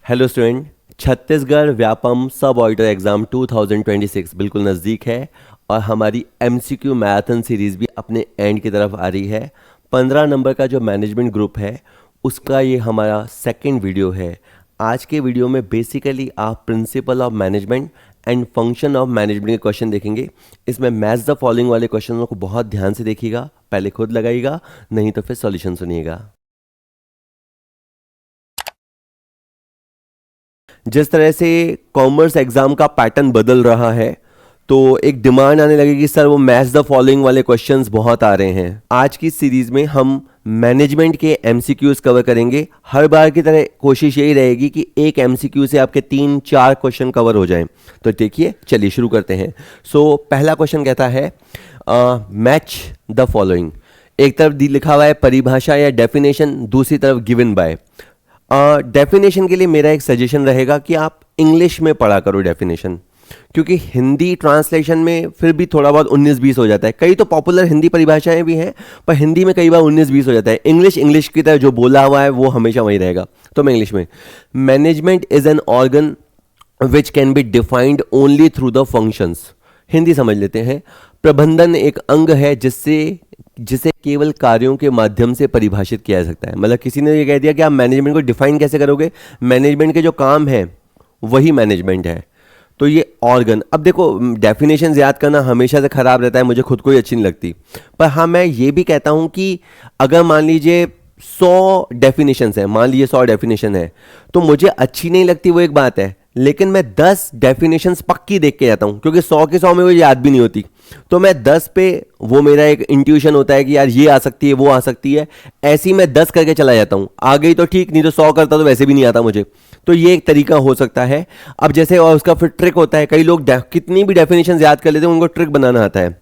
Hello student, Chhattisgarh Vyapam सब auditor exam 2026 बिल्कुल नज़दीक है और हमारी एमसीक्यू मैराथन सीरीज़ भी अपने एंड की तरफ आ रही है। 15 नंबर का जो मैनेजमेंट ग्रुप है उसका ये हमारा सेकंड वीडियो है। आज के वीडियो में बेसिकली आप principle of management and function of management के क्वेश्चन देखेंगे। इसमें मैच द फॉलोइंग वाले क्वेश्चनों को बहुत ध्यान से देखिएगा, पहले खुद लगाइएगा, नहीं तो फिर सॉल्यूशन सुनिएगा। जिस तरह से कॉमर्स एग्जाम का पैटर्न बदल रहा है तो एक डिमांड आने लगेगी कि सर वो मैच द फॉलोइंग वाले क्वेश्चंस बहुत आ रहे हैं। आज की सीरीज में हम मैनेजमेंट के एमसीक्यूज कवर करेंगे। हर बार की तरह कोशिश यही रहेगी कि एक एमसीक्यू से आपके 3-4 क्वेश्चन कवर हो जाएं। तो देखिए, चलिए शुरू करते हैं। पहला क्वेश्चन कहता है मैच द फॉलोइंग। एक तरफ लिखा हुआ है परिभाषा या डेफिनेशन, दूसरी तरफ गिवन बाय। डेफिनेशन के लिए मेरा एक सजेशन रहेगा कि आप इंग्लिश में पढ़ा करो डेफिनेशन, क्योंकि हिंदी ट्रांसलेशन में फिर भी थोड़ा बहुत 19-20 हो जाता है। कई तो पॉपुलर हिंदी परिभाषाएं भी हैं, पर हिंदी में कई बार 19-20 हो जाता है। इंग्लिश की तरह जो बोला हुआ है वो हमेशा वही रहेगा। तो मैं इंग्लिश में, management is an organ which can be defined only through the functions. Hindi समझ लेते हैं। प्रबंधन एक अंग है जिसे केवल कार्यों के माध्यम से परिभाषित किया जा सकता है। मतलब किसी ने ये कह दिया कि आप मैनेजमेंट को डिफाइन कैसे करोगे, मैनेजमेंट के जो काम है वही मैनेजमेंट है। तो ये ऑर्गन, अब देखो डेफिनेशन याद करना हमेशा से खराब रहता है, मुझे खुद को ही अच्छी नहीं लगती। पर हाँ, मैं ये भी कहता हूँ कि अगर मान लीजिए 100 डेफिनेशन है, मान लीजिए 100 डेफिनेशन है, तो मुझे अच्छी नहीं लगती वो एक बात है, लेकिन मैं 10 डेफिनेशंस पक्की देख के जाता हूं, क्योंकि 100 के 100 में वो याद भी नहीं होती। तो मैं 10 पे, वो मेरा एक इंट्यूशन होता है कि यार ये आ सकती है, वो आ सकती है, ऐसी मैं 10 करके चला जाता हूं। आ गई तो ठीक, नहीं तो 100 करता तो वैसे भी नहीं आता मुझे। तो ये एक तरीका हो सकता है। अब जैसे और उसका फिर ट्रिक होता है, कई लोग कितनी भी डेफिनेशन याद कर लेते हैं, उनको ट्रिक बनाना आता है।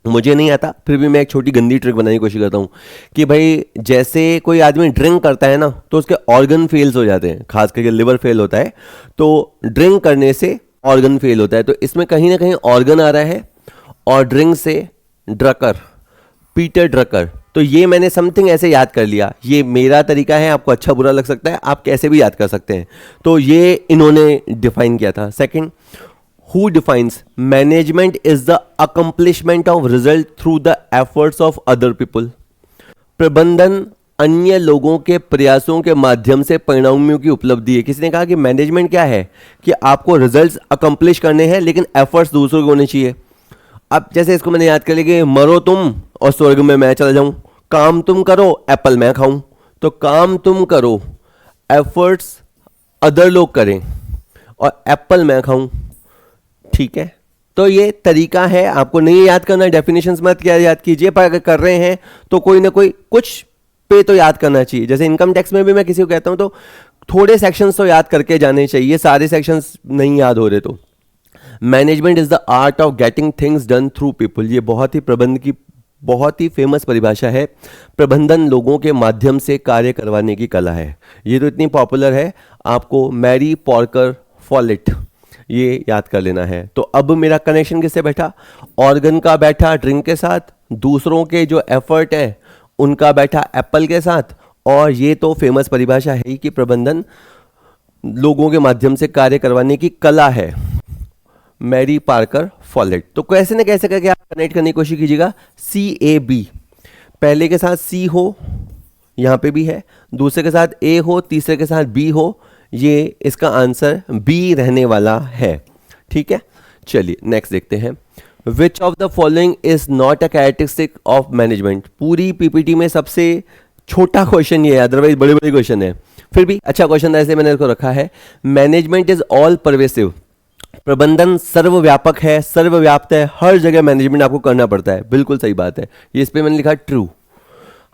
मुझे नहीं आता, फिर भी मैं एक छोटी गंदी ट्रिक बनाने की कोशिश करता हूँ कि भाई जैसे कोई आदमी ड्रिंक करता है ना, तो उसके ऑर्गन फेल्स हो जाते हैं, खास करके लिवर फेल होता है। तो ड्रिंक करने से ऑर्गन फेल होता है, तो इसमें कहीं ना कहीं ऑर्गन आ रहा है, और ड्रिंक से ड्रकर, पीटर ड्रकर। तो ये मैंने समथिंग ऐसे याद कर लिया, ये मेरा तरीका है, आपको अच्छा बुरा लग सकता है, आप कैसे भी याद कर सकते हैं। तो ये इन्होंने डिफाइन किया था। Second, who defines management is the accomplishment of result through the efforts of other people। प्रबंधन अन्य लोगों के प्रयासों के माध्यम से परिणामों की उपलब्धि है। किसी ने कहा कि मैनेजमेंट क्या है, कि आपको रिजल्ट्स अकम्प्लिश करने हैं, लेकिन एफर्ट्स दूसरों के होने चाहिए। अब जैसे इसको मैंने याद कर लिया कि मरो तुम और स्वर्ग में मैं चला जाऊं, काम तुम करो एप्पल मैं खाऊं। तो काम तुम करो, एफर्ट्स अदर लोग करें, और एप्पल मैं खाऊं। ठीक है, तो ये तरीका है। आपको नहीं याद करना, डेफिनेशंस मत क्या याद कीजिए, पर अगर कर रहे हैं तो कोई ना कोई कुछ पे तो याद करना चाहिए। जैसे इनकम टैक्स में भी मैं किसी को कहता हूं तो थोड़े सेक्शंस तो याद करके जाने चाहिए, सारे सेक्शंस नहीं याद हो रहे तो। Management is the art of getting things done through people. ये बहुत ही प्रबंध की बहुत ही फेमस परिभाषा है। प्रबंधन लोगों के माध्यम से कार्य करवाने की कला है। ये तो इतनी पॉपुलर है, आपको मैरी पॉर्कर फॉलेट ये याद कर लेना है। तो अब मेरा कनेक्शन किससे बैठा, ऑर्गन का बैठा ड्रिंक के साथ, दूसरों के जो एफर्ट है उनका बैठा एप्पल के साथ, और ये तो फेमस परिभाषा है कि प्रबंधन लोगों के माध्यम से कार्य करवाने की कला है, मैरी पार्कर फॉलेट। तो कैसे न कैसे करके आप कनेक्ट करने की कोशिश कीजिएगा। CAB, पहले के साथ C हो, यहाँ पे भी है, दूसरे के साथ A हो, तीसरे के साथ B हो, ये इसका आंसर बी रहने वाला है। ठीक है, चलिए नेक्स्ट देखते हैं। विच of the following is not a characteristic of management. पूरी पीपीटी में सबसे छोटा क्वेश्चन ये है, अदरवाइज बड़े बड़े क्वेश्चन है, फिर भी अच्छा क्वेश्चन ऐसे मैंने इसको रखा है। Management is all pervasive. प्रबंधन सर्वव्यापक है, सर्वव्याप्त है, हर जगह मैनेजमेंट आपको करना पड़ता है। बिल्कुल सही बात है, ये इस पर मैंने लिखा ट्रू,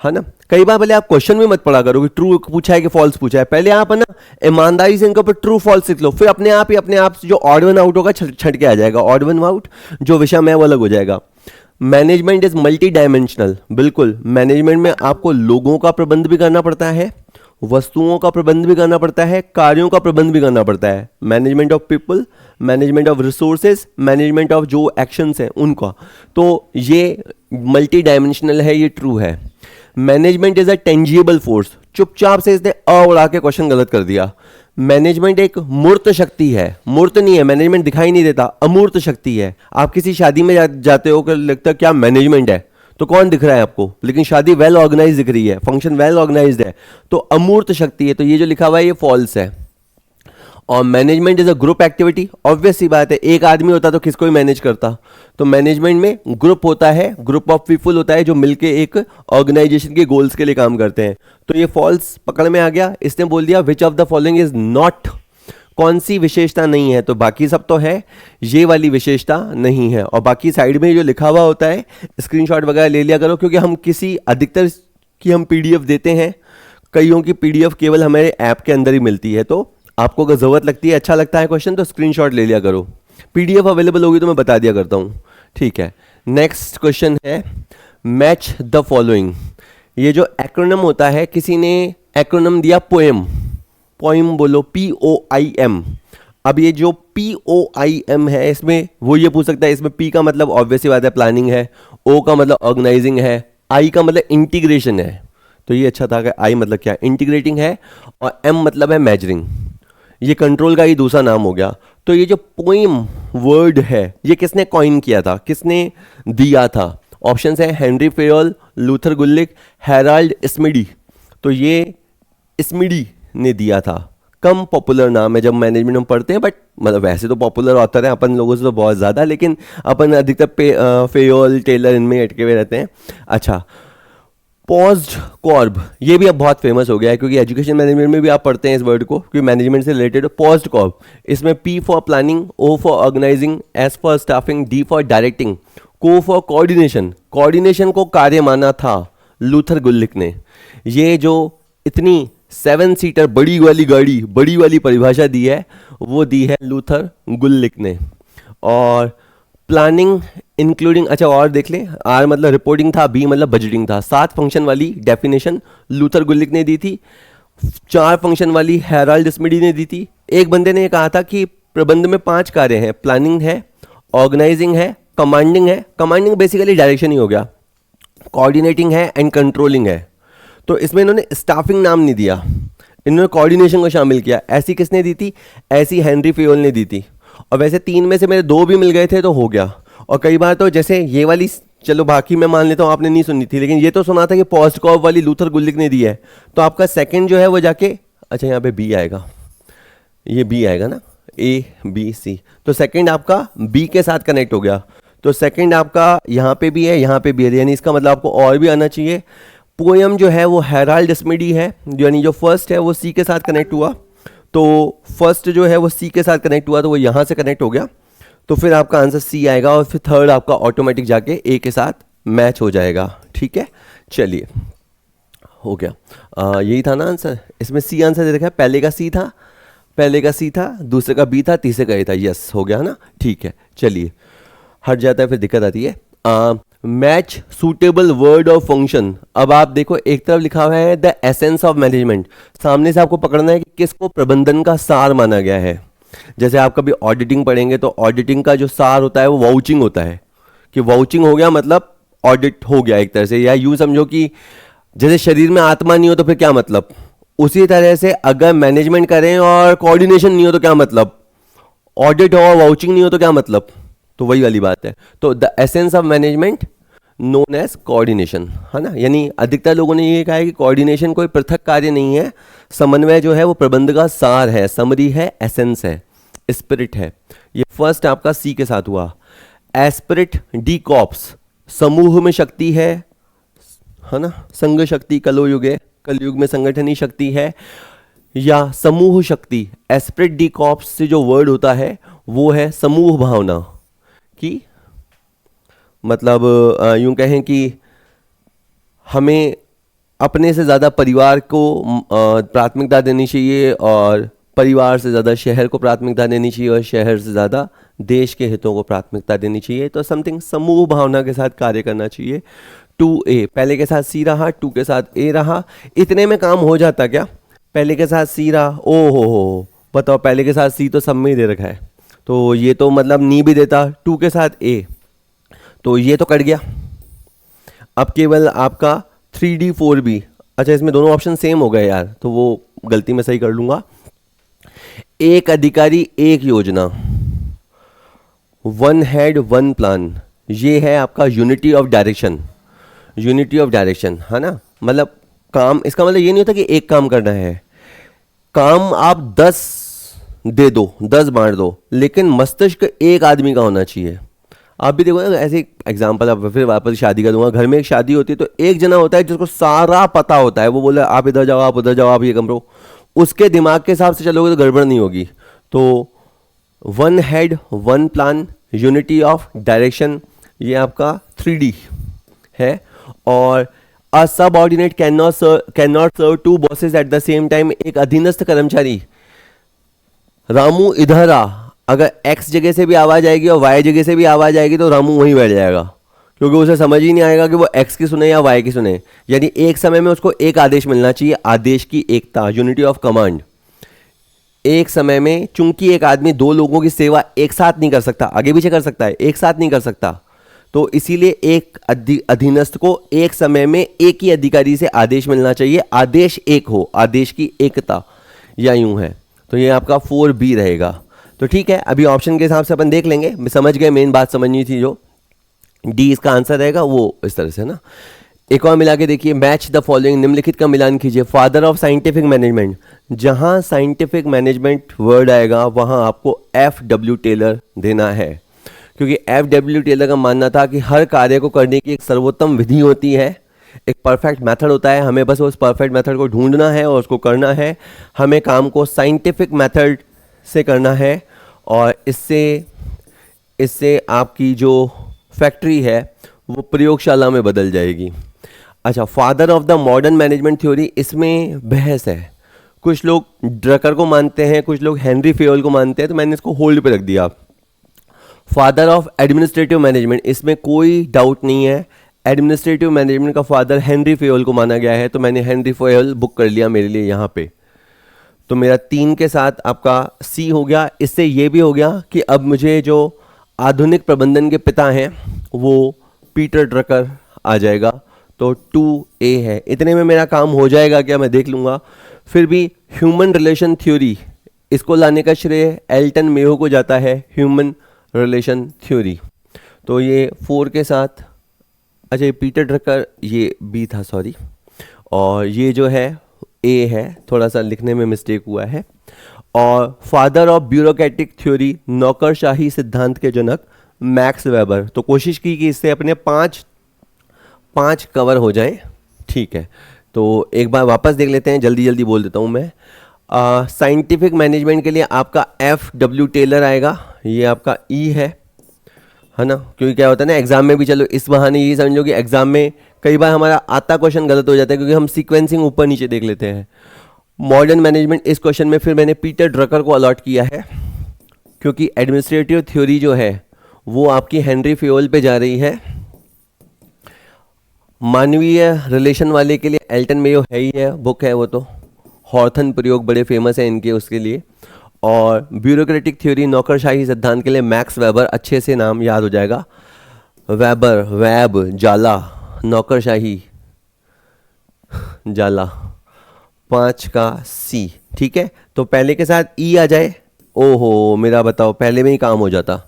है ना। कई बार पहले आप क्वेश्चन भी मत पढ़ा करो कि ट्रू पूछा है कि फॉल्स पूछा है, पहले आप है ना ईमानदारी से इनके ऊपर ट्रू फॉल्स लिख लो, फिर अपने आप जो ऑड वन आउट होगा छट के आ जाएगा, ऑड वन आउट जो विषय में वो अलग हो जाएगा। Management is multi dimensional. बिल्कुल, मैनेजमेंट में आपको लोगों का प्रबंध भी करना पड़ता है, वस्तुओं का प्रबंध भी करना पड़ता है, कार्यों का प्रबंध भी करना पड़ता है। Management of people, management of resources, management of जो एक्शंस हैं उनका। तो ये मल्टी डायमेंशनल है, ये ट्रू है। Management is a tangible force. चुपचाप से इसने अ उड़ा के क्वेश्चन गलत कर दिया। मैनेजमेंट एक मूर्त शक्ति है, मूर्त नहीं है, मैनेजमेंट दिखाई नहीं देता, अमूर्त शक्ति है। आप किसी शादी में जाते हो कि लगता है क्या मैनेजमेंट है, तो कौन दिख रहा है आपको, लेकिन शादी वेल ऑर्गेनाइज दिख रही है, फंक्शन वेल ऑर्गेनाइज्ड है, तो अमूर्त शक्ति है। तो ये जो लिखा हुआ है ये फॉल्स है। और management is a group activity, obvious सी बात है, एक आदमी होता तो किसको ही मैनेज करता। तो मैनेजमेंट में ग्रुप होता है, ग्रुप ऑफ पीपल होता है जो मिलके एक ऑर्गेनाइजेशन के गोल्स के लिए काम करते हैं। तो ये फॉल्स पकड़ में आ गया। इसने बोल दिया विच of the following is not, कौन सी विशेषता नहीं है, तो बाकी सब तो है, ये वाली विशेषता नहीं है। और बाकी साइड में जो लिखा हुआ होता है स्क्रीनशॉट वगैरह ले लिया करो, क्योंकि हम किसी अधिकतर की हम पीडीएफ देते हैं, कईयों की पीडीएफ केवल हमारे ऐप के अंदर ही मिलती है। तो आपको अगर ज़रूरत लगती है, अच्छा लगता है क्वेश्चन, तो स्क्रीनशॉट ले लिया करो। पीडीएफ अवेलेबल होगी तो मैं बता दिया करता हूँ, ठीक है। नेक्स्ट क्वेश्चन है मैच द फॉलोइंग। ये जो एक्रोनिम होता है, किसी ने एक्रोनिम दिया पोएम, पोइम बोलो, POIM। अब ये जो POIM है, इसमें वो ये पूछ सकता है, इसमें P का मतलब ऑब्वियस सी बात है प्लानिंग है, O का मतलब ऑर्गेनाइजिंग है, I का मतलब इंटीग्रेशन है। तो ये अच्छा था कि I मतलब क्या, इंटीग्रेटिंग है, और M मतलब है मेजरिंग, ये कंट्रोल का ही दूसरा नाम हो गया। तो ये जो पोइम वर्ड है ये किसने कॉइन किया था, किसने दिया था? ऑप्शंस है हेनरी फेयोल, लूथर गुल्लिक, हेराल्ड स्मिडी। तो ये स्मिडी ने दिया था। कम पॉपुलर नाम है जब मैनेजमेंट में पढ़ते हैं, बट मतलब वैसे तो पॉपुलर ऑथर है अपन लोगों से तो बहुत ज़्यादा, लेकिन अपन अधिकतर फेयोल, टेलर इनमें अटके हुए रहते हैं। अच्छा, पॉज्ड कॉर्ब, ये भी अब बहुत फेमस हो गया है, क्योंकि एजुकेशन मैनेजमेंट में भी आप पढ़ते हैं इस वर्ड को, क्योंकि मैनेजमेंट से रिलेटेड। पॉज्ड कॉर्ब, इसमें P for planning, O for organising, S for staffing, D for directing, co for coordination. Coordination को कार्य माना था लूथर गुल्लिक ने। ये जो इतनी 7 सीटर बड़ी वाली गाड़ी, बड़ी वाली परिभाषा दी है, वो दी है लूथर गुल्लिक ने। और प्लानिंग इंक्लूडिंग, अच्छा और देख लें, R मतलब रिपोर्टिंग था, B मतलब बजटिंग था। 7 फंक्शन वाली डेफिनेशन लूथर गुल्लिक ने दी थी, 4 फंक्शन वाली हेराल्ड स्मिडी ने दी थी। एक बंदे ने कहा था कि प्रबंध में 5 कार्य हैं, प्लानिंग है, ऑर्गेनाइजिंग है, कमांडिंग है, कमांडिंग बेसिकली डायरेक्शन ही हो गया, कोऑर्डिनेटिंग है एंड कंट्रोलिंग है। तो इसमें इन्होंने स्टाफिंग नाम नहीं दिया, इन्होंने कोऑर्डिनेशन को शामिल किया। ऐसी किसने दी थी? ऐसी हेनरी फेयोल ने दी थी। और वैसे 3 में से मेरे 2 भी मिल गए थे तो हो गया। और कई बार तो जैसे ये वाली, चलो बाकी मैं मान लेता हूँ आपने नहीं सुनी थी, लेकिन ये तो सुना था कि पॉस्ट कॉर्ब वाली लूथर गुल्लिक ने दी है। तो आपका सेकंड जो है वो जाके, अच्छा यहाँ पे B आएगा, ये B आएगा ना, ABC, तो सेकंड आपका B के साथ कनेक्ट हो गया। तो सेकंड आपका यहाँ पे भी है, यहाँ पे भी है, यानी इसका मतलब आपको और भी आना चाहिए। पोएम जो है वो हेराल्ड स्मिडी है, यानी जो फर्स्ट है वो C के साथ कनेक्ट हुआ, तो फर्स्ट जो है वो C के साथ कनेक्ट हुआ, तो वो यहाँ से कनेक्ट हो गया, तो फिर आपका आंसर C आएगा। और फिर थर्ड आपका ऑटोमेटिक जाके A के साथ मैच हो जाएगा। ठीक है, चलिए हो गया। यही था ना आंसर, इसमें C आंसर दे रखा है, पहले का C था, पहले का C था, दूसरे का B था, तीसरे का A था। यस, हो गया ना, ठीक है। चलिए, हट जाता है फिर दिक्कत आती है। मैच सूटेबल वर्ड और फंक्शन। अब आप देखो, एक तरफ लिखा हुआ है द एसेंस ऑफ मैनेजमेंट, सामने से आपको पकड़ना है कि किसको प्रबंधन का सार माना गया है। जैसे आप कभी ऑडिटिंग पढ़ेंगे तो ऑडिटिंग का जो सार होता है वो वाउचिंग होता है, कि वाउचिंग हो गया मतलब ऑडिट हो गया एक तरह से। या यूं समझो कि जैसे शरीर में आत्मा नहीं हो तो फिर क्या मतलब, उसी तरह से अगर मैनेजमेंट करें और कोऑर्डिनेशन नहीं हो तो क्या मतलब, ऑडिट हो और वाउचिंग नहीं हो तो क्या मतलब, तो वही वाली बात है। तो the essence of management known as coordination, है ना। यानी अधिकतर लोगों ने ये कहा है कि कोऑर्डिनेशन कोई पृथक कार्य नहीं है, समन्वय जो है वो प्रबंध का सार है, समरी है, एसेंस है, स्पिरिट है। ये फर्स्ट आपका C के साथ हुआ। एस्पिरिट डी कॉप्स, समूह में शक्ति है ना, संघ शक्ति कलयुगे, कलयुग में संगठनी शक्ति है, या समूह शक्ति। एस्पिरिट डी कॉप्स से जो वर्ड होता है वो है समूह भावना की, मतलब यूं कहें कि हमें अपने से ज़्यादा परिवार को प्राथमिकता देनी चाहिए, और परिवार से ज़्यादा शहर को प्राथमिकता देनी चाहिए, और शहर से ज़्यादा देश के हितों को प्राथमिकता देनी चाहिए। तो समथिंग समूह भावना के साथ कार्य करना चाहिए। 2A, पहले के साथ C रहा, 2 के साथ A रहा, इतने में काम हो जाता क्या? पहले के साथ C रहा, ओ हो, बताओ, पहले के साथ C तो सब में ही दे रखा है, तो ये तो मतलब नी भी देता। 2 के साथ A, तो ये तो कट गया। अब केवल आपका 3D 4B, अच्छा इसमें दोनों ऑप्शन सेम हो गए यार, तो वो गलती मैं सही कर लूँगा। एक अधिकारी एक योजना, वन हेड वन प्लान, ये है आपका unity of direction. Unity of direction है ना, मतलब काम, इसका मतलब ये नहीं होता कि एक काम करना है, काम आप 10 दे दो, 10 बांट दो, लेकिन मस्तिष्क एक आदमी का होना चाहिए। आप भी देखो ना, ऐसे एग्जाम्पल, आप फिर वापस शादी का दूंगा, घर में एक शादी होती है तो एक जना होता है जिसको सारा पता होता है, वो बोले आप इधर जाओ, आप उधर जाओ, आप ये करो, उसके दिमाग के हिसाब से चलोगे तो गड़बड़ नहीं होगी। तो one head one plan, unity of direction, ये आपका 3D है। और a subordinate can not serve two bosses at the same time, एक अधीनस्थ कर्मचारी, रामू इधर आ, अगर एक्स जगह से भी आवाज आएगी और वाई जगह से भी आवाज आएगी तो रामू वहीं बैठ जाएगा, क्योंकि उसे समझ ही नहीं आएगा कि वो एक्स की सुने या वाई की सुने। यानी एक समय में उसको एक आदेश मिलना चाहिए, आदेश की एकता, यूनिटी ऑफ कमांड। एक समय में, चूंकि एक आदमी दो लोगों की सेवा एक साथ नहीं कर सकता, आगे पीछे कर सकता है, एक साथ नहीं कर सकता, तो इसीलिए एक अधीनस्थ को एक समय में एक ही अधिकारी से आदेश मिलना चाहिए, आदेश एक हो, आदेश की एकता, या यूं है। तो ये आपका 4B रहेगा। तो ठीक है, अभी ऑप्शन के हिसाब से अपन देख लेंगे, समझ गए, मेन बात समझनी थी, जो डी इसका आंसर रहेगा वो इस तरह से ना। एक और मिला के देखिए, मैच द फॉलोइंग, निम्नलिखित का मिलान कीजिए। फादर ऑफ साइंटिफिक मैनेजमेंट, जहां साइंटिफिक मैनेजमेंट वर्ड आएगा वहां आपको FW टेलर देना है, क्योंकि FW टेलर का मानना था कि हर कार्य को करने की एक सर्वोत्तम विधि होती है, एक परफेक्ट मेथड होता है, हमें बस उस परफेक्ट मेथड को ढूंढना है और उसको करना है, हमें काम को साइंटिफिक मेथड से करना है, और इससे आपकी जो फैक्ट्री है वो प्रयोगशाला में बदल जाएगी। अच्छा, father of the modern management theory, इसमें बहस है, कुछ लोग ड्रकर को मानते हैं, कुछ लोग हेनरी फेयोल को मानते हैं, तो मैंने इसको होल्ड पे रख दिया। फादर ऑफ एडमिनिस्ट्रेटिव मैनेजमेंट, इसमें कोई डाउट नहीं है, एडमिनिस्ट्रेटिव मैनेजमेंट का फादर हेनरी फेयोल को माना गया है, तो मैंने हेनरी फेयोल बुक कर लिया मेरे लिए यहाँ पे। तो मेरा 3 के साथ आपका C हो गया। इससे ये भी हो गया कि अब मुझे जो आधुनिक प्रबंधन के पिता हैं वो पीटर ड्रकर आ जाएगा, तो 2A है। इतने में मेरा काम हो जाएगा क्या, मैं देख लूँगा। फिर भी ह्यूमन रिलेशन थ्योरी, इसको लाने का श्रेय एल्टन मेयो को जाता है, ह्यूमन रिलेशन थ्योरी। तो ये 4 के साथ, अच्छा ये पीटर ड्रकर ये B था, सॉरी, और ये जो है A है, थोड़ा सा लिखने में मिस्टेक हुआ है। और फादर ऑफ ब्यूरोक्रेटिक थ्योरी, नौकरशाही सिद्धांत के जनक मैक्स वेबर। तो कोशिश की कि इससे अपने 5 कवर हो जाएं, ठीक है। तो एक बार वापस देख लेते हैं, जल्दी जल्दी बोल देता हूं मैं। साइंटिफिक मैनेजमेंट के लिए आपका FW टेलर आएगा, ये आपका E है ना, क्योंकि क्या होता है ना एग्जाम में भी, चलो इस बहाने ये समझ लो कि एग्जाम में कई बार हमारा आता क्वेश्चन गलत हो जाता है, क्योंकि हम सीक्वेंसिंग ऊपर नीचे देख लेते हैं। मॉडर्न मैनेजमेंट, इस क्वेश्चन में फिर मैंने पीटर ड्रकर को अलॉट किया है, क्योंकि एडमिनिस्ट्रेटिव थ्योरी जो है वो आपकी हेनरी फेयोल पे जा रही है। मानवीय रिलेशन वाले के लिए एल्टन मेयो है ही है, बुक है वो, तो हॉर्थन प्रयोग बड़े फेमस है इनके, उसके लिए। और ब्यूरोक्रेटिक थ्योरी, नौकरशाही सिद्धांत के लिए मैक्स वेबर, अच्छे से नाम याद हो जाएगा, वेबर, वेब, जाला, नौकरशाही, जाला। 5 का C, ठीक है। तो पहले के साथ E आ जाए, ओहो मेरा बताओ, पहले में ही काम हो जाता,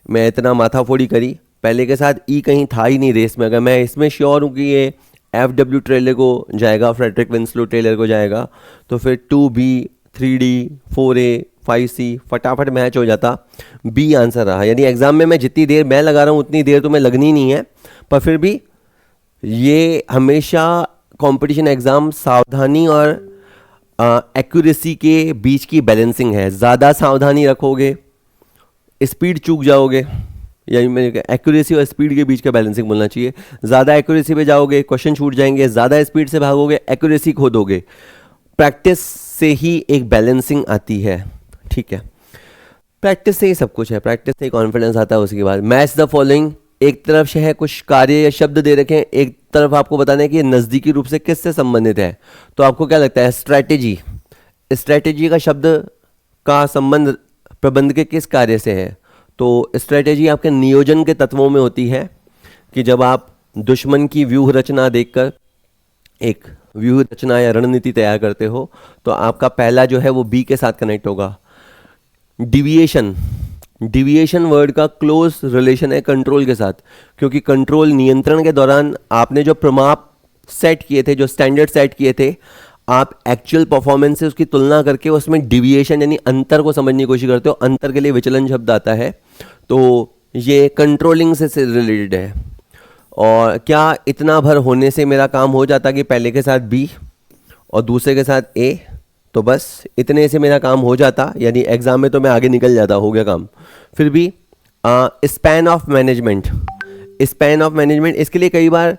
मैं इतना माथाफोड़ी करी, पहले के साथ E कहीं था ही नहीं रेस में। अगर मैं इसमें श्योर हूँ कि ये FW टेलर को जाएगा, फ्रेडरिक विंसलो टेलर को जाएगा, तो फिर 2B, 3D, 4A, 5C फटाफट मैच हो जाता। B आंसर रहा, यानी एग्जाम में मैं जितनी देर मैं लगा रहा हूँ उतनी देर तो मैं लगनी नहीं है, पर फिर भी ये हमेशा कंपटीशन एग्जाम सावधानी और एक्यूरेसी के बीच की बैलेंसिंग है। ज़्यादा सावधानी रखोगे स्पीड चूक जाओगे, यानी मैं एक्यूरेसी और स्पीड के बीच का बैलेंसिंग बोलना चाहिए। ज़्यादा एक्यूरेसी पे जाओगे क्वेश्चन छूट जाएंगे, ज़्यादा स्पीड से भागोगे एक्यूरेसी खो दोगे। प्रैक्टिस से ही एक बैलेंसिंग आती है, ठीक है, प्रैक्टिस से ही सब कुछ है, प्रैक्टिस से ही कॉन्फिडेंस आता है। उसके बाद मैच द फॉलोइंग, एक तरफ से है कुछ कार्य या शब्द दे रखे हैं, एक तरफ आपको बताना है कि ये नज़दीकी रूप से किससे संबंधित है। तो आपको क्या लगता है, स्ट्रैटेजी, स्ट्रैटेजी का शब्द का संबंध प्रबंध के किस कार्य से है? तो स्ट्रैटेजी आपके नियोजन के तत्वों में होती है कि जब आप दुश्मन की व्यूह रचना देखकर एक व्यूह रचना या रणनीति तैयार करते हो, तो आपका पहला जो है वो B के साथ कनेक्ट होगा। डिविएशन, डिविएशन वर्ड का क्लोज रिलेशन है कंट्रोल के साथ, क्योंकि कंट्रोल नियंत्रण के दौरान आपने जो प्रमाप सेट किए थे, जो स्टैंडर्ड सेट किए थे, आप एक्चुअल परफॉर्मेंस से उसकी तुलना करके उसमें डिविएशन यानी अंतर को समझने की कोशिश करते हो। अंतर के लिए विचलन शब्द आता है, तो ये कंट्रोलिंग से रिलेटेड है। और क्या इतना भर होने से मेरा काम हो जाता कि पहले के साथ बी और दूसरे के साथ ए, तो बस इतने से मेरा काम हो जाता, यानी एग्जाम में तो मैं आगे निकल जाता, हो गया काम। फिर भी span of management, span of management, इसके लिए कई बार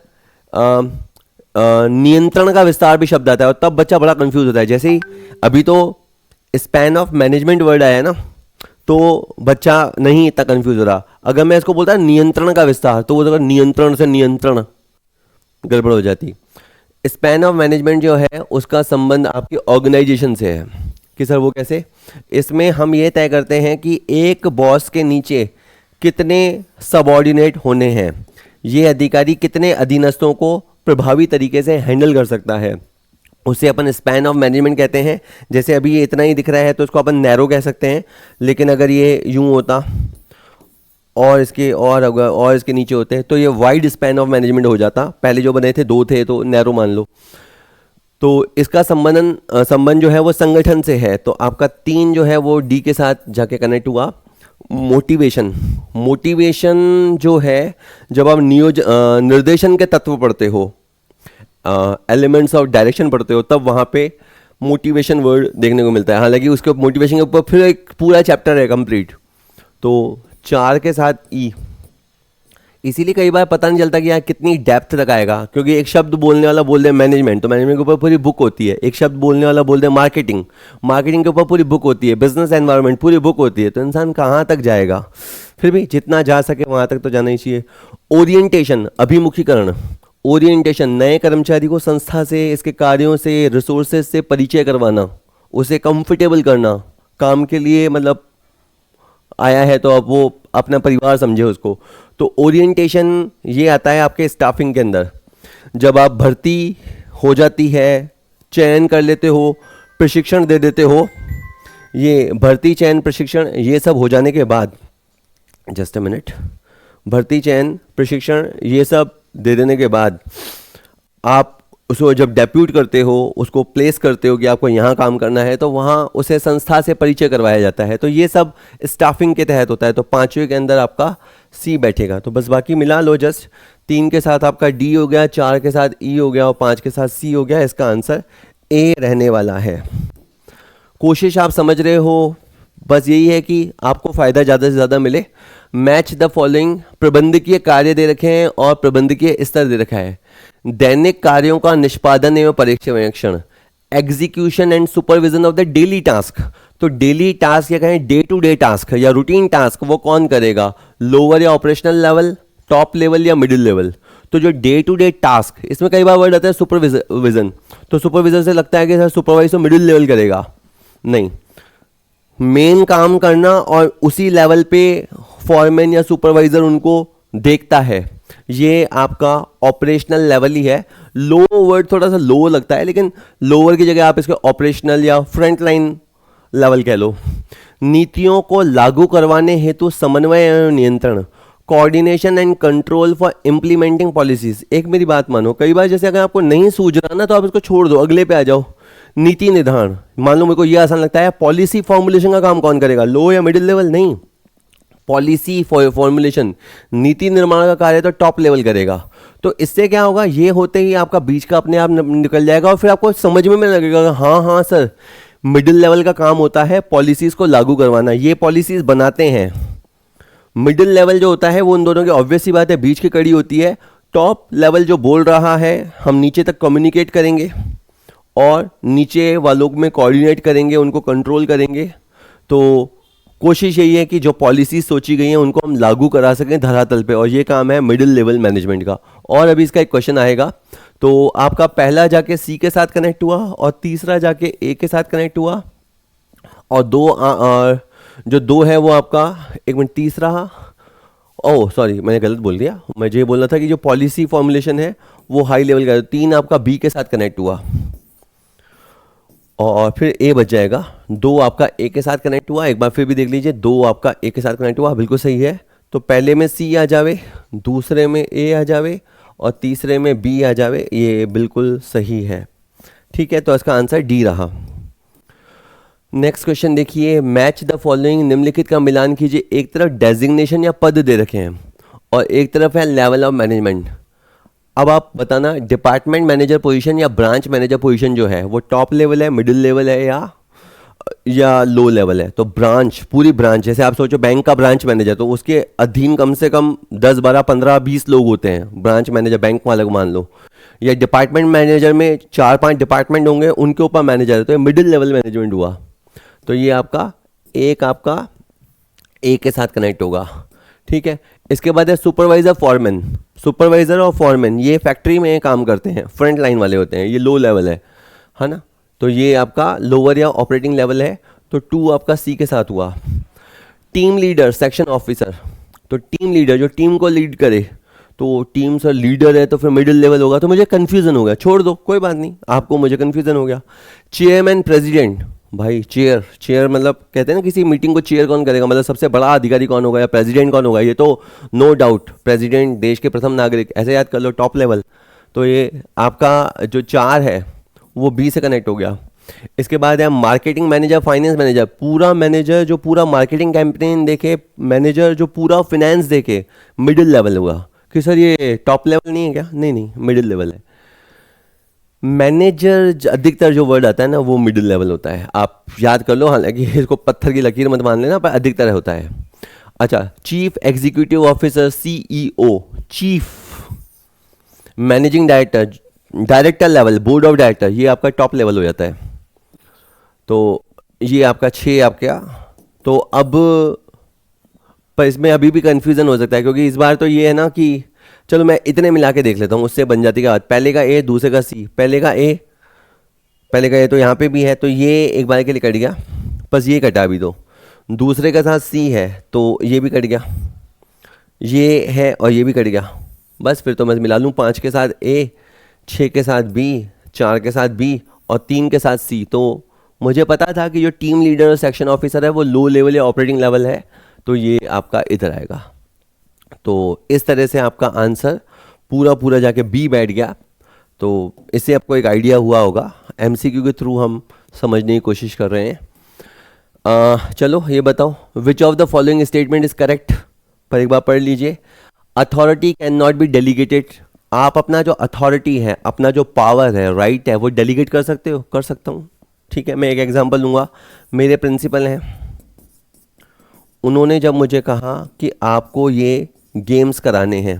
नियंत्रण का विस्तार भी शब्द आता है और तब बच्चा बड़ा कंफ्यूज होता है। जैसे ही अभी तो स्पैन ऑफ मैनेजमेंट वर्ड आया ना, तो बच्चा नहीं इतना कंफ्यूज हो रहा। अगर मैं इसको बोलता नियंत्रण का विस्तार, तो वो अगर नियंत्रण से नियंत्रण गड़बड़ हो जाती। स्पैन ऑफ मैनेजमेंट जो है उसका संबंध आपकी ऑर्गेनाइजेशन से है कि सर वो कैसे, इसमें हम ये तय करते हैं कि एक बॉस के नीचे कितने सबऑर्डिनेट होने हैं, ये अधिकारी कितने अधीनस्थों को प्रभावी तरीके से हैंडल कर सकता है, उसे अपन स्पैन ऑफ मैनेजमेंट कहते हैं। जैसे अभी ये इतना ही दिख रहा है तो इसको अपन नैरो कह सकते हैं, लेकिन अगर ये यूं होता और इसके नीचे होते हैं तो ये वाइड स्पैन ऑफ मैनेजमेंट हो जाता। पहले जो बने थे 2 थे तो नैरो मान लो। तो इसका संबंध जो है वो संगठन से है, तो आपका 3 जो है वो डी के साथ जाके कनेक्ट हुआ। मोटिवेशन, मोटिवेशन जो है जब आप निर्देशन के तत्व पढ़ते हो, एलिमेंट्स ऑफ डायरेक्शन पढ़ते हो, तब वहाँ पे मोटिवेशन वर्ड देखने को मिलता है। हालांकि उसके मोटिवेशन के ऊपर फिर एक पूरा चैप्टर है कंप्लीट। तो 4 के साथ ई, इसीलिए कई बार पता नहीं चलता कि यार कितनी डेप्थ तक आएगा, क्योंकि एक शब्द बोलने वाला बोल दे मैनेजमेंट, तो मैनेजमेंट के ऊपर पूरी बुक होती है। एक शब्द बोलने वाला बोल दे मार्केटिंग, मार्केटिंग के ऊपर पूरी बुक होती है। बिजनेस एनवायरनमेंट पूरी बुक होती है। तो इंसान कहाँ तक जाएगा, फिर भी जितना जा सके वहाँ तक तो जाना ही चाहिए। ओरिएंटेशन, अभिमुखीकरण, ओरिएंटेशन, नए कर्मचारी को संस्था से, इसके कार्यों से, रिसोर्सेज से परिचय करवाना, उसे कंफर्टेबल करना, काम के लिए मतलब आया है तो अब वो अपना परिवार समझे उसको। तो ओरिएंटेशन ये आता है आपके स्टाफिंग के अंदर। जब आप भर्ती हो जाती है, चयन कर लेते हो, प्रशिक्षण दे देते हो, ये भर्ती चयन प्रशिक्षण ये सब हो जाने के बाद, जस्ट अ मिनट, भर्ती चयन प्रशिक्षण ये सब दे देने के बाद आप उसको जब डेप्यूट करते हो, उसको प्लेस करते हो कि आपको यहाँ काम करना है, तो वहाँ उसे संस्था से परिचय करवाया जाता है। तो ये सब स्टाफिंग के तहत होता है। तो 5वें के अंदर आपका सी बैठेगा। तो बस बाकी मिला लो, जस्ट 3 के साथ आपका डी हो गया, 4 के साथ ई हो गया और 5 के साथ सी हो गया। इसका आंसर ए रहने वाला है। कोशिश आप समझ रहे हो, बस यही है कि आपको फ़ायदा ज़्यादा से ज़्यादा मिले। मैच द फॉलोइंग, प्रबंधकीय कार्य दे रखे हैं और प्रबंधकीय स्तर दे रखा है। दैनिक कार्यों का निष्पादन एवं पर्यवेक्षण, execution and supervision of the daily task. तो डेली टास्क या कहें डे टू डे टास्क या रूटीन टास्क वो कौन करेगा, लोअर या ऑपरेशनल लेवल, टॉप लेवल या मिडिल लेवल। तो जो डे टू डे टास्क, इसमें कई बार वर्ड आता है सुपरविजन, तो सुपरविजन से लगता है कि सर सुपरवाइज तो मिडिल लेवल करेगा, नहीं, मेन काम करना और उसी लेवल पे फॉरमैन या सुपरवाइजर उनको देखता है, ये आपका ऑपरेशनल लेवल ही है। लो वर्ड थोड़ा सा लो लगता है, लेकिन लोअर की जगह आप इसके ऑपरेशनल या फ्रंट लाइन लेवल कह लो। नीतियों को लागू करवाने हेतु समन्वय एवं नियंत्रण, coordination and control for implementing policies. एक मेरी बात मानो, कई बार जैसे अगर आपको नहीं सूझ रहा ना तो आप इसको छोड़ दो, अगले पे आ जाओ। नीति निर्धारण, मान लो मेरे को ये आसान लगता है, पॉलिसी फॉर्मुलेशन का काम कौन करेगा, लो या मिडिल लेवल, नहीं, पॉलिसी फॉर्मुलेशन, नीति निर्माण का कार्य तो टॉप लेवल करेगा। तो इससे क्या होगा, ये होते ही आपका बीच का अपने आप निकल जाएगा और फिर आपको समझ में लगेगा हाँ हाँ सर, मिडिल लेवल का काम होता है पॉलिसीज को लागू करवाना, ये पॉलिसीज बनाते हैं। मिडिल लेवल जो होता है वो उन दोनों की ऑब्वियस सी बात है बीच की कड़ी होती है। टॉप लेवल जो बोल रहा है हम नीचे तक कम्युनिकेट करेंगे और नीचे वालों में कोऑर्डिनेट करेंगे, उनको कंट्रोल करेंगे। तो कोशिश यही है कि जो पॉलिसीज सोची गई हैं उनको हम लागू करा सकें धरातल पे, और ये काम है मिडिल लेवल मैनेजमेंट का। और अभी इसका एक क्वेश्चन आएगा, तो आपका पहला जाके सी के साथ कनेक्ट हुआ और तीसरा जाके ए के साथ कनेक्ट हुआ, और जो 2 है वो आपका, एक मिनट, तीसरा, ओह सॉरी मैंने गलत बोल दिया, मुझे ये बोलना था कि जो पॉलिसी फॉर्मुलेशन है वो हाई लेवल का, 3 आपका बी के साथ कनेक्ट हुआ और फिर ए बच जाएगा। दो आपका ए के साथ कनेक्ट हुआ, एक बार फिर भी देख लीजिए, दो आपका ए के साथ कनेक्ट हुआ, बिल्कुल सही है। तो पहले में सी आ जावे, दूसरे में ए आ जावे और तीसरे में बी आ जावे, ये बिल्कुल सही है। ठीक है, तो इसका आंसर डी रहा। नेक्स्ट क्वेश्चन देखिए, मैच द फॉलोइंग, निम्नलिखित का मिलान कीजिए। एक तरफ डेजिग्नेशन या पद दे रखे हैं और एक तरफ है लेवल ऑफ मैनेजमेंट। अब आप बताना, डिपार्टमेंट मैनेजर पोजीशन या ब्रांच मैनेजर पोजीशन जो है वो टॉप लेवल है, मिडिल लेवल है या लो लेवल है। तो ब्रांच, पूरी ब्रांच, जैसे आप सोचो बैंक का ब्रांच मैनेजर, तो उसके अधीन कम से कम 10 12 15 20 लोग होते हैं ब्रांच मैनेजर, बैंक वाले को मान लो। या डिपार्टमेंट मैनेजर में 4 5 डिपार्टमेंट होंगे, उनके ऊपर मैनेजर है, तो ये मिडिल लेवल मैनेजमेंट हुआ। तो ये आपका ए के साथ कनेक्ट होगा। ठीक है, इसके बाद है सुपरवाइजर फॉरमैन। सुपरवाइजर और फॉरमैन ये फैक्ट्री में काम करते हैं, फ्रंट लाइन वाले होते हैं, ये लो लेवल है ना। तो ये आपका लोअर या ऑपरेटिंग लेवल है, तो 2 आपका सी के साथ हुआ। टीम लीडर, सेक्शन ऑफिसर, तो टीम लीडर जो टीम को लीड करे, तो टीम सर लीडर है तो फिर मिडिल लेवल होगा, तो मुझे कन्फ्यूज़न हो गया, छोड़ दो कोई बात नहीं, आपको मुझे कन्फ्यूज़न हो गया। चेयरमैन प्रेसिडेंट, भाई चेयर मतलब कहते हैं ना किसी मीटिंग को चेयर कौन करेगा, मतलब सबसे बड़ा अधिकारी कौन होगा या प्रेसिडेंट कौन होगा, ये तो नो डाउट प्रेसिडेंट, देश के प्रथम नागरिक, ऐसे याद कर लो, टॉप लेवल। तो ये आपका जो 4 है वो बी से कनेक्ट हो गया। इसके बाद है मार्केटिंग मैनेजर, फाइनेंस मैनेजर, पूरा मैनेजर जो पूरा मार्केटिंग कैंपेन देखे, मैनेजर जो पूरा फिनेंस देखे, मिडिल लेवल हुआ। कि सर ये टॉप लेवल नहीं है क्या? नहीं, मिडिल लेवल है। मैनेजर अधिकतर जो वर्ड आता है ना वो मिडिल लेवल होता है, आप याद कर लो, हालांकि इसको पत्थर की लकीर मत मान लेना, पर अधिकतर होता है। अच्छा, chief executive officer, CEO, chief managing director, director level, board of director, ये आपका टॉप लेवल हो जाता है। तो ये आपका 6 आपका। तो अब पर इसमें अभी भी कंफ्यूजन हो सकता है, क्योंकि इस बार तो ये है ना कि चलो मैं इतने मिला के देख लेता हूँ, उससे बन जाती है बात। पहले का ए, दूसरे का सी, पहले का ए तो यहाँ पे भी है, तो ये एक बार के लिए कट गया, बस ये कटा अभी। तो दूसरे का साथ सी है तो ये भी कट गया, ये है और ये भी कट गया, बस फिर तो मैं मिला लूँ 5 के साथ ए, 6 के साथ बी, 4 के साथ बी और 3 के साथ सी। तो मुझे पता था कि जो टीम लीडर और सेक्शन ऑफिसर है वो लो लेवल या ऑपरेटिंग लेवल है, तो ये आपका इधर आएगा। तो इस तरह से आपका आंसर पूरा जाके बी बैठ गया। तो इससे आपको एक आइडिया हुआ होगा, एमसीक्यू के थ्रू हम समझने की कोशिश कर रहे हैं। चलो ये बताओ, विच of the following statement is correct, पर एक बार पढ़ लीजिए। Authority can not be delegated, आप अपना जो अथॉरिटी है, अपना जो पावर है, राइट है, वो डेलीगेट कर सकते हो? कर सकता हूँ। ठीक है, मैं एक एग्जांपल लूँगा। मेरे प्रिंसिपल हैं, उन्होंने जब मुझे कहा कि आपको ये गेम्स कराने हैं,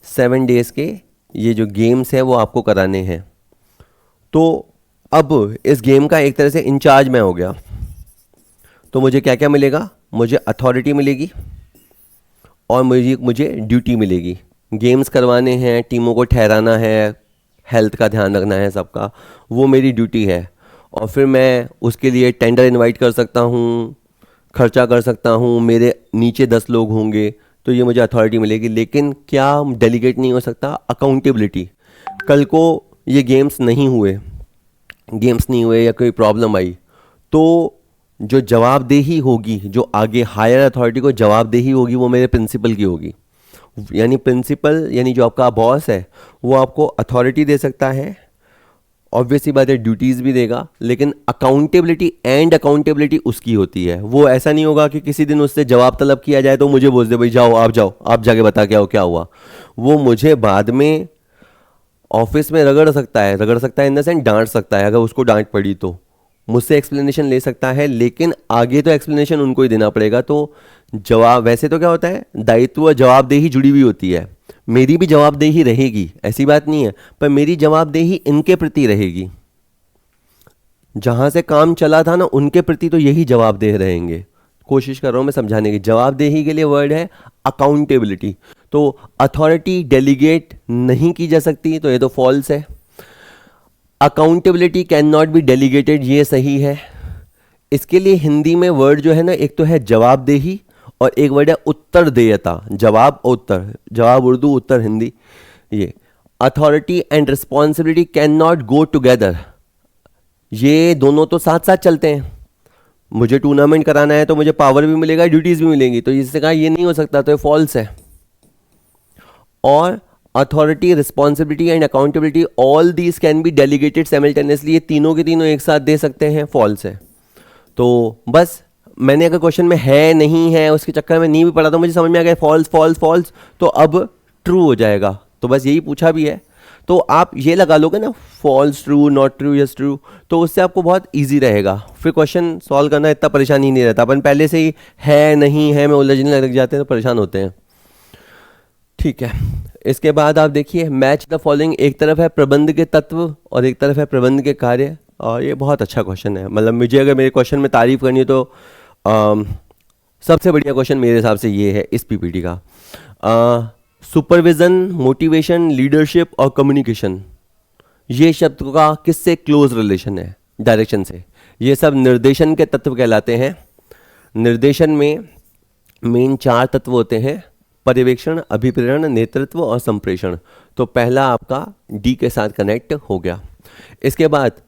7 डेज़ के ये जो गेम्स हैं वो आपको कराने हैं, तो अब इस गेम का एक तरह से इंचार्ज मैं हो गया। तो मुझे क्या क्या मिलेगा? मुझे अथॉरिटी मिलेगी और मुझे ड्यूटी मिलेगी। गेम्स करवाने हैं, टीमों को ठहराना है, हेल्थ का ध्यान रखना है सबका, वो मेरी ड्यूटी है। और फिर मैं उसके लिए टेंडर इनवाइट कर सकता हूँ, खर्चा कर सकता हूँ, मेरे नीचे 10 लोग होंगे, तो ये मुझे अथॉरिटी मिलेगी। लेकिन क्या डेलीगेट नहीं हो सकता? अकाउंटेबिलिटी। कल को ये गेम्स नहीं हुए या कोई प्रॉब्लम आई, तो जो जवाबदेही होगी, जो आगे हायर अथॉरिटी को जवाबदेही होगी, वो मेरे प्रिंसिपल की होगी। यानी प्रिंसिपल यानी जो आपका बॉस है वो आपको अथॉरिटी दे सकता है, ऑब्वियसली बात है ड्यूटीज़ भी देगा, लेकिन अकाउंटेबिलिटी उसकी होती है। वो ऐसा नहीं होगा कि किसी दिन उससे जवाब तलब किया जाए तो मुझे बोल दे भाई जाओ आप जाके बता के आओ क्या हुआ। वो मुझे बाद में ऑफिस में रगड़ सकता है इन द सेंस डांट सकता है, अगर उसको डांट पड़ी तो मुझसे एक्सप्लेनेशन ले सकता है, लेकिन आगे तो एक्सप्लेनेशन उनको ही देना पड़ेगा। तो जवाब वैसे तो क्या होता है, दायित्व और जवाबदेही जुड़ी हुई होती है। मेरी भी जवाबदेही रहेगी, ऐसी बात नहीं है, पर मेरी जवाबदेही इनके प्रति रहेगी। जहां से काम चला था ना उनके प्रति तो यही जवाबदेह रहेंगे। कोशिश कर रहा हूं मैं समझाने की। जवाबदेही के लिए वर्ड है अकाउंटेबिलिटी। तो अथॉरिटी डेलीगेट नहीं की जा सकती, तो ये तो फॉल्स है। Accountability can not be delegated, ये सही है। इसके लिए हिंदी में वर्ड जो है ना, एक तो है जवाबदेही और एक वर्ड है उत्तरदेयता। जवाब और उत्तर, जवाब उर्दू, उत्तर हिंदी। ये authority and responsibility can not go together, ये दोनों तो साथ साथ चलते हैं। मुझे टूर्नामेंट कराना है तो मुझे पावर भी मिलेगा, ड्यूटीज़ भी मिलेंगी, तो इससे कहा ये नहीं हो सकता, तो ये फॉल्स है। और authority, responsibility and accountability, all these can be delegated simultaneously, ये तीनों के तीनों एक साथ दे सकते हैं, फॉल्स है। तो बस मैंने अगर क्वेश्चन में है नहीं है उसके चक्कर में नहीं भी पढ़ा तो मुझे समझ में आ गया फॉल्स फॉल्स फॉल्स, तो अब ट्रू हो जाएगा। तो बस यही पूछा भी है, तो आप ये लगा लोगे ना false true not true yes true, तो उससे आपको बहुत इजी रहेगा, फिर क्वेश्चन सॉल्व करना इतना परेशानी ही नहीं रहता। अपन पहले से ही है नहीं है में उलझने लग जाते हैं तो परेशान होते हैं। ठीक है, इसके बाद आप देखिए मैच द फॉलोइंग, एक तरफ है प्रबंध के तत्व और एक तरफ है प्रबंध के कार्य, और ये बहुत अच्छा क्वेश्चन है। मतलब मुझे अगर मेरे क्वेश्चन में तारीफ करनी है तो सबसे बढ़िया क्वेश्चन मेरे हिसाब से ये है इस पीपीटी का। सुपरविजन, मोटिवेशन, लीडरशिप और कम्युनिकेशन, ये शब्द का किससे क्लोज रिलेशन है? डायरेक्शन से। ये सब निर्देशन के तत्व कहलाते हैं। निर्देशन में मेन 4 तत्व होते हैं, पर्यवेक्षण, अभिप्रेरण, नेतृत्व और संप्रेषण। तो पहला आपका डी के साथ कनेक्ट हो गया। इसके बाद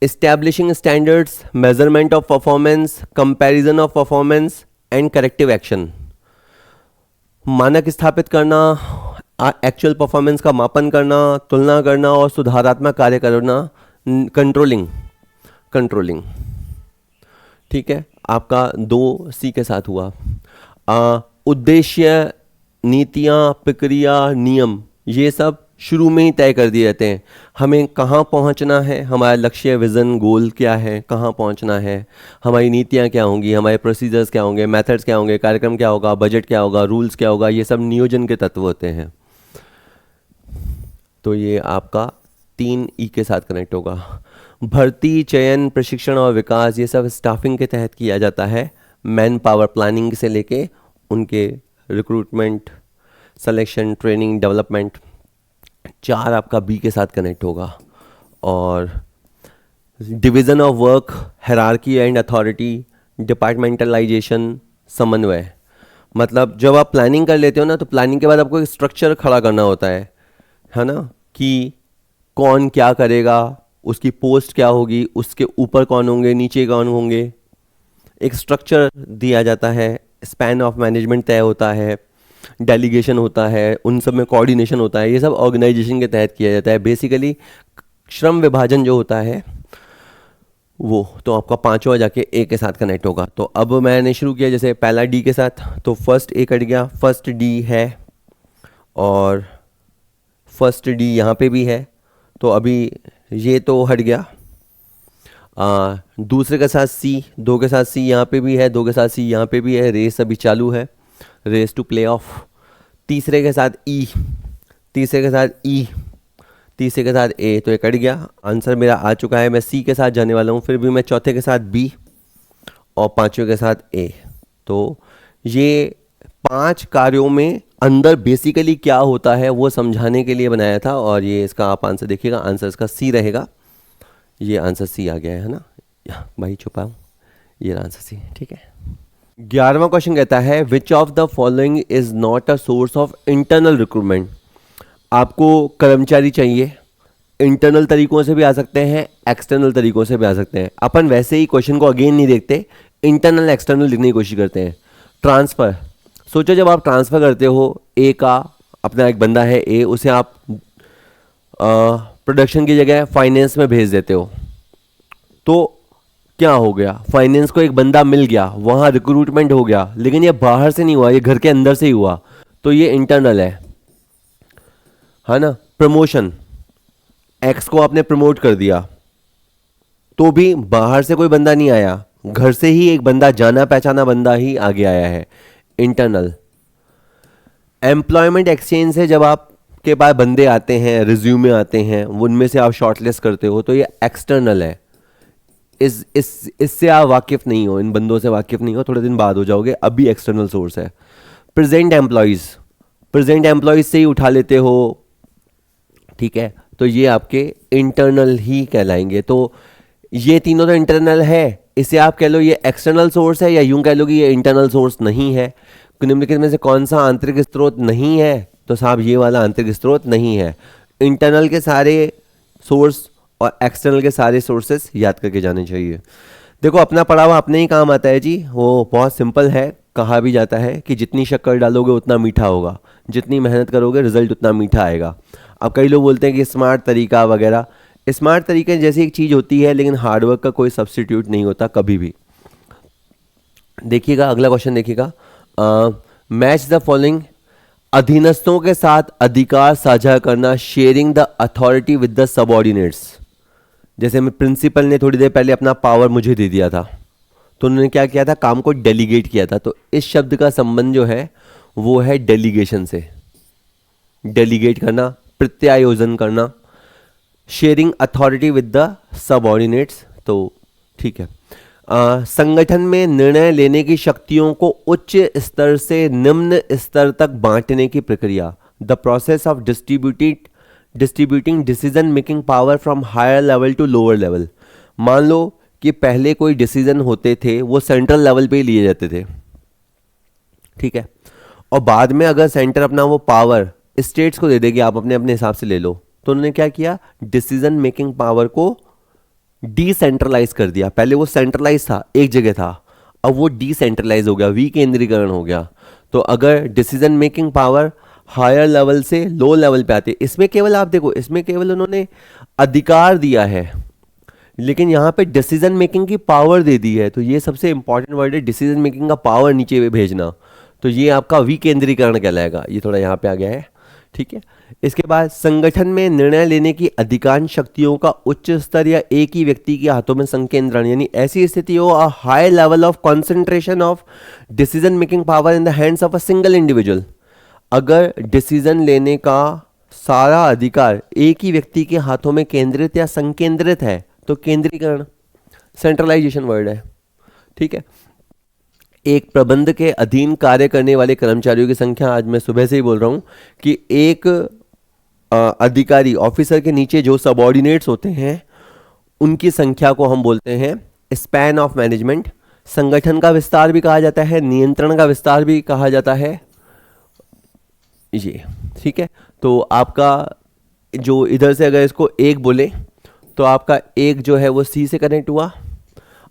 establishing standards, measurement of performance, comparison of performance and corrective action. मानक स्थापित करना, एक्चुअल परफॉर्मेंस का मापन करना, तुलना करना और सुधारात्मक कार्य करना, कंट्रोलिंग। ठीक है, आपका 2C के साथ हुआ। उद्देश्य, नीतियाँ, प्रक्रिया, नियम, ये सब शुरू में ही तय कर दिए जाते हैं। हमें कहाँ पहुँचना है, हमारा लक्ष्य, विज़न, गोल क्या है, कहाँ पहुँचना है, हमारी नीतियाँ क्या होंगी, हमारे प्रोसीजर्स क्या होंगे, मेथड्स क्या होंगे, कार्यक्रम क्या होगा, बजट क्या होगा, रूल्स क्या होगा, ये सब नियोजन के तत्व होते हैं। तो ये आपका 3E के साथ कनेक्ट होगा। भर्ती, चयन, प्रशिक्षण और विकास, ये सब स्टाफिंग के तहत किया जाता है। मैन पावर प्लानिंग से लेके उनके रिक्रूटमेंट, सिलेक्शन, ट्रेनिंग, डेवलपमेंट। 4 आपका बी के साथ कनेक्ट होगा। और division of work, hierarchy and authority, departmentalisation, समन्वय। मतलब जब आप प्लानिंग कर लेते हो ना, तो प्लानिंग के बाद आपको एक स्ट्रक्चर खड़ा करना होता है ना, कि कौन क्या करेगा, उसकी पोस्ट क्या होगी, उसके ऊपर कौन होंगे, नीचे कौन होंगे, एक स्ट्रक्चर दिया जाता है, स्पैन ऑफ मैनेजमेंट तय होता है, डेलीगेशन होता है, उन सब में कोऑर्डिनेशन होता है। ये सब ऑर्गेनाइजेशन के तहत किया जाता है। बेसिकली श्रम विभाजन जो होता है वो, तो आपका 5वां जाके ए के साथ कनेक्ट होगा। तो अब मैंने शुरू किया जैसे पहला डी के साथ, तो फर्स्ट ए कट गया, फर्स्ट डी है और फर्स्ट डी यहाँ पे भी है, तो अभी ये तो हट गया। दूसरे के साथ सी, 2 के साथ सी यहाँ पे भी है, 2 के साथ सी यहाँ पे भी है, रेस अभी चालू है, रेस टू प्ले ऑफ। तीसरे के साथ ई, तीसरे के साथ ई, तीसरे के साथ ए, तो ये कट गया। आंसर मेरा आ चुका है, मैं सी के साथ जाने वाला हूँ, फिर भी मैं चौथे के साथ बी और 5वें के साथ ए। तो ये 5 कार्यों में अंदर बेसिकली क्या होता है वो समझाने के लिए बनाया था, और ये इसका आप आंसर देखिएगा, आंसर इसका सी रहेगा। ये आंसर सी आ गया है ना, भाई छुपाऊँ, ये आंसर सी, ठीक है। 11वां क्वेश्चन कहता है विच of the following is not a source of internal recruitment. आपको कर्मचारी चाहिए, इंटरनल तरीकों से भी आ सकते हैं, एक्सटर्नल तरीकों से भी आ सकते हैं। अपन वैसे ही क्वेश्चन को अगेन नहीं देखते, इंटरनल एक्सटर्नल लिखने की कोशिश करते हैं। ट्रांसफ़र, सोचो जब आप ट्रांसफ़र करते हो, ए का अपना एक बंदा है ए, उसे आप प्रोडक्शन की जगह फाइनेंस में भेज देते हो, तो क्या हो गया, फाइनेंस को एक बंदा मिल गया, वहाँ रिक्रूटमेंट हो गया, लेकिन ये बाहर से नहीं हुआ, ये घर के अंदर से ही हुआ, तो ये इंटरनल है ना। प्रमोशन, एक्स को आपने प्रमोट कर दिया, तो भी बाहर से कोई बंदा नहीं आया, घर से ही एक बंदा, जाना पहचाना बंदा ही आगे आया है, इंटरनल। एम्प्लॉयमेंट एक्सचेंज से जब आपके पास बंदे आते हैं, रिज्यूमे आते हैं, उनमें से आप शॉर्टलिस्ट करते हो, तो ये एक्सटर्नल है। इससे आप वाकिफ नहीं हो, इन बंदों से वाकिफ नहीं हो, थोड़े दिन बाद हो जाओगे, अभी एक्सटर्नल सोर्स है। प्रेजेंट एम्प्लॉयज़, प्रेजेंट एम्प्लॉयज़ से ही उठा लेते हो, ठीक है, तो ये आपके इंटरनल ही कहलाएंगे। तो ये तीनों तो इंटरनल है, इसे आप कह लो ये एक्सटर्नल सोर्स है, या यूं कह लो कि ये इंटरनल सोर्स नहीं है। निम्नलिखित में से कौन सा आंतरिक स्रोत नहीं है, तो साहब ये वाला आंतरिक स्रोत नहीं है। इंटरनल के सारे सोर्स और एक्सटर्नल के सारे सोर्सेस याद करके जाने चाहिए। देखो अपना पढ़ा हुआ अपने ही काम आता है जी, वो बहुत सिंपल है। कहा भी जाता है कि जितनी शक्कर डालोगे उतना मीठा होगा, जितनी मेहनत करोगे रिजल्ट उतना मीठा आएगा। अब कई लोग बोलते हैं कि स्मार्ट तरीका वगैरह, स्मार्ट तरीके जैसी एक चीज़ होती है, लेकिन हार्डवर्क का कोई सब्स्टिट्यूट नहीं होता कभी भी। देखिएगा अगला क्वेश्चन, देखिएगा मैच द फॉलोइंग। अधीनस्थों के साथ अधिकार साझा करना, sharing the authority with the subordinates. जैसे मैं प्रिंसिपल ने थोड़ी देर पहले अपना पावर मुझे दे दिया था, तो उन्होंने क्या किया था, काम को डेलीगेट किया था। तो इस शब्द का संबंध जो है वो है डेलीगेशन से। डेलीगेट करना, प्रत्यायोजन करना, sharing authority with the subordinates, तो ठीक है। संगठन में निर्णय लेने की शक्तियों को उच्च स्तर से निम्न स्तर तक बांटने की प्रक्रिया, the process of distributing decision making power from higher level to lower level. मान लो कि पहले कोई डिसीजन होते थे वो सेंट्रल लेवल पे ही लिए जाते थे, ठीक है, और बाद में अगर सेंटर अपना वो पावर स्टेट्स को दे देगी, आप अपने अपने हिसाब से ले लो, तो उन्होंने क्या किया, डिसीजन मेकिंग पावर को डिसेंट्रलाइज कर दिया। पहले वो सेंट्रलाइज था, एक जगह था, अब वो डिसेंट्रलाइज हो गया, विकेंद्रीकरण हो गया। तो अगर decision making power higher level से लो लेवल पे आती है, इसमें केवल आप देखो, इसमें केवल उन्होंने अधिकार दिया है, लेकिन यहाँ पे डिसीजन मेकिंग की पावर दे दी है। तो ये सबसे इंपॉर्टेंट वर्ड है, डिसीजन मेकिंग का पावर नीचे पे भेजना। तो ये आपका विकेंद्रीकरण कहलाएगा, ये थोड़ा यहाँ पे आ गया है, ठीक है। इसके बाद संगठन में निर्णय लेने की अधिकांश शक्तियों का उच्च स्तर या एक ही व्यक्ति के हाथों में संकेंद्रण, यानी ऐसी स्थिति हो, a high level of concentration of decision making power in the hands of a single individual. अगर डिसीजन लेने का सारा अधिकार एक ही व्यक्ति के हाथों में केंद्रित या संकेंद्रित है, तो केंद्रीकरण, सेंट्रलाइजेशन वर्ड है, ठीक है। एक प्रबंध के अधीन कार्य करने वाले कर्मचारियों की संख्या, आज मैं सुबह से ही बोल रहा हूं कि एक अधिकारी ऑफिसर के नीचे जो सबऑर्डिनेट्स होते हैं उनकी संख्या को हम बोलते हैं स्पैन ऑफ मैनेजमेंट। संगठन का विस्तार भी कहा जाता है, नियंत्रण का विस्तार भी कहा जाता है, ये ठीक है। तो आपका जो इधर से अगर इसको एक बोले तो आपका एक जो है वो सी से कनेक्ट हुआ,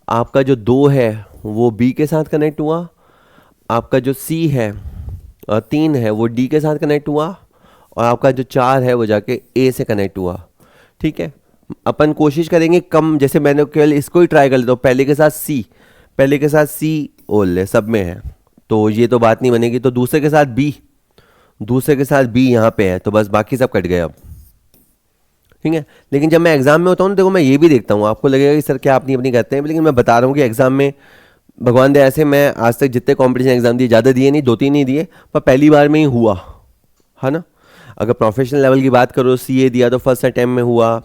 आपका जो दो है वो बी के साथ कनेक्ट हुआ, आपका जो सी है तीन है वो डी के साथ कनेक्ट हुआ, और आपका जो चार है वो जाके ए से कनेक्ट हुआ, ठीक है। अपन कोशिश करेंगे कम, जैसे मैंने केवल इसको ही ट्राई कर लेता हूँ, पहले के साथ सी ओल ले सब में है, तो ये तो बात नहीं बनेगी। तो दूसरे के साथ बी यहाँ पे है, तो बस बाकी सब कट गए अब, ठीक है। लेकिन जब मैं एग्जाम में होता हूँ, देखो मैं ये भी देखता हूँ, आपको लगेगा कि सर क्या अपनी अपनी करते हैं, लेकिन मैं बता रहा हूँ कि एग्जाम में भगवान दे ऐसे, मैं आज तक जितने कंपटीशन एग्जाम दिए, ज़्यादा दिए नहीं, 2-3 नहीं दिए, पर पहली बार में ही हुआ है ना। अगर प्रोफेशनल लेवल की बात करो, सीए दिया तो फर्स्ट अटैम्प्ट में हुआ,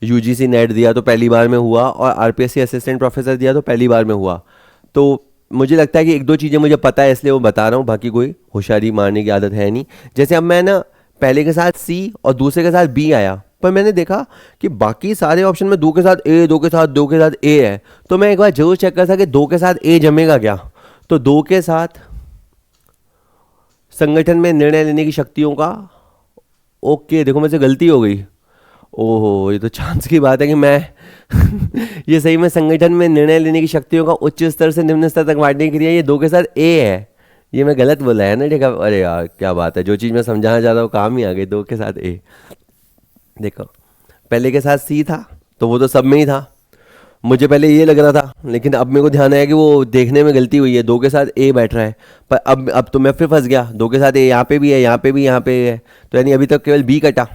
यूजीसी नेट दिया तो पहली बार में हुआ, और आरपीएससी असिस्टेंट प्रोफेसर दिया तो पहली बार में हुआ। तो मुझे लगता है कि 1-2 चीज़ें मुझे पता है, इसलिए वो बता रहा हूँ, बाकी कोई होशियारी मारने की आदत है नहीं। जैसे अब मैं ना पहले के साथ सी और दूसरे के साथ बी आया, पर मैंने देखा कि बाकी सारे ऑप्शन में दो के साथ ए, दो के साथ ए है, तो मैं एक बार जरूर चेक करता कि दो के साथ ए जमेगा क्या। तो दो के साथ संगठन में निर्णय लेने की शक्तियों का, ओके देखो मेरे से गलती हो गई, ओहो ये तो चांस की बात है कि मैं ये सही में संगठन में निर्णय लेने की शक्तियों का उच्च स्तर से निम्न स्तर तक बांटने की क्रिया, ये दो के साथ ए है, ये मैं गलत बोला है ना, देखा, अरे यार क्या बात है, जो चीज़ मैं समझाना चाहता हूँ काम ही आ गई, दो के साथ ए। देखो पहले के साथ सी था तो वो तो सब में ही था, मुझे पहले ये लग रहा था, लेकिन अब मेरे को ध्यान आया कि वो देखने में गलती हुई है, दो के साथ ए बैठ रहा है, पर अब तो मैं फिर फंस गया, दो के साथ ए यहाँ पे भी है, यहाँ पे भी, यहाँ पे है, तो यानी अभी तक केवल बी कटा।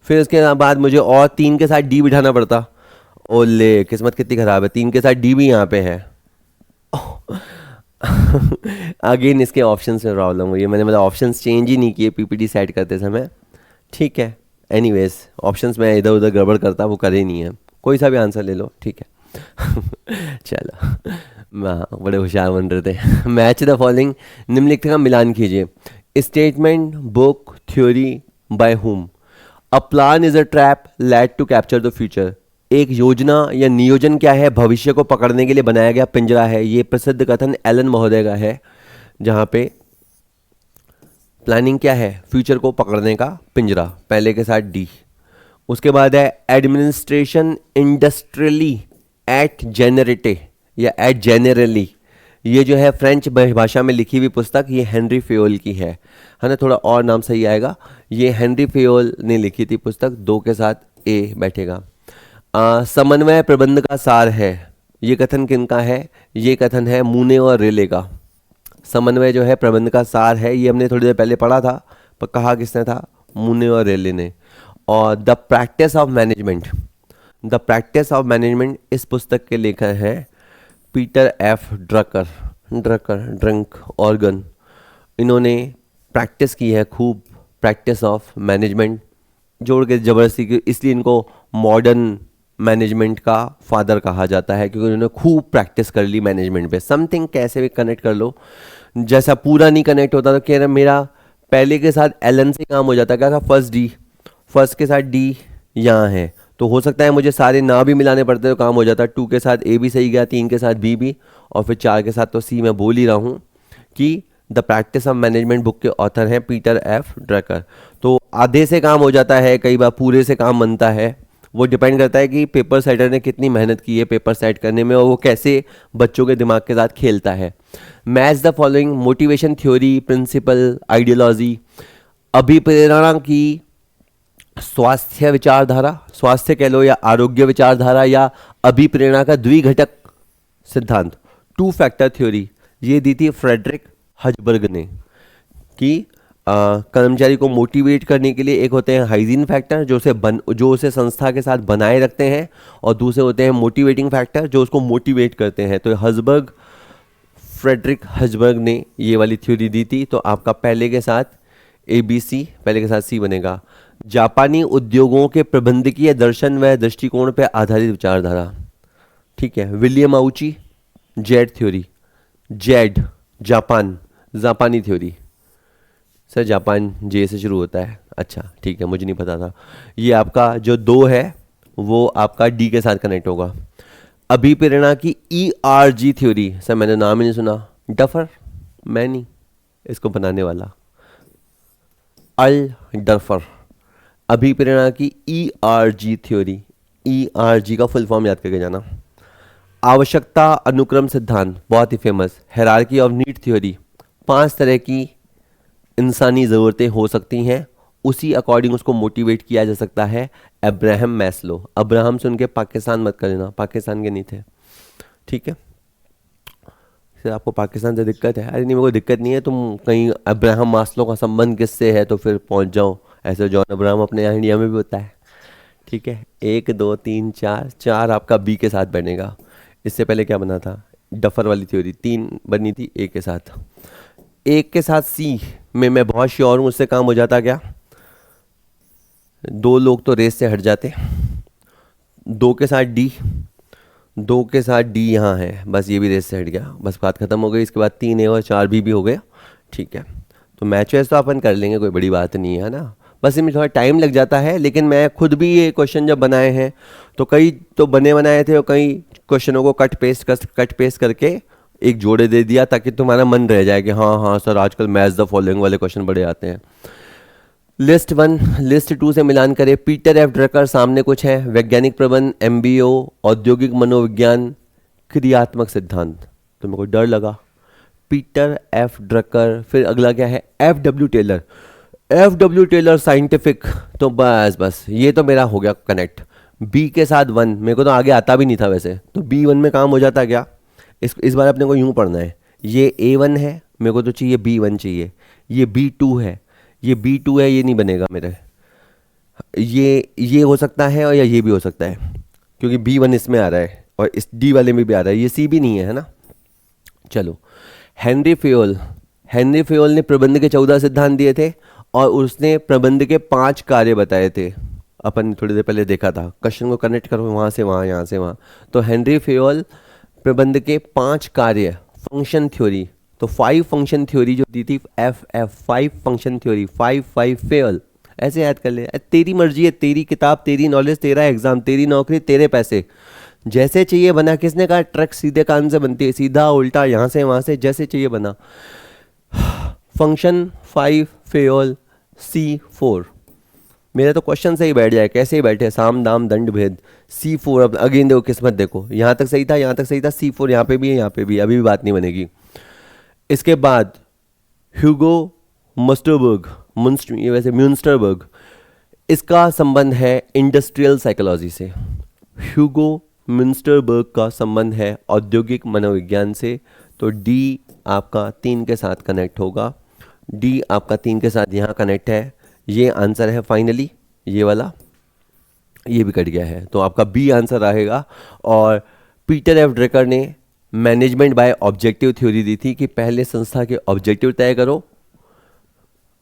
फिर उसके बाद मुझे और 3 के साथ डी बिठाना पड़ता, ओले किस्मत कितनी ख़राब है, 3 के साथ डी भी यहाँ पे है। अगेन इसके ऑप्शंस में प्रॉब्लम हुई है, मैंने मतलब ऑप्शंस चेंज ही नहीं किए पीपीटी सेट करते समय, ठीक है। एनीवेज ऑप्शंस में इधर उधर गड़बड़ करता, वो करे नहीं है, कोई सा भी आंसर ले लो, ठीक है। चलो बड़े होशियार बन रहे थे। मैच द फॉलोइंग, निम्नलिखित का मिलान कीजिए। Statement, book, theory, by whom. A plan is a trap laid to capture the future. एक योजना या नियोजन क्या है, भविष्य को पकड़ने के लिए बनाया गया पिंजरा है। ये प्रसिद्ध कथन एलन महोदय का है, जहाँ पे प्लानिंग क्या है, फ्यूचर को पकड़ने का पिंजरा, पहले के साथ डी। उसके बाद है एडमिनिस्ट्रेशन इंडस्ट्रियली एट जेनरेटे, या एट जेनरली, ये जो है फ्रेंच भाषा में लिखी हुई पुस्तक, ये हेनरी फेयोल की है ना, थोड़ा और नाम सही आएगा। ये हेनरी फेयोल ने लिखी थी पुस्तक, 2 के साथ ए बैठेगा। समन्वय प्रबंध का सार है, ये कथन किनका है? ये कथन है मूने और रेले का। समन्वय जो है प्रबंध का सार है, ये हमने थोड़ी देर पहले पढ़ा था, पर कहा किसने था? मूने और रेले ने। और the practice of management, the practice of management इस पुस्तक के लेखक हैं Peter F Drucker, drunk organ. इन्होंने प्रैक्टिस की है खूब, प्रैक्टिस ऑफ मैनेजमेंट जोड़ के ज़बरदस्ती की, इसलिए इनको मॉडर्न मैनेजमेंट का फादर कहा जाता है, क्योंकि उन्होंने खूब प्रैक्टिस कर ली मैनेजमेंट पे। समथिंग कैसे भी कनेक्ट कर लो, जैसा पूरा नहीं कनेक्ट होता तो कह रहा मेरा पहले के साथ एलन से काम हो जाता, क्या था? फर्स्ट डी, फर्स्ट के साथ डी यहाँ है, तो हो सकता है मुझे सारे ना भी मिलाने पड़ते तो काम हो जाता। 2 के साथ ए भी सही गया, 3 के साथ बी भी, और फिर 4 के साथ तो सी। मैं बोल ही रहा हूँ कि the practice of management book के ऑथर हैं पीटर एफ ड्रकर। तो आधे से काम हो जाता है, कई बार पूरे से काम बनता है, वो डिपेंड करता है कि पेपर सेटर ने कितनी मेहनत की है पेपर सेट करने में, और वो कैसे बच्चों के दिमाग के साथ खेलता है। Match the following motivation theory, principle, ideology. अभिप्रेरणा की स्वास्थ्य विचारधारा, स्वास्थ्य कह लो या आरोग्य विचारधारा, या अभिप्रेरणा का द्विघटक सिद्धांत, 2 फैक्टर थ्योरी, ये दी थी फ्रेडरिक हजबर्ग ने, कि कर्मचारी को मोटिवेट करने के लिए एक होते हैं हाइजीन फैक्टर जो उसे संस्था के साथ बनाए रखते हैं, और दूसरे होते हैं मोटिवेटिंग फैक्टर जो उसको मोटिवेट करते हैं। तो हजबर्ग, फ्रेडरिक हजबर्ग ने ये वाली थ्योरी दी थी। तो आपका पहले के साथ ABC, पहले के साथ C बनेगा। जापानी उद्योगों के प्रबंधकीय दर्शन व दृष्टिकोण पर आधारित विचारधारा, ठीक है। William Ouchi, Z theory, Z Japan, जापानी थ्योरी। सर जापान जे से शुरू होता है, अच्छा ठीक है, मुझे नहीं पता था। ये आपका जो 2 है वो आपका डी के साथ कनेक्ट होगा। अभिप्रेरणा की ERG थ्योरी, सर मैंने नाम ही नहीं सुना, डफर, मैं नहीं, इसको बनाने वाला अल डफर। अभिप्रेरणा की ERG थ्योरी, ERG का फुल फॉर्म याद करके जाना। आवश्यकता अनुक्रम सिद्धांत, बहुत ही famous. Hierarchy of need theory, 5 तरह की इंसानी ज़रूरतें हो सकती हैं, उसी अकॉर्डिंग उसको मोटिवेट किया जा सकता है। अब्राहम मैस्लो, अब्राहम से उनके पाकिस्तान मत कर लेना, पाकिस्तान के नहीं थे, ठीक है। सर आपको पाकिस्तान से दिक्कत है? अरे नहीं, मेरे को दिक्कत नहीं है, तुम कहीं अब्राहम मास्लो का संबंध किससे है तो फिर पहुंच जाओ। ऐसे जॉन अब्राहम अपने यहाँ इंडिया में भी होता है, ठीक है। 1 2 3 4, 4 आपका बी के साथ बनेगा। इससे पहले क्या बना था? डफर वाली थ्योरी 3 बनी थी ए के साथ। 1 के साथ सी में मैं बहुत श्योर हूँ उससे काम हो जाता क्या? 2 लोग तो रेस से हट जाते। 2 के साथ डी, 2 के साथ डी यहाँ है, बस ये भी रेस से हट गया, बस बात खत्म हो गई। इसके बाद 3 ए और 4 बी भी हो गया, ठीक है। तो मैच वैस तो अपन कर लेंगे, कोई बड़ी बात नहीं है ना, बस इनमें थोड़ा टाइम लग जाता है। लेकिन मैं खुद भी ये क्वेश्चन जब बनाए हैं तो कई तो बने बनाए थे, और कई क्वेश्चनों को कट पेस्ट करके एक जोड़े दे दिया ताकि तुम्हारा मन रह जाए कि हाँ हाँ सर आजकल मैच द फॉलोइंग वाले क्वेश्चन बड़े आते हैं। लिस्ट 1 लिस्ट 2 से मिलान करें। पीटर एफ ड्रकर, सामने कुछ है, वैज्ञानिक प्रबंध, MBO, औद्योगिक मनोविज्ञान, क्रियात्मक सिद्धांत। तो मेरे को डर लगा, पीटर एफ ड्रकर, फिर अगला क्या है? FW Taylor, FW Taylor scientific. तो बस ये तो मेरा हो गया कनेक्ट। B के साथ 1, मेरे को तो आगे आता भी नहीं था वैसे, तो B1 में काम हो जाता क्या? इस बार अपने को यूं पढ़ना है, ये A1 है, मेरे को तो चाहिए B1 चाहिए, ये B2 है, ये B2 है, ये नहीं बनेगा मेरे, ये हो सकता है और या ये भी हो सकता है, क्योंकि B1 इसमें आ रहा है और इस D वाले में भी आ रहा है, ये C भी नहीं है ना। चलो, हेनरी फेयोल ने प्रबंध के 14 सिद्धांत दिए थे और उसने प्रबंध के 5 कार्य बताए थे। अपन थोड़ी देर पहले देखा था, क्वेश्चन को कनेक्ट करो वहाँ से वहाँ, यहाँ से वहाँ। तो हेनरी फेयोल प्रबंध के 5 कार्य, फंक्शन थ्योरी, तो 5 फंक्शन थ्योरी जो दी थी, FF 5 फंक्शन थ्योरी, 5 फेयोल, ऐसे याद कर ले। तेरी मर्जी है, तेरी किताब, तेरी नॉलेज, तेरा एग्जाम, तेरी नौकरी, तेरे पैसे, जैसे चाहिए बना। किसने कहा ट्रक सीधे कान से बनती है? सीधा उल्टा, यहाँ से वहाँ से, जैसे चाहिए बना। Function 5 Fayol, C4। मेरा तो क्वेश्चन से ही बैठ जाए, कैसे ही बैठे, साम दाम दंड भेद। C4, अब अगेन देखो किस्मत देखो, यहाँ तक सही था, यहाँ तक सही था, C4 यहाँ पे भी है, यहाँ पे भी, अभी भी बात नहीं बनेगी। इसके बाद ह्यूगो मस्टरबर्ग, ये वैसे म्यूनस्टरबर्ग, इसका संबंध है इंडस्ट्रियल साइकोलॉजी से। ह्यूगो म्यूनस्टरबर्ग का संबंध है औद्योगिक मनोविज्ञान से। तो डी आपका 3 के साथ कनेक्ट होगा, डी आपका 3 के साथ यहाँ कनेक्ट है, ये आंसर है फाइनली, ये वाला, ये भी कट गया है, तो आपका बी आंसर रहेगा। और पीटर एफ ड्रकर ने मैनेजमेंट बाय ऑब्जेक्टिव थ्योरी दी थी कि पहले संस्था के ऑब्जेक्टिव तय करो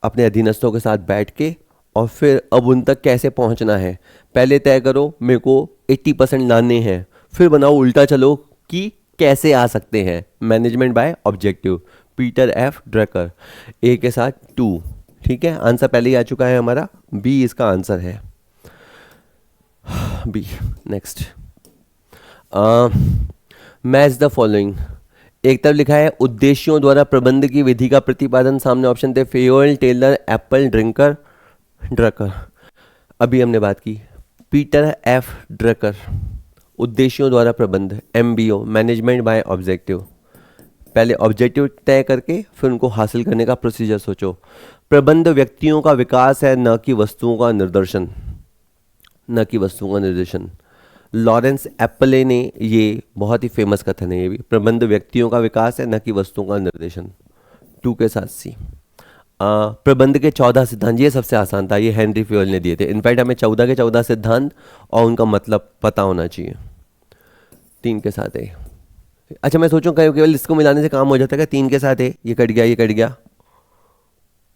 अपने अधीनस्थों के साथ बैठ के, और फिर अब उन तक कैसे पहुंचना है। पहले तय करो मेरे को 80% लाने हैं, फिर बनाओ उल्टा चलो कि कैसे आ सकते हैं। Management by objective, Peter F Drucker, A के साथ 2। ठीक है, आंसर पहले ही आ चुका है हमारा, बी इसका आंसर है, B. Next, match the following. एक तरफ लिखा है उद्देश्यों द्वारा प्रबंध की विधि का प्रतिपादन, सामने ऑप्शन थे Fayol, Taylor, Apple, Drinker, Drucker. अभी हमने बात की पीटर एफ ड्रकर, उद्देश्यों द्वारा प्रबंध, MBO, मैनेजमेंट बाय ऑब्जेक्टिव। पहले ऑब्जेक्टिव तय करके फिर उनको हासिल करने का प्रोसीजर सोचो। प्रबंध व्यक्तियों का विकास है, न कि वस्तुओं का निर्देशन, न कि वस्तुओं का निर्देशन। लॉरेंस एप्पले ने, ये बहुत ही फेमस कथन है ये भी, प्रबंध व्यक्तियों का विकास है न कि वस्तुओं का निर्देशन। 2 के साथ सी। प्रबंध के 14 सिद्धांत, ये सबसे आसान था, ये हेनरी फ्योल ने दिए थे। इनफैक्ट हमें 14 के 14 सिद्धांत और उनका मतलब पता होना चाहिए। 3 के साथ है। अच्छा, मैं सोचूं केवल इसको मिलाने से काम हो जाता है क्या? 3 के साथ है, ये कट गया, ये कट गया,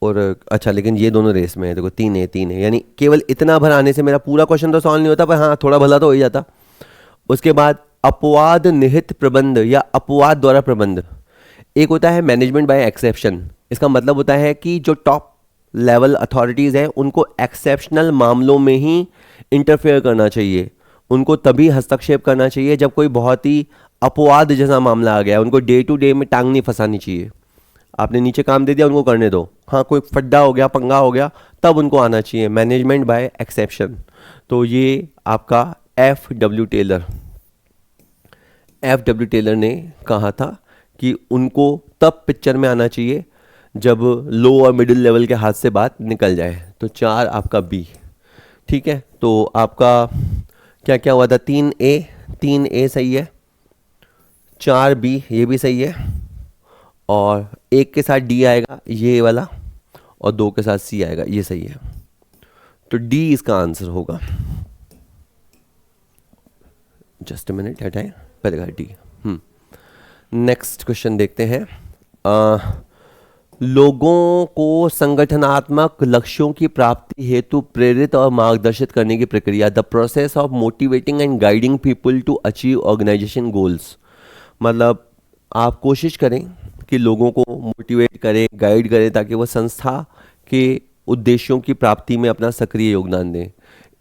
और अच्छा लेकिन ये दोनों रेस में है, देखो 3 है 3 है, यानी केवल इतना भर आने से मेरा पूरा क्वेश्चन तो सॉल्व नहीं होता, पर हाँ थोड़ा भला तो हो ही जाता। उसके बाद अपवाद निहित प्रबंध या अपवाद द्वारा प्रबंध। एक होता है मैनेजमेंट बाय एक्सेप्शन, इसका मतलब होता है कि जो टॉप लेवल अथॉरिटीज़ हैं उनको एक्सेप्शनल मामलों में ही इंटरफेयर करना चाहिए, उनको तभी हस्तक्षेप करना चाहिए जब कोई बहुत ही अपवाद जैसा मामला आ गया, उनको डे टू डे में टांग नहीं फंसानी चाहिए। आपने नीचे काम दे दिया, उनको करने दो, हाँ कोई फड्डा हो गया, पंगा हो गया, तब उनको आना चाहिए, मैनेजमेंट बाय एक्सेप्शन। तो ये आपका एफ डब्ल्यू टेलर ने कहा था कि उनको तब पिक्चर में आना चाहिए जब लो और मिडिल लेवल के हाथ से बात निकल जाए। तो 4 आपका बी। ठीक है, तो आपका क्या क्या हुआ था? 3A सही है, 4B ये भी सही है, और 1 के साथ D आएगा ये वाला, और 2 के साथ C आएगा, ये सही है। तो D इसका आंसर होगा। जस्ट अ मिनट, हटाए पहले D। नेक्स्ट क्वेश्चन देखते हैं। लोगों को संगठनात्मक लक्ष्यों की प्राप्ति हेतु प्रेरित और मार्गदर्शित करने की प्रक्रिया, the process of motivating and guiding people to achieve organisation goals. मतलब आप कोशिश करें कि लोगों को मोटिवेट करें, गाइड करें, ताकि वो संस्था के उद्देश्यों की प्राप्ति में अपना सक्रिय योगदान दें।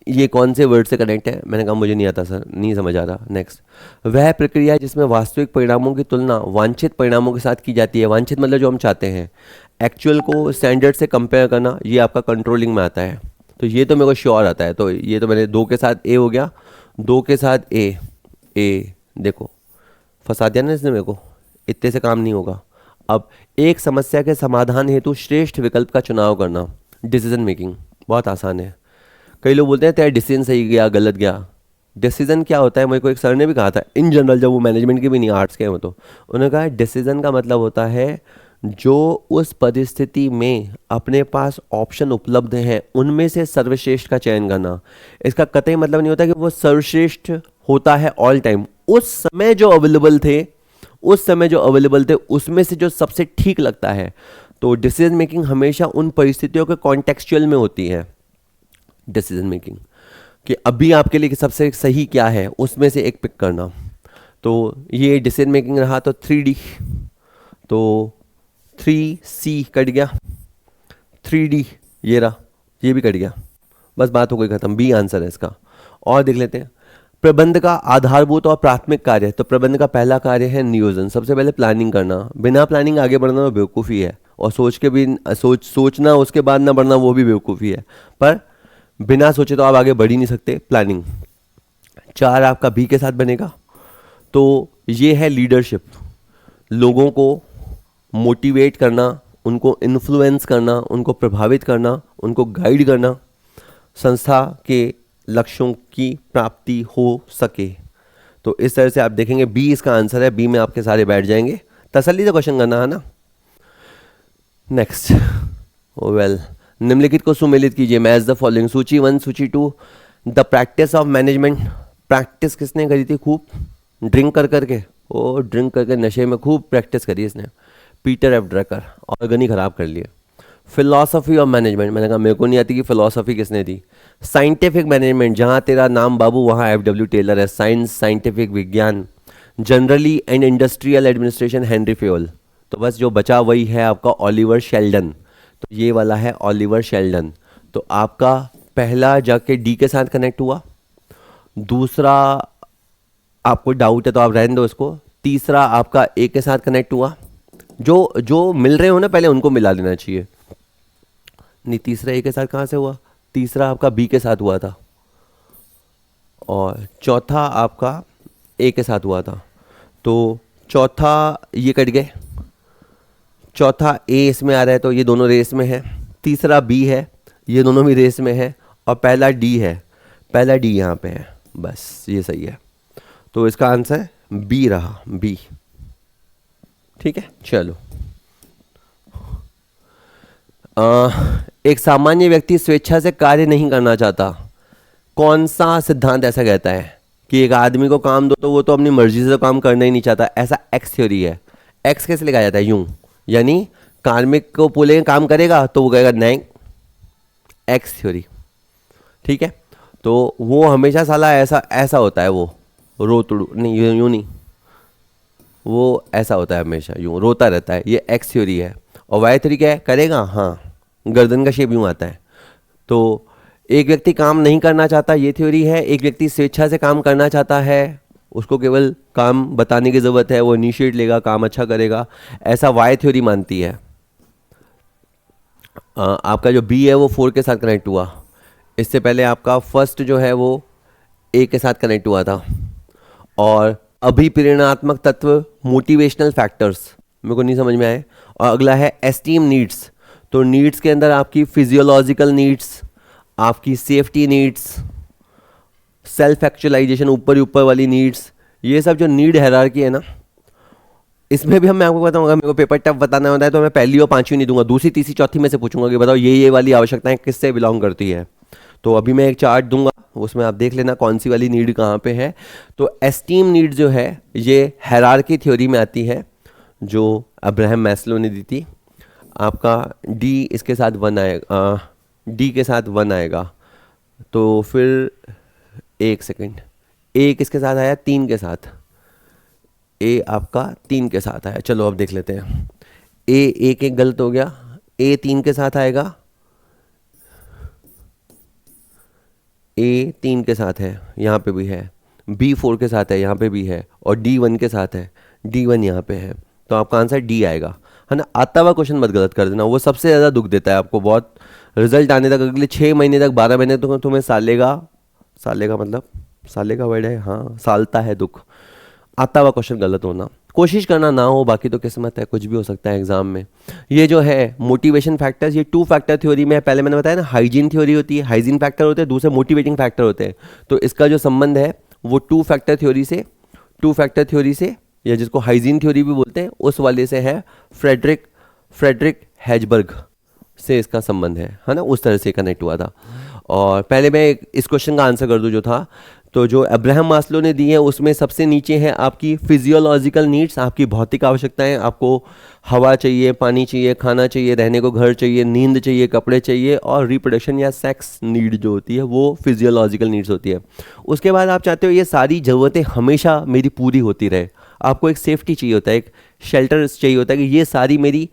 ये कौन से वर्ड से कनेक्ट है? मैंने कहा मुझे नहीं आता सर, नहीं समझ आ रहा। नेक्स्ट, वह प्रक्रिया है जिसमें वास्तविक परिणामों की तुलना वांछित परिणामों के साथ की जाती है। वांछित मतलब जो हम चाहते हैं, एक्चुअल को स्टैंडर्ड से कंपेयर करना, ये आपका कंट्रोलिंग में आता है। तो ये तो मेरे को श्योर आता है, तो ये तो मैंने 2 के साथ ए हो गया, 2 के साथ ए देखो फंसा दिया ना इसने मेरे को, इतने से काम नहीं होगा। अब एक समस्या के समाधान हेतु श्रेष्ठ विकल्प का चुनाव करना, डिसीजन मेकिंग, बहुत आसान है। कई लोग बोलते हैं तेरा डिसीजन सही गया गलत गया। डिसीजन क्या होता है? मेरे को एक सर ने भी कहा था, इन जनरल, जब वो मैनेजमेंट के भी नहीं आर्ट्स के हैं, तो उन्होंने कहा डिसीजन का मतलब होता है जो उस परिस्थिति में अपने पास ऑप्शन उपलब्ध हैं उनमें से सर्वश्रेष्ठ का चयन करना। इसका कतई मतलब नहीं होता कि वो सर्वश्रेष्ठ होता है ऑल टाइम, उस समय जो अवेलेबल थे उसमें से जो सबसे ठीक लगता है। तो डिसीजन मेकिंग हमेशा उन परिस्थितियों के कॉन्टेक्चुअल में होती है। डिसीजन मेकिंग कि अभी आपके लिए सबसे सही क्या है, उसमें से एक पिक करना। तो ये डिसीजन मेकिंग रहा। तो 3D, तो 3C कट गया, 3D ये रहा, ये भी कट गया, बस बात हो गई खत्म। बी आंसर है इसका। और देख लेते हैं प्रबंध का आधारभूत और प्राथमिक कार्य। तो प्रबंध का पहला कार्य है नियोजन, सबसे पहले प्लानिंग करना। बिना प्लानिंग आगे बढ़ना तो बेवकूफ़ी है, और सोचना उसके बाद ना बढ़ना वो भी बेवकूफ़ी है। पर बिना सोचे तो आप आगे बढ़ ही नहीं सकते, प्लानिंग। 4 आपका बी के साथ बनेगा, तो ये है लीडरशिप, लोगों को मोटिवेट करना, उनको इन्फ्लुएंस करना, उनको प्रभावित करना, उनको गाइड करना, संस्था के लक्ष्यों की प्राप्ति हो सके। तो इस तरह से आप देखेंगे बी इसका आंसर है, बी में आपके सारे बैठ जाएंगे। तसल्ली से क्वेश्चन करना है ना। नेक्स्ट, वेल, निम्नलिखित को सुमेलित कीजिए। मैच द फॉलोइंग, सूची 1, सूची 2। The practice of management, practice किसने करी थी खूब? ड्रिंक कर करके, ओ ड्रिंक करके नशे में खूब प्रैक्टिस करी इसने, पीटर एफ ड्रकर, ऑर्गन ही खराब कर लिए। फिलॉसफी ऑफ मैनेजमेंट, मैंने कहा मेरे को नहीं आती कि फिलॉसफी किसने दी। साइंटिफिक मैनेजमेंट, जहाँ तेरा नाम बाबू वहाँ एफ.डब्ल्यू. टेलर है, साइंस, साइंटिफिक विज्ञान। Generally and industrial administration, Henry Fayol. तो बस जो बचा वही है आपका ओलिवर शेल्डन, तो ये वाला है ओलिवर शेल्डन। तो आपका पहला जाके डी के साथ कनेक्ट हुआ, दूसरा आपको डाउट है तो आप रहने दो इसको, तीसरा आपका ए के साथ कनेक्ट हुआ। जो जो मिल रहे हो ना पहले उनको मिला लेना चाहिए। नहीं, तीसरा ए के साथ कहाँ से हुआ? तीसरा आपका बी के साथ हुआ था, और चौथा आपका ए के साथ हुआ था। तो चौथा ये कट गए, चौथा ए इसमें आ रहा है तो ये दोनों रेस में है, तीसरा बी है, ये दोनों भी रेस में है, और पहला डी है, पहला डी यहाँ पे है, बस ये सही है। तो इसका आंसर बी रहा, बी। ठीक है, चलो। एक सामान्य व्यक्ति स्वेच्छा से कार्य नहीं करना चाहता, कौन सा सिद्धांत ऐसा कहता है कि एक आदमी को काम दो तो वो तो अपनी मर्जी से तो काम करना ही नहीं चाहता? ऐसा एक्स थ्योरी है। एक्स कैसे लिखा जाता है? यूं, यानी कार्मिक को बोले काम करेगा तो वो कहेगा नहीं, एक्स थ्योरी। ठीक है, तो वो हमेशा साला ऐसा ऐसा होता है, वो रोतड़ू नहीं, यूं नहीं, वो ऐसा होता है हमेशा, यूं रोता रहता है, ये एक्स थ्योरी है। और वाई थ्योरी क्या है? करेगा, हाँ, गर्दन का शेप यूं आता है। तो एक व्यक्ति काम नहीं करना चाहता, ये थ्योरी है। एक व्यक्ति स्वेच्छा से काम करना चाहता है, उसको केवल काम बताने की ज़रूरत है, वो इनिशिएट लेगा, काम अच्छा करेगा, ऐसा वाई थ्योरी मानती है। आपका जो बी है वो 4 के साथ कनेक्ट हुआ, इससे पहले आपका फर्स्ट जो है वो ए के साथ कनेक्ट हुआ था। और अभिप्रेरणात्मक तत्व, मोटिवेशनल फैक्टर्स, मेरे को नहीं समझ में आए। और अगला है एस्टीम नीड्स, तो नीड्स के अंदर आपकी फिजियोलॉजिकल नीड्स, आपकी सेफ्टी नीड्स, सेल्फ एक्चुअलाइजेशन, ऊपर ही ऊपर वाली नीड्स, ये सब जो नीड हायरार्की है ना, इसमें भी मैं आपको बताऊंगा, मेरे को पेपर टफ बताना होता है तो मैं पहली और पांचवी नहीं दूंगा, दूसरी तीसरी चौथी में से पूछूंगा कि बताओ ये वाली आवश्यकताएं किससे बिलोंग करती है। तो अभी मैं एक चार्ट दूंगा, उसमें आप देख लेना कौन सी वाली नीड कहाँ पे है। तो एस्टीम नीड जो है ये हायरार्की थ्योरी में आती है, जो अब्राहम मैस्लो ने दी थी। आपका डी इसके साथ 1 आएगा, डी के साथ 1 आएगा। तो फिर एक सेकंड, ए किसके साथ आया? 3 के साथ, ए आपका 3 के साथ आया। चलो अब देख लेते हैं, ए एक गलत हो गया, ए 3 के साथ आएगा, ए 3 के साथ है, यहाँ पे भी है, बी 4 के साथ है, यहाँ पे भी है, और डी 1 के साथ है, डी 1 यहाँ पे है। तो आपका आंसर डी आएगा, है ना। आता हुआ क्वेश्चन मत गलत कर देना, वो सबसे ज़्यादा दुख देता है आपको, बहुत रिजल्ट आने तक, अगले 6 महीने तक, 12 महीने तक तुम्हें सालेगा मतलब सालेगा वर्ड है, हाँ, सालता है दुख, आता हुआ क्वेश्चन गलत होना। कोशिश करना ना हो, बाकी तो किस्मत है, कुछ भी हो सकता है एग्जाम में। ये जो है मोटिवेशन फैक्टर्स, ये 2 फैक्टर थ्योरी में पहले मैंने बताया ना, हाइजीन थ्योरी होती है, हाइजीन फैक्टर होते हैं, दूसरे मोटिवेटिंग फैक्टर होते हैं। तो इसका जो संबंध है वो 2 फैक्टर थ्योरी से, या जिसको हाइजीन थ्योरी भी बोलते हैं, उस वाले से है। फ्रेडरिक हेजबर्ग से इसका संबंध है ना, उस तरह से कनेक्ट हुआ था। और पहले मैं इस क्वेश्चन का आंसर कर दूं जो था, तो जो अब्राहम मास्लो ने दी है उसमें सबसे नीचे है आपकी फिजियोलॉजिकल नीड्स, आपकी भौतिक आवश्यकताएं, आपको हवा चाहिए, पानी चाहिए, खाना चाहिए, रहने को घर चाहिए, नींद चाहिए, कपड़े चाहिए, और रिप्रोडक्शन या सेक्स नीड जो होती है वो फिजियोलॉजिकल नीड्स होती है। उसके बाद आप चाहते हो ये सारी ज़रूरतें हमेशा मेरी पूरी होती रहे, आपको एक सेफ्टी चाहिए होता है, एक शेल्टर चाहिए होता है कि ये सारी मेरी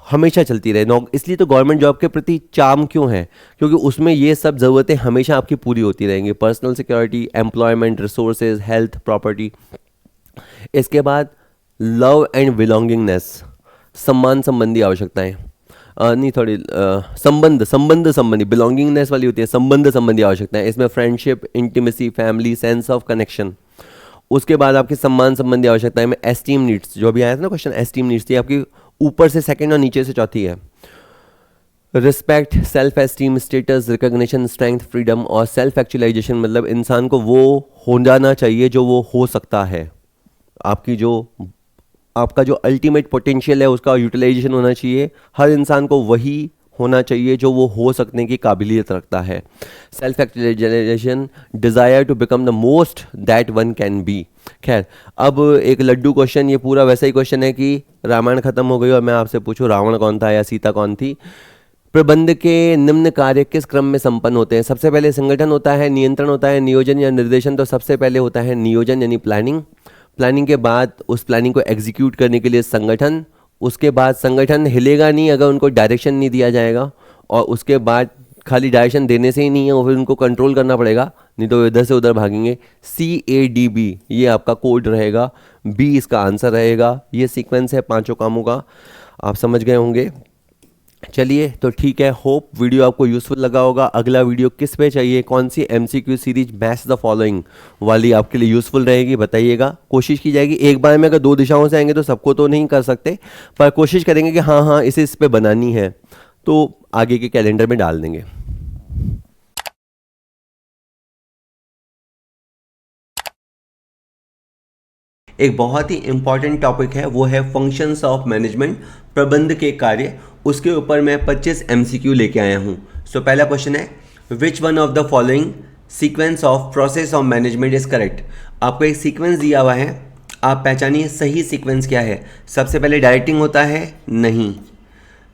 हमेशा चलती रहे। इसलिए तो गवर्नमेंट जॉब के प्रति चार्म क्यों है, क्योंकि उसमें ये सब ज़रूरतें हमेशा आपकी पूरी होती रहेंगी, personal security, employment, resources, health, property. इसके बाद लव एंड बिलोंगिंगनेस, सम्मान संबंधी आवश्यकताएं, नहीं थोड़ी संबंध संबंध संबंधी बिलोंगिंगनेस वाली होती है, संबंध संबंधी आवश्यकताएं, इसमें friendship, intimacy, family, sense of connection. उसके बाद आपके सम्मान संबंधी आवश्यकताएं में एस्टीम नीड्स, जो भी आया था ना क्वेश्चन, एस्टीम नीड्स थी आपकी, ऊपर से सेकंड और नीचे से चौथी है। Respect, self esteem, status, recognition, strength, freedom और सेल्फ एक्चुअलाइजेशन, मतलब इंसान को वो हो जाना चाहिए जो वो हो सकता है। आपकी जो आपका जो अल्टीमेट पोटेंशियल है उसका यूटिलाइजेशन होना चाहिए। हर इंसान को वही होना चाहिए जो वो हो सकने की काबिलियत रखता है। Self actualisation, desire to become the most that one can be. खैर, अब एक लड्डू क्वेश्चन, ये पूरा वैसा ही क्वेश्चन है कि रामायण खत्म हो गई और मैं आपसे पूछूं रावण कौन था या सीता कौन थी। प्रबंध के निम्न कार्य किस क्रम में संपन्न होते हैं? सबसे पहले संगठन होता है, नियंत्रण होता है, नियोजन या निर्देशन। तो सबसे पहले होता है नियोजन यानी प्लानिंग। प्लानिंग के बाद उस प्लानिंग को एग्जीक्यूट करने के लिए संगठन। उसके बाद संगठन हिलेगा नहीं अगर उनको डायरेक्शन नहीं दिया जाएगा, और उसके बाद खाली डायरेक्शन देने से ही नहीं है, वो फिर उनको कंट्रोल करना पड़ेगा, नहीं तो इधर से उधर भागेंगे। CADB ये आपका कोड रहेगा, B इसका आंसर रहेगा। ये सीक्वेंस है पांचों कामों का, आप समझ गए होंगे। चलिए तो ठीक है, होप वीडियो आपको यूज़फुल लगा होगा। अगला वीडियो किस पे चाहिए, कौन सी MCQ series match the following वाली आपके लिए यूज़फुल रहेगी, बताइएगा। कोशिश की जाएगी, एक बार में अगर 2 दिशाओं से आएंगे तो सबको तो नहीं कर सकते, पर कोशिश करेंगे कि हाँ हाँ इसे इस पे बनानी है तो आगे के कैलेंडर में डाल देंगे। एक बहुत ही इंपॉर्टेंट टॉपिक है, वो है फंक्शंस ऑफ मैनेजमेंट, प्रबंध के कार्य। उसके ऊपर मैं 25 MCQ लेके आया हूँ। सो पहला क्वेश्चन है, which one of the following sequence of process of management is correct. आपको एक सीक्वेंस दिया हुआ है, आप पहचानिए सही सीक्वेंस क्या है। सबसे पहले डायरेक्टिंग होता है, नहीं।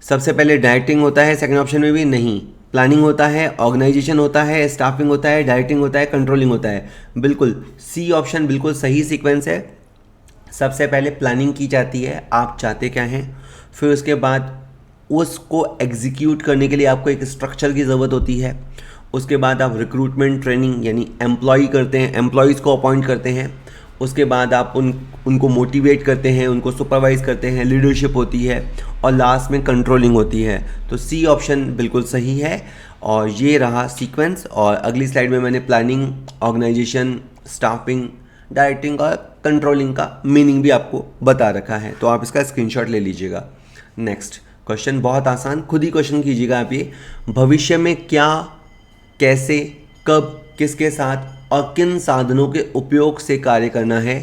सबसे पहले डायरेक्टिंग होता है, सेकंड ऑप्शन में भी नहीं। प्लानिंग होता है, ऑर्गेनाइजेशन होता है, स्टाफिंग होता है, डायरेक्टिंग होता है, कंट्रोलिंग होता है। बिल्कुल सी ऑप्शन बिल्कुल सही सीक्वेंस है। सबसे पहले प्लानिंग की जाती है, आप चाहते क्या हैं, फिर उसके बाद उसको एग्जीक्यूट करने के लिए आपको एक स्ट्रक्चर की ज़रूरत होती है। उसके बाद आप रिक्रूटमेंट, ट्रेनिंग यानी एम्प्लॉय करते हैं, एम्प्लॉयज़ को अपॉइंट करते हैं। उसके बाद आप उनको मोटिवेट करते हैं, उनको सुपरवाइज करते हैं, लीडरशिप होती है, और लास्ट में कंट्रोलिंग होती है। तो सी ऑप्शन बिल्कुल सही है, और ये रहा सीक्वेंस। और अगली स्लाइड में मैंने प्लानिंग, ऑर्गेनाइजेशन, स्टाफिंग, डायरेक्टिंग और कंट्रोलिंग का मीनिंग भी आपको बता रखा है, तो आप इसका स्क्रीनशॉट ले लीजिएगा। नेक्स्ट क्वेश्चन बहुत आसान, खुद ही क्वेश्चन कीजिएगा आप ये। भविष्य में क्या, कैसे, कब, किसके साथ और किन साधनों के उपयोग से कार्य करना है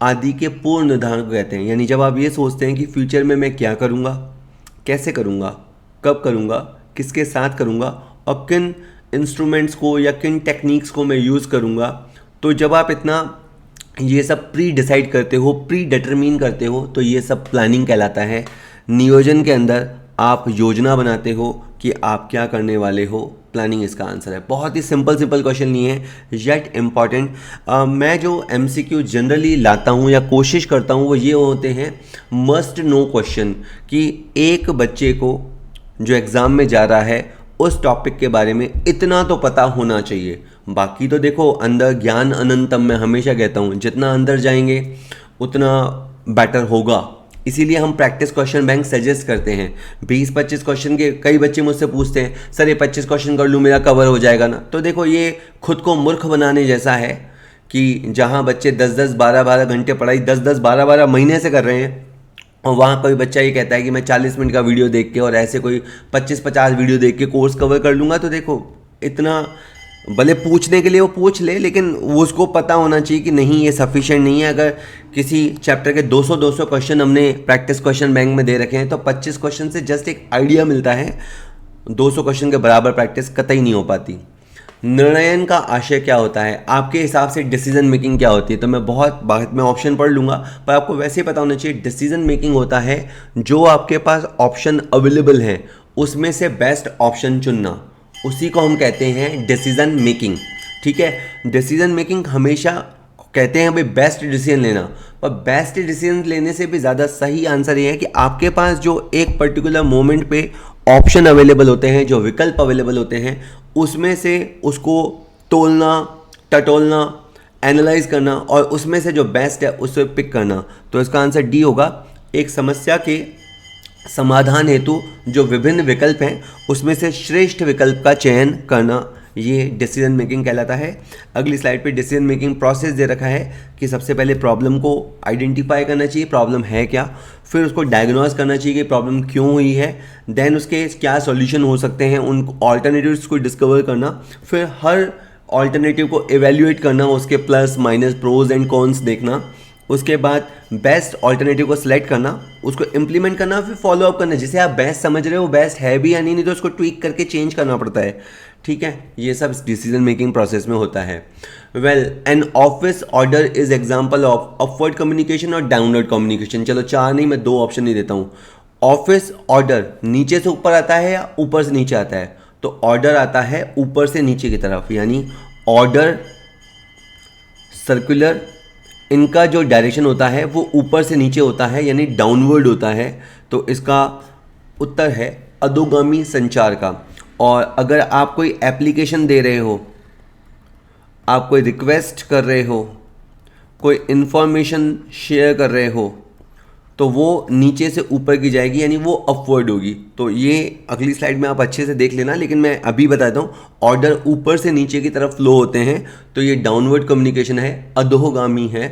आदि के पूर्ण निर्धारण को कहते हैं। यानी जब आप ये सोचते हैं कि फ्यूचर में मैं क्या करूँगा, कैसे करूँगा, कब करूँगा, किसके साथ करूँगा और किन इंस्ट्रूमेंट्स को या किन टेक्निक्स को मैं यूज़ करूँगा, तो जब आप इतना ये सब प्री डिसाइड करते हो, प्री डिटरमिन करते हो, तो ये सब प्लानिंग कहलाता है। नियोजन के अंदर आप योजना बनाते हो कि आप क्या करने वाले हो, प्लानिंग इसका आंसर है। बहुत ही सिंपल क्वेश्चन नहीं है, येट इम्पॉर्टेंट। मैं जो MCQ जनरली लाता हूँ या कोशिश करता हूँ वो ये होते हैं मस्ट नो क्वेश्चन, कि एक बच्चे को जो एग्ज़ाम में जा रहा है उस टॉपिक के बारे में इतना तो पता होना चाहिए। बाकी तो देखो, अंदर ज्ञान अनंतम, मैं हमेशा कहता हूँ जितना अंदर जाएंगे उतना बेटर होगा। इसीलिए हम प्रैक्टिस क्वेश्चन बैंक सजेस्ट करते हैं। 20-25 क्वेश्चन के, कई बच्चे मुझसे पूछते हैं सर ये 25 क्वेश्चन कर लूँ मेरा कवर हो जाएगा ना। तो देखो, ये खुद को मूर्ख बनाने जैसा है कि जहाँ बच्चे 10-10, 12-12 घंटे पढ़ाई 10-10, 12-12 महीने से कर रहे हैं, और वहाँ कोई बच्चा ये कहता है कि मैं 40 मिनट का वीडियो देख के और ऐसे कोई 25-50 वीडियो देख के कोर्स कवर कर लूँगा। तो देखो, इतना भले पूछने के लिए वो पूछ ले, लेकिन उसको पता होना चाहिए कि नहीं, ये सफिशिएंट नहीं है। अगर किसी चैप्टर के 200 क्वेश्चन हमने प्रैक्टिस क्वेश्चन बैंक में दे रखे हैं तो 25 क्वेश्चन से जस्ट एक आइडिया मिलता है, 200 क्वेश्चन के बराबर प्रैक्टिस कतई नहीं हो पाती। निर्णयन का आशय क्या होता है, आपके हिसाब से डिसीजन मेकिंग क्या होती है? तो मैं बहुत बाद में ऑप्शन पढ़ लूँगा, पर आपको वैसे ही पता होना चाहिए। डिसीजन मेकिंग होता है जो आपके पास ऑप्शन अवेलेबल हैं उसमें से बेस्ट ऑप्शन चुनना, उसी को हम कहते हैं डिसीजन मेकिंग। ठीक है, डिसीजन मेकिंग हमेशा कहते हैं भाई बेस्ट डिसीजन लेना, पर बेस्ट डिसीजन लेने से भी ज़्यादा सही आंसर ये है कि आपके पास जो एक पर्टिकुलर मोमेंट पे ऑप्शन अवेलेबल होते हैं, जो विकल्प अवेलेबल होते हैं, उसमें से उसको तोलना, टटोलना, एनालाइज करना और उसमें से जो बेस्ट है उसे पिक करना। तो इसका आंसर डी होगा। एक समस्या के समाधान हेतु जो विभिन्न विकल्प हैं उसमें से श्रेष्ठ विकल्प का चयन करना, ये डिसीजन मेकिंग कहलाता है। अगली स्लाइड पे डिसीजन मेकिंग प्रोसेस दे रखा है कि सबसे पहले प्रॉब्लम को आइडेंटिफाई करना चाहिए, प्रॉब्लम है क्या, फिर उसको डायग्नोज करना चाहिए कि प्रॉब्लम क्यों हुई है, देन उसके क्या सॉल्यूशन हो सकते हैं, उन ऑल्टरनेटिव्स को डिस्कवर करना, फिर हर ऑल्टरनेटिव को एवेल्यूएट करना, उसके plus minus pros and cons देखना, उसके बाद बेस्ट ऑल्टरनेटिव को सिलेक्ट करना, उसको इम्प्लीमेंट करना, फिर फॉलो अप करना, जिसे आप बेस्ट समझ रहे हो बेस्ट है भी या नहीं तो उसको ट्वीक करके चेंज करना पड़ता है। ठीक है, ये सब डिसीजन मेकिंग प्रोसेस में होता है। Well, an office order is example of upward communication और डाउनवर्ड कम्युनिकेशन। चलो 4 नहीं, मैं 2 ऑप्शन नहीं देता हूँ। ऑफिस ऑर्डर नीचे से ऊपर आता है या ऊपर से नीचे आता है? तो ऑर्डर आता है ऊपर से नीचे की तरफ, यानी ऑर्डर सर्कुलर, इनका जो डायरेक्शन होता है वो ऊपर से नीचे होता है, यानी डाउनवर्ड होता है। तो इसका उत्तर है अधोगामी संचार का। और अगर आप कोई एप्लीकेशन दे रहे हो, आप कोई रिक्वेस्ट कर रहे हो, कोई इन्फॉर्मेशन शेयर कर रहे हो, तो वो नीचे से ऊपर की जाएगी, यानी वो अपवर्ड होगी। तो ये अगली स्लाइड में आप अच्छे से देख लेना, लेकिन मैं अभी बताता हूँ। ऑर्डर ऊपर से नीचे की तरफ फ्लो होते हैं, तो ये डाउनवर्ड कम्युनिकेशन है, अधोगामी है।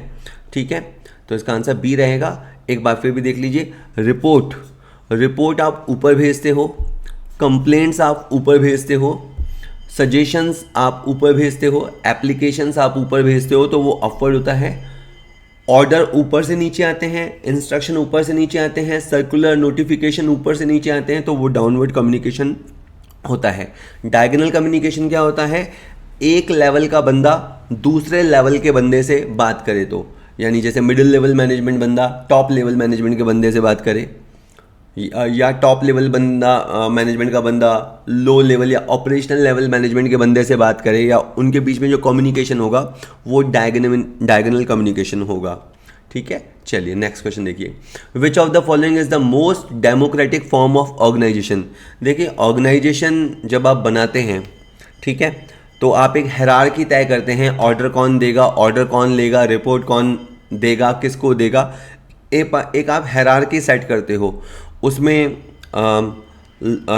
ठीक है, तो इसका आंसर बी रहेगा। एक बार फिर भी देख लीजिए, रिपोर्ट आप ऊपर भेजते हो, कंप्लेंट्स आप ऊपर भेजते हो, सजेशंस आप ऊपर भेजते हो, एप्लीकेशंस आप ऊपर भेजते हो, तो वो अपवर्ड होता है। ऑर्डर ऊपर से नीचे आते हैं, इंस्ट्रक्शन ऊपर से नीचे आते हैं, सर्कुलर नोटिफिकेशन ऊपर से नीचे आते हैं, तो वो डाउनवर्ड कम्युनिकेशन होता है। डायगोनल कम्युनिकेशन क्या होता है? एक लेवल का बंदा दूसरे लेवल के बंदे से बात करे, तो यानी जैसे मिडिल लेवल मैनेजमेंट बंदा टॉप लेवल मैनेजमेंट के बंदे से बात करे, या टॉप लेवल बंदा मैनेजमेंट का बंदा लो लेवल या ऑपरेशनल लेवल मैनेजमेंट के बंदे से बात करे, या उनके बीच में जो कम्युनिकेशन होगा वो डायगोनल कम्युनिकेशन होगा। ठीक है, चलिए नेक्स्ट क्वेश्चन देखिए। Which of the following is the most democratic form of organisation? देखिए, ऑर्गेनाइजेशन जब आप बनाते हैं, ठीक है, तो आप एक हायरार्की तय करते हैं, ऑर्डर कौन देगा, ऑर्डर कौन लेगा, रिपोर्ट कौन देगा, किसको देगा, एक आप हायरार्की सेट करते हो। उसमें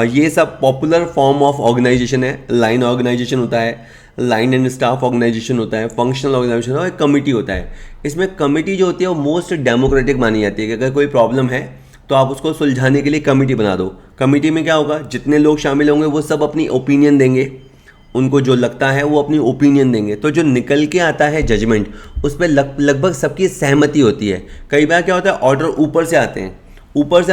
ये सब पॉपुलर फॉर्म ऑफ ऑर्गेनाइजेशन है। लाइन ऑर्गेनाइजेशन होता है, लाइन एंड स्टाफ ऑर्गेनाइजेशन होता है, फंक्शनल ऑर्गेनाइजेशन और एक कमिटी होता है। इसमें कमिटी जो होती है वो मोस्ट डेमोक्रेटिक मानी जाती है कि अगर कोई प्रॉब्लम है तो आप उसको सुलझाने के लिए कमिटी बना दो। कमिटी में क्या होगा, जितने लोग शामिल होंगे वो सब अपनी ओपिनियन देंगे, उनको जो लगता है वो अपनी ओपिनियन देंगे, तो जो निकल के आता है जजमेंट उस पर लगभग सबकी सहमति होती है। कई बार क्या होता है, ऑर्डर ऊपर से आते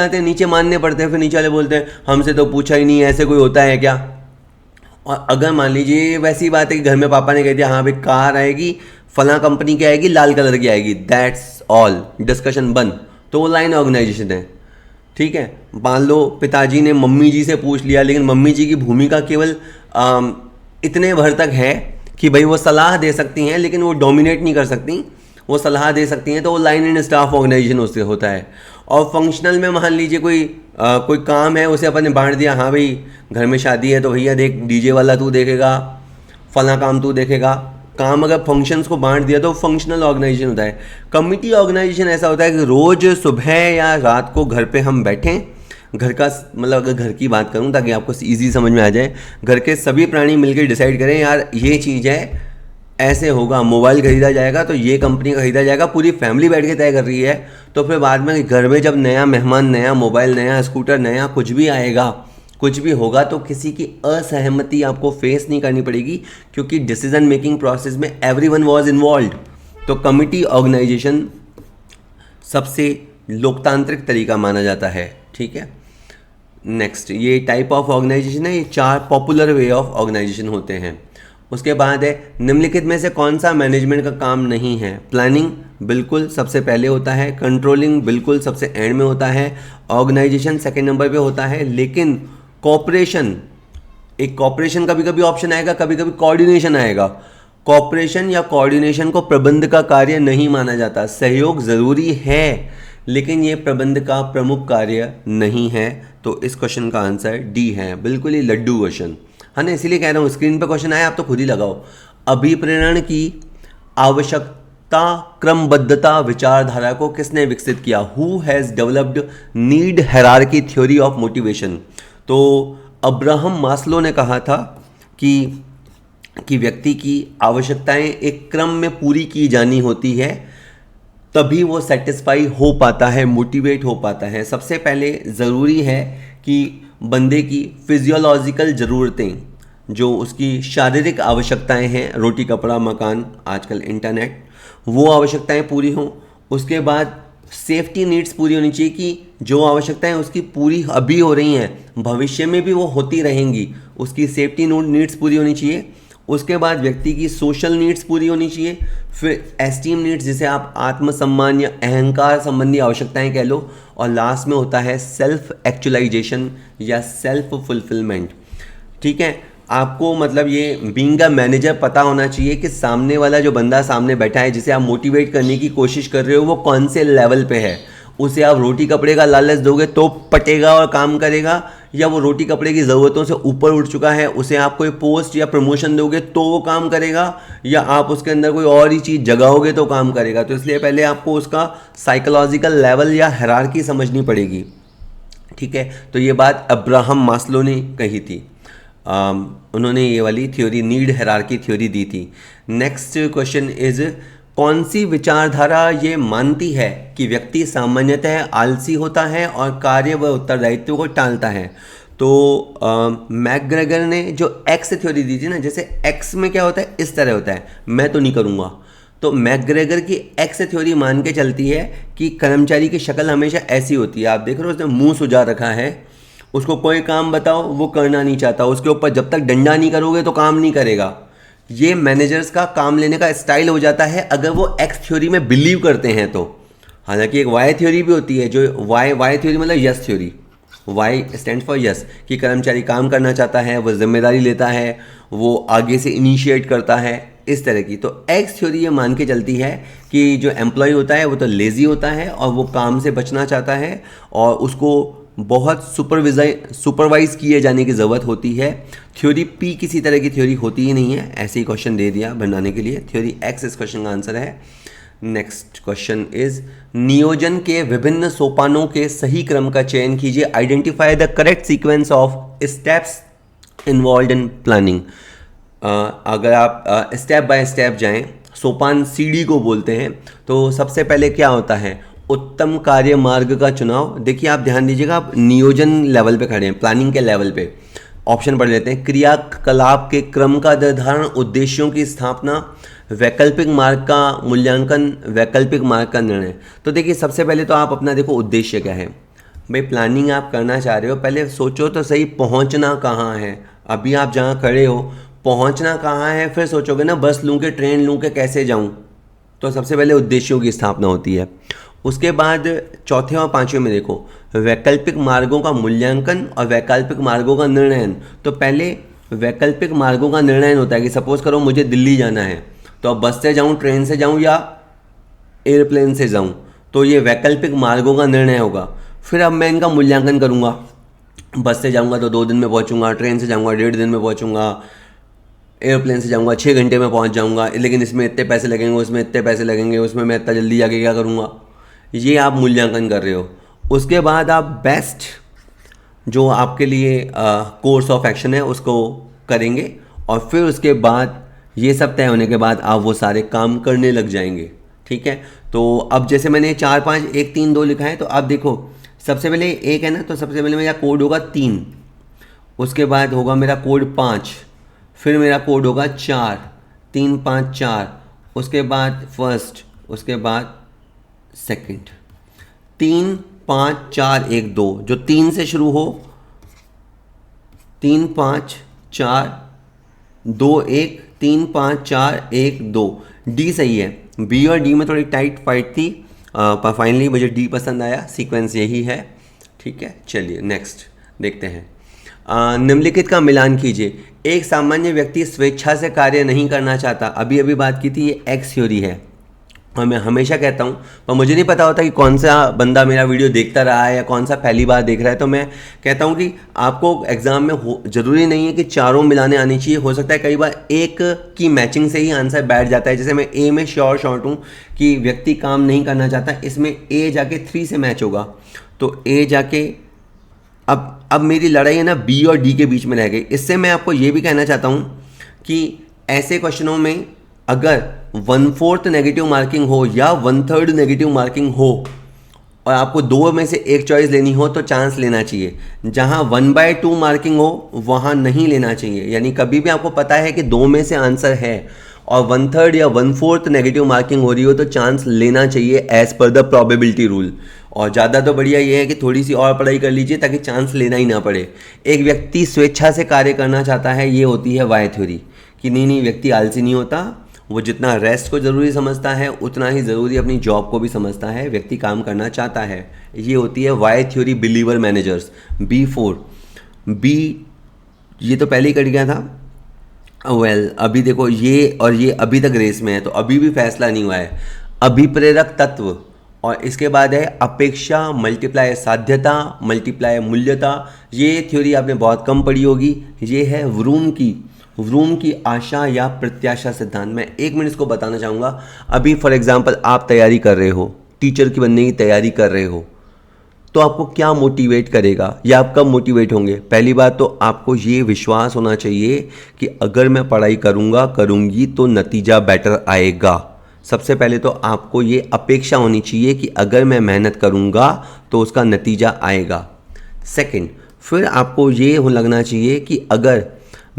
हैं, नीचे मानने पड़ते हैं, फिर नीचे वाले बोलते हैं हमसे तो पूछा ही नहीं, ऐसे कोई होता है क्या? और अगर मान लीजिए वैसी बात है कि घर में पापा ने कह दिया हाँ भाई कार आएगी, फलां कंपनी की आएगी, लाल कलर की आएगी, दैट्स ऑल, डिस्कशन बंद, तो वो लाइन ऑर्गेनाइजेशन है। ठीक है, मान लो पिताजी ने मम्मी जी से पूछ लिया, लेकिन मम्मी जी की भूमिका केवल इतने भर तक है कि भाई वो सलाह दे सकती हैं, लेकिन वो डोमिनेट नहीं कर सकती, वो सलाह दे सकती हैं, तो वो लाइन एंड स्टाफ ऑर्गेनाइजेशन उससे होता है। और फंक्शनल में मान लीजिए कोई काम है, उसे अपन ने बांट दिया, हाँ भाई घर में शादी है तो भैया देख डीजे वाला तू देखेगा, फला काम तू देखेगा, काम अगर फंक्शंस को बांट दिया तो फंक्शनल ऑर्गेनाइजेशन होता है। कमिटी ऑर्गेनाइजेशन ऐसा होता है कि रोज़ सुबह या रात को घर पे हम बैठें, घर का मतलब अगर घर की बात करूं ताकि आपको इजी समझ में आ जाए, घर के सभी प्राणी मिलकर डिसाइड करें यार ये चीज़ है, ऐसे होगा, मोबाइल खरीदा जाएगा तो ये कंपनी का खरीदा जाएगा, पूरी फैमिली बैठ के तय कर रही है। तो फिर बाद में घर में जब नया मेहमान, नया मोबाइल, नया स्कूटर, नया कुछ भी आएगा, कुछ भी होगा, तो किसी की असहमति आपको फेस नहीं करनी पड़ेगी, क्योंकि डिसीजन मेकिंग प्रोसेस में एवरीवन वाज इन्वॉल्व्ड। तो कमिटी ऑर्गेनाइजेशन सबसे लोकतांत्रिक तरीका माना जाता है। ठीक है, नेक्स्ट, ये टाइप ऑफ ऑर्गेनाइजेशन है, ये 4 पॉपुलर वे ऑफ ऑर्गेनाइजेशन होते हैं। उसके बाद है निम्नलिखित में से कौन सा मैनेजमेंट का काम नहीं है? प्लानिंग बिल्कुल सबसे पहले होता है, कंट्रोलिंग बिल्कुल सबसे एंड में होता है, ऑर्गेनाइजेशन सेकंड नंबर पे होता है, लेकिन कॉपरेशन, एक कॉपरेशन कभी कभी ऑप्शन आएगा, कभी कभी कोऑर्डिनेशन आएगा। कॉपरेशन या कोऑर्डिनेशन को प्रबंध का कार्य नहीं माना जाता। सहयोग ज़रूरी है लेकिन ये प्रबंध का प्रमुख कार्य नहीं है। तो इस क्वेश्चन का आंसर डी है, बिल्कुल ही लड्डू क्वेश्चन है ना, इसीलिए कह रहा हूँ स्क्रीन पे क्वेश्चन आया आप तो खुद ही लगाओ। अभिप्रेरण की आवश्यक क्रमबद्धता विचारधारा को किसने विकसित किया? Who has developed need hierarchy theory of motivation? तो अब्राहम मास्लो ने कहा था कि व्यक्ति की आवश्यकताएं एक क्रम में पूरी की जानी होती है, तभी वो सेटिस्फाई हो पाता है, मोटिवेट हो पाता है। सबसे पहले ज़रूरी है कि बंदे की फिजियोलॉजिकल ज़रूरतें, जो उसकी शारीरिक आवश्यकताएं हैं, रोटी कपड़ा मकान आजकल इंटरनेट, वो आवश्यकताएं पूरी हों। उसके बाद सेफ्टी नीड्स पूरी होनी चाहिए कि जो आवश्यकताएं उसकी पूरी अभी हो रही हैं भविष्य में भी वो होती रहेंगी, उसकी सेफ्टी नीड्स पूरी होनी चाहिए। उसके बाद व्यक्ति की सोशल नीड्स पूरी होनी चाहिए। फिर एस्टीम नीड्स, जिसे आप आत्मसम्मान या अहंकार संबंधी आवश्यकताएं कह लो। और लास्ट में होता है सेल्फ एक्चुअलाइजेशन या सेल्फ फुलफिलमेंट। ठीक है, आपको मतलब ये बीइंग अ मैनेजर पता होना चाहिए कि सामने वाला जो बंदा सामने बैठा है, जिसे आप मोटिवेट करने की कोशिश कर रहे हो, वो कौन से लेवल पे है। उसे आप रोटी कपड़े का लालच दोगे तो पटेगा और काम करेगा, या वो रोटी कपड़े की ज़रूरतों से ऊपर उठ चुका है, उसे आप कोई पोस्ट या प्रमोशन दोगे तो वो काम करेगा, या आप उसके अंदर कोई और ही चीज़ जगाओगे तो काम करेगा। तो इसलिए पहले आपको उसका साइकोलॉजिकल लेवल या हायरार्की समझनी पड़ेगी। ठीक है, तो ये बात अब्राहम मास्लो ने कही थी। उन्होंने ये वाली थ्योरी, नीड हायरार्की थ्योरी दी थी। नेक्स्ट क्वेश्चन इज, कौन सी विचारधारा ये मानती है कि व्यक्ति सामान्यतः आलसी होता है और कार्य व उत्तरदायित्व को टालता है? तो मैकग्रेगर ने जो एक्स थ्योरी दी थी ना, जैसे एक्स में क्या होता है, इस तरह होता है, मैं तो नहीं करूँगा। तो मैकग्रेगर की एक्स थ्योरी मान के चलती है कि कर्मचारी की शक्ल हमेशा ऐसी होती है। आप देख रहे हो, उसने मुंह सुजा रखा है, उसको कोई काम बताओ वो करना नहीं चाहता, उसके ऊपर जब तक डंडा नहीं करोगे तो काम नहीं करेगा। ये मैनेजर्स का काम लेने का स्टाइल हो जाता है अगर वो एक्स थ्योरी में बिलीव करते हैं तो। हालांकि एक वाई थ्योरी भी होती है, जो वाई थ्योरी मतलब yes theory. Y stand for yes, कि कर्मचारी काम करना चाहता है, वो जिम्मेदारी लेता है, वो आगे से इनिशिएट करता है, इस तरह की। तो एक्स थ्योरी ये मान के चलती है कि जो एम्प्लॉय होता है वो तो लेज़ी होता है और वो काम से बचना चाहता है और उसको बहुत सुपरवाइज किए जाने की ज़रूरत होती है। थ्योरी पी किसी तरह की थ्योरी होती ही नहीं है, ऐसे ही क्वेश्चन दे दिया बनाने के लिए। थ्योरी एक्स इस क्वेश्चन का आंसर है। नेक्स्ट क्वेश्चन इज, नियोजन के विभिन्न सोपानों के सही क्रम का चयन कीजिए। Identify the correct sequence of steps involve in planning. अगर आप स्टेप बाय स्टेप जाएं, सोपान सीढ़ी को बोलते हैं, तो सबसे पहले क्या होता है, उत्तम कार्य मार्ग का चुनाव। देखिए आप ध्यान दीजिएगा, आप नियोजन लेवल पे खड़े हैं, प्लानिंग के लेवल पे। ऑप्शन पढ़ लेते हैं। क्रियाकलाप के क्रम का निर्धारण, उद्देश्यों की स्थापना, वैकल्पिक मार्ग का मूल्यांकन, वैकल्पिक मार्ग का निर्णय। तो देखिए सबसे पहले तो आप अपना देखो उद्देश्य क्या है। भाई प्लानिंग आप करना चाह रहे हो, पहले सोचो तो सही पहुंचना कहाँ है। अभी आप जहाँ खड़े हो पहुंचना कहाँ है, फिर सोचोगे ना बस लूँ के ट्रेन लूँ के कैसे जाऊँ। तो सबसे पहले उद्देश्यों की स्थापना होती है। उसके बाद चौथे और पांचवें में देखो, वैकल्पिक मार्गों का मूल्यांकन और वैकल्पिक मार्गों का निर्णयन। तो पहले वैकल्पिक मार्गों का निर्णयन होता है कि सपोज करो मुझे दिल्ली जाना है, तो अब बस से जाऊँ, ट्रेन से जाऊँ या एयरप्लेन से जाऊँ, तो ये वैकल्पिक मार्गों का निर्णय होगा। फिर अब मैं इनका मूल्यांकन करूँगा, बस से जाऊँगा तो 2 दिन में पहुँचूँगा, ट्रेन से जाऊँगा 1.5 दिन में पहुँचूँगा, एयरप्लेन से जाऊँगा 6 घंटे में पहुँच जाऊँगा, लेकिन इसमें इतने पैसे लगेंगे, उसमें इतने पैसे लगेंगे, उसमें मैं इतना जल्दी जाके क्या करूँगा। ये आप मूल्यांकन कर रहे हो। उसके बाद आप बेस्ट जो आपके लिए कोर्स ऑफ एक्शन है उसको करेंगे, और फिर उसके बाद ये सब तय होने के बाद आप वो सारे काम करने लग जाएंगे। ठीक है, तो अब जैसे मैंने 4 5 1 3 2 लिखा है, तो आप देखो सबसे पहले 1 है ना, तो सबसे पहले मेरा कोड होगा 3, उसके बाद होगा मेरा कोड 5, फिर मेरा कोड होगा 4, 3 5 4, उसके बाद फर्स्ट, उसके बाद सेकंड, 3 5 4 1 2, जो 3 से शुरू हो, 3 5 4 2 1, 3 5 4 1 2। डी सही है, बी और डी में थोड़ी टाइट फाइट थी, पर फाइनली मुझे डी पसंद आया, सीक्वेंस यही है। ठीक है, चलिए नेक्स्ट देखते हैं। निम्नलिखित का मिलान कीजिए। एक सामान्य व्यक्ति स्वेच्छा से कार्य नहीं करना चाहता, अभी अभी बात की थी, ये एक्स थ्योरी है। और मैं हमेशा कहता हूँ, पर मुझे नहीं पता होता कि कौन सा बंदा मेरा वीडियो देखता रहा है या कौन सा पहली बार देख रहा है, तो मैं कहता हूँ कि आपको एग्ज़ाम में ज़रूरी नहीं है कि चारों मिलाने आनी चाहिए। हो सकता है कई बार एक की मैचिंग से ही आंसर बैठ जाता है। जैसे मैं ए में शॉर्ट हूँ कि व्यक्ति काम नहीं करना चाहता, इसमें ए जाके 3 से मैच होगा, तो ए जाके अब मेरी लड़ाई है ना बी और डी के बीच में रह गई। इससे मैं आपको ये भी कहना चाहता हूँ कि ऐसे क्वेश्चनों में अगर 1/4 नेगेटिव मार्किंग हो या 1/3 नेगेटिव मार्किंग हो और आपको 2 में से एक चॉइस लेनी हो तो चांस लेना चाहिए। जहाँ 1/2 मार्किंग हो वहाँ नहीं लेना चाहिए। यानी कभी भी आपको पता है कि 2 में से आंसर है और 1/3 या 1/4 नेगेटिव मार्किंग हो रही हो तो चांस लेना चाहिए as per the probability rule. और ज़्यादा तो बढ़िया ये है कि थोड़ी सी और पढ़ाई कर लीजिए ताकि चांस लेना ही ना पड़े। एक व्यक्ति स्वेच्छा से कार्य करना चाहता है, ये होती है वाई थ्योरी कि नहीं व्यक्ति आलसी नहीं होता, वो जितना रेस्ट को ज़रूरी समझता है उतना ही ज़रूरी अपनी जॉब को भी समझता है। व्यक्ति काम करना चाहता है, ये होती है Y theory believer managers. B4 B ये तो पहले ही कट गया था। अभी देखो ये और ये अभी तक रेस में है, तो अभी भी फैसला नहीं हुआ है। अभिप्रेरक तत्व और इसके बाद है अपेक्षा मल्टीप्लाई साध्यता मल्टीप्लाई मूल्यता। ये थ्योरी आपने बहुत कम पढ़ी होगी। ये है व्रूम की आशा या प्रत्याशा सिद्धांत। मैं 1 मिनट इसको बताना चाहूँगा। अभी फॉर एग्जांपल आप तैयारी कर रहे हो, टीचर की बनने की तैयारी कर रहे हो, तो आपको क्या मोटिवेट करेगा या आप कब मोटिवेट होंगे? पहली बात तो आपको ये विश्वास होना चाहिए कि अगर मैं पढ़ाई करूँगी तो नतीजा बेटर आएगा। सबसे पहले तो आपको ये अपेक्षा होनी चाहिए कि अगर मैं मेहनत करूँगा तो उसका नतीजा आएगा। सेकंड, फिर आपको ये लगना चाहिए कि अगर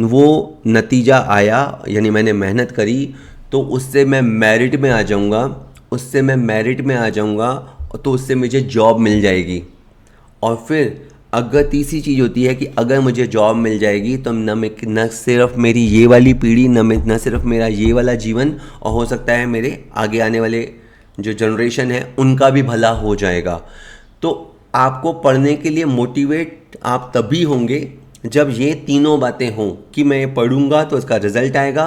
वो नतीजा आया यानी मैंने मेहनत करी तो उससे मैं मेरिट में आ जाऊँगा, तो उससे मुझे जॉब मिल जाएगी। और फिर अगर तीसरी चीज़ होती है कि अगर मुझे जॉब मिल जाएगी तो न सिर्फ मेरी ये वाली पीढ़ी, न सिर्फ मेरा ये वाला जीवन, और हो सकता है मेरे आगे आने वाले जो जनरेशन है उनका भी भला हो जाएगा। तो आपको पढ़ने के लिए मोटिवेट आप तभी होंगे जब ये तीनों बातें हों कि मैं पढ़ूंगा तो इसका रिजल्ट आएगा,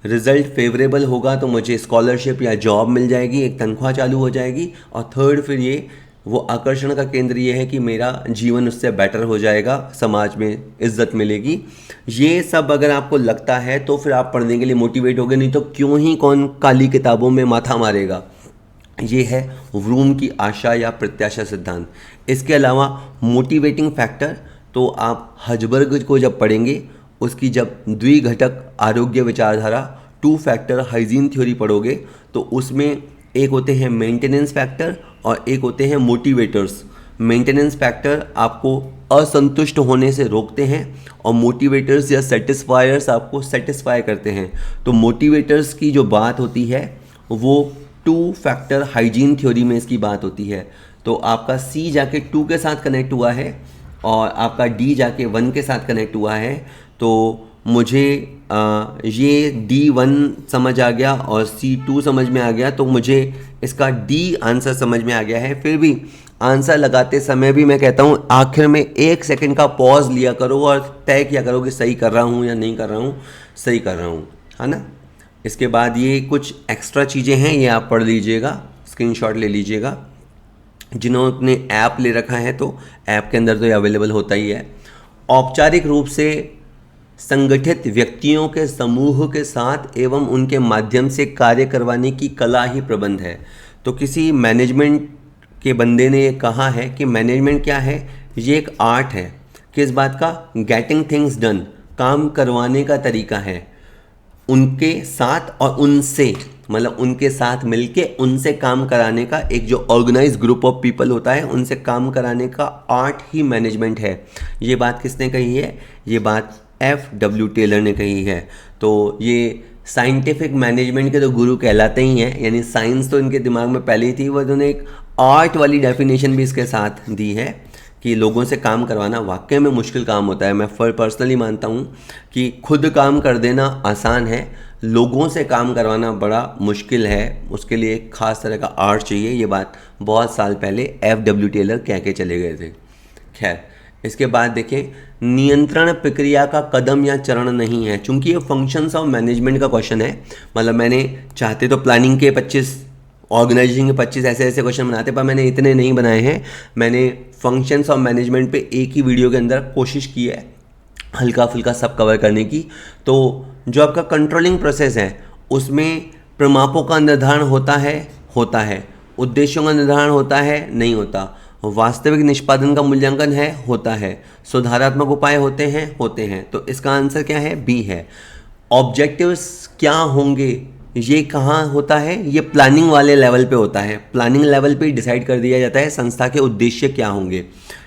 रिजल्ट फेवरेबल होगा तो मुझे स्कॉलरशिप या जॉब मिल जाएगी, एक तनख्वाह चालू हो जाएगी, और थर्ड फिर ये वो आकर्षण का केंद्र ये है कि मेरा जीवन उससे बेटर हो जाएगा, समाज में इज्जत मिलेगी। ये सब अगर आपको लगता है तो फिर आप पढ़ने के लिए मोटिवेट होगे, नहीं तो क्यों ही कौन काली किताबों में माथा मारेगा। ये है व्रूम की आशा या प्रत्याशा सिद्धांत। इसके अलावा मोटिवेटिंग फैक्टर तो आप हजबर्ग को जब पढ़ेंगे, उसकी जब द्विघटक आरोग्य विचारधारा 2 फैक्टर हाइजीन थ्योरी पढ़ोगे तो उसमें एक होते हैं मेंटेनेंस फैक्टर और एक होते हैं मोटिवेटर्स। मेंटेनेंस फैक्टर आपको असंतुष्ट होने से रोकते हैं और मोटिवेटर्स या सेटिस्फायर्स आपको सेटिस्फाई करते हैं। तो मोटिवेटर्स की जो बात होती है वो 2 फैक्टर हाइजीन थ्योरी में इसकी बात होती है। तो आपका C जाके 2 के साथ कनेक्ट हुआ है और आपका D जाके 1 के साथ कनेक्ट हुआ है। तो मुझे ये D1 समझ आ गया और C2 समझ में आ गया, तो मुझे इसका D आंसर समझ में आ गया है। फिर भी आंसर लगाते समय भी मैं कहता हूँ आखिर में 1 सेकंड का पॉज लिया करो और तय किया करो कि सही कर रहा हूँ या नहीं कर रहा हूँ, सही कर रहा हूँ, है ना। इसके बाद ये कुछ एक्स्ट्रा चीज़ें हैं, ये आप पढ़ लीजिएगा, स्क्रीनशॉट ले लीजिएगा। जिन्होंने ऐप ले रखा है तो ऐप के अंदर तो ये अवेलेबल होता ही है। औपचारिक रूप से संगठित व्यक्तियों के समूह के साथ एवं उनके माध्यम से कार्य करवाने की कला ही प्रबंध है। तो किसी मैनेजमेंट के बंदे ने ये कहा है कि मैनेजमेंट क्या है, ये एक आर्ट है। किस बात का? गेटिंग थिंग्स डन, काम करवाने का तरीका है। उनके साथ और उनसे, मतलब उनके साथ मिलके उनसे काम कराने का एक जो ऑर्गेनाइज ग्रुप ऑफ पीपल होता है, उनसे काम कराने का आर्ट ही मैनेजमेंट है। ये बात किसने कही है? ये बात F.W. टेलर ने कही है। तो ये साइंटिफिक मैनेजमेंट के तो गुरु कहलाते ही हैं, यानी साइंस तो इनके दिमाग में पहले ही थी, वो उन्होंने एक आर्ट वाली डेफिनेशन भी इसके साथ दी है कि लोगों से काम करवाना वाकई में मुश्किल काम होता है। मैं पर्सनली मानता हूँ कि खुद काम कर देना आसान है, लोगों से काम करवाना बड़ा मुश्किल है, उसके लिए एक ख़ास तरह का आर्ट चाहिए। ये बात बहुत साल पहले F.W. टेलर कह के चले गए थे। खैर, इसके बाद देखें, नियंत्रण प्रक्रिया का कदम या चरण नहीं है। चूंकि ये फंक्शंस ऑफ मैनेजमेंट का क्वेश्चन है, मतलब मैंने चाहते तो प्लानिंग के 25 ऑर्गेनाइजेशन के 25 ऐसे ऐसे क्वेश्चन बनाते, पर मैंने इतने नहीं बनाए हैं। मैंने फंक्शंस और मैनेजमेंट पे एक ही वीडियो के अंदर कोशिश की है हल्का फुल्का सब कवर करने की। तो जो आपका कंट्रोलिंग प्रोसेस है उसमें प्रमापों का निर्धारण होता है, उद्देश्यों का निर्धारण होता है, नहीं होता, वास्तविक निष्पादन का मूल्यांकन होता है, सुधारात्मक उपाय होते हैं। तो इसका आंसर क्या है? बी है। ऑब्जेक्टिव्स क्या होंगे ये कहाँ होता है? ये प्लानिंग वाले लेवल पे होता है। प्लानिंग लेवल पे डिसाइड कर दिया जाता है संस्था के उद्देश्य क्या होंगे,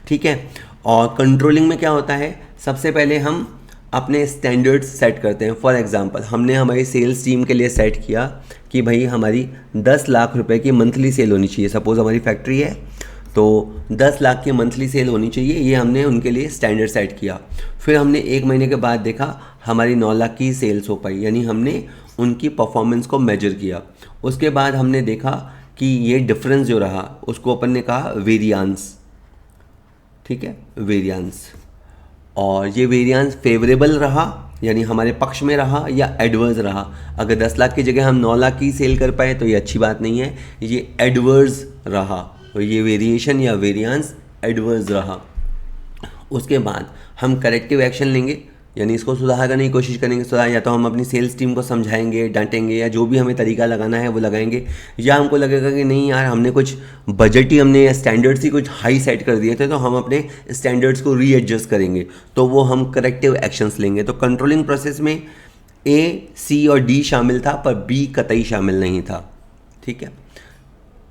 ठीक है। और कंट्रोलिंग में क्या होता है? सबसे पहले हम अपने स्टैंडर्ड्स सेट करते हैं। फॉर एग्जांपल हमने हमारी सेल्स टीम के लिए सेट किया कि भाई हमारी 10 लाख रुपए की मंथली सेल होनी चाहिए। सपोज हमारी फैक्ट्री है तो 10 लाख की मंथली सेल होनी चाहिए, ये हमने उनके लिए स्टैंडर्ड सेट किया। फिर हमने 1 महीने के बाद देखा हमारी 9 लाख की सेल्स हो पाई, यानी हमने उनकी परफॉर्मेंस को मेजर किया। उसके बाद हमने देखा कि ये डिफरेंस जो रहा उसको अपन ने कहा वेरियांस, ठीक है, वेरियांस। और ये वेरियांस फेवरेबल रहा यानी हमारे पक्ष में रहा या एडवर्स रहा। अगर 10 लाख की जगह हम 9 लाख की सेल कर पाए तो ये अच्छी बात नहीं है, ये एडवर्स रहा, तो ये वेरिएशन या वेरियांस एडवर्स रहा। उसके बाद हम करेक्टिव एक्शन लेंगे, यानी इसको सुधार करने की कोशिश करेंगे। सुधार या तो हम अपनी सेल्स टीम को समझाएंगे, डांटेंगे, या जो भी हमें तरीका लगाना है वो लगाएंगे। या हमको लगेगा कि नहीं यार हमने कुछ बजट ही हमने या स्टैंडर्ड्स ही कुछ हाई सेट कर दिए थे, तो हम अपने स्टैंडर्ड्स को रीएडजस्ट करेंगे, तो वो हम करेक्टिव एक्शंस लेंगे। तो कंट्रोलिंग प्रोसेस में ए, सी और डी शामिल था पर बी कतई शामिल नहीं था, ठीक है।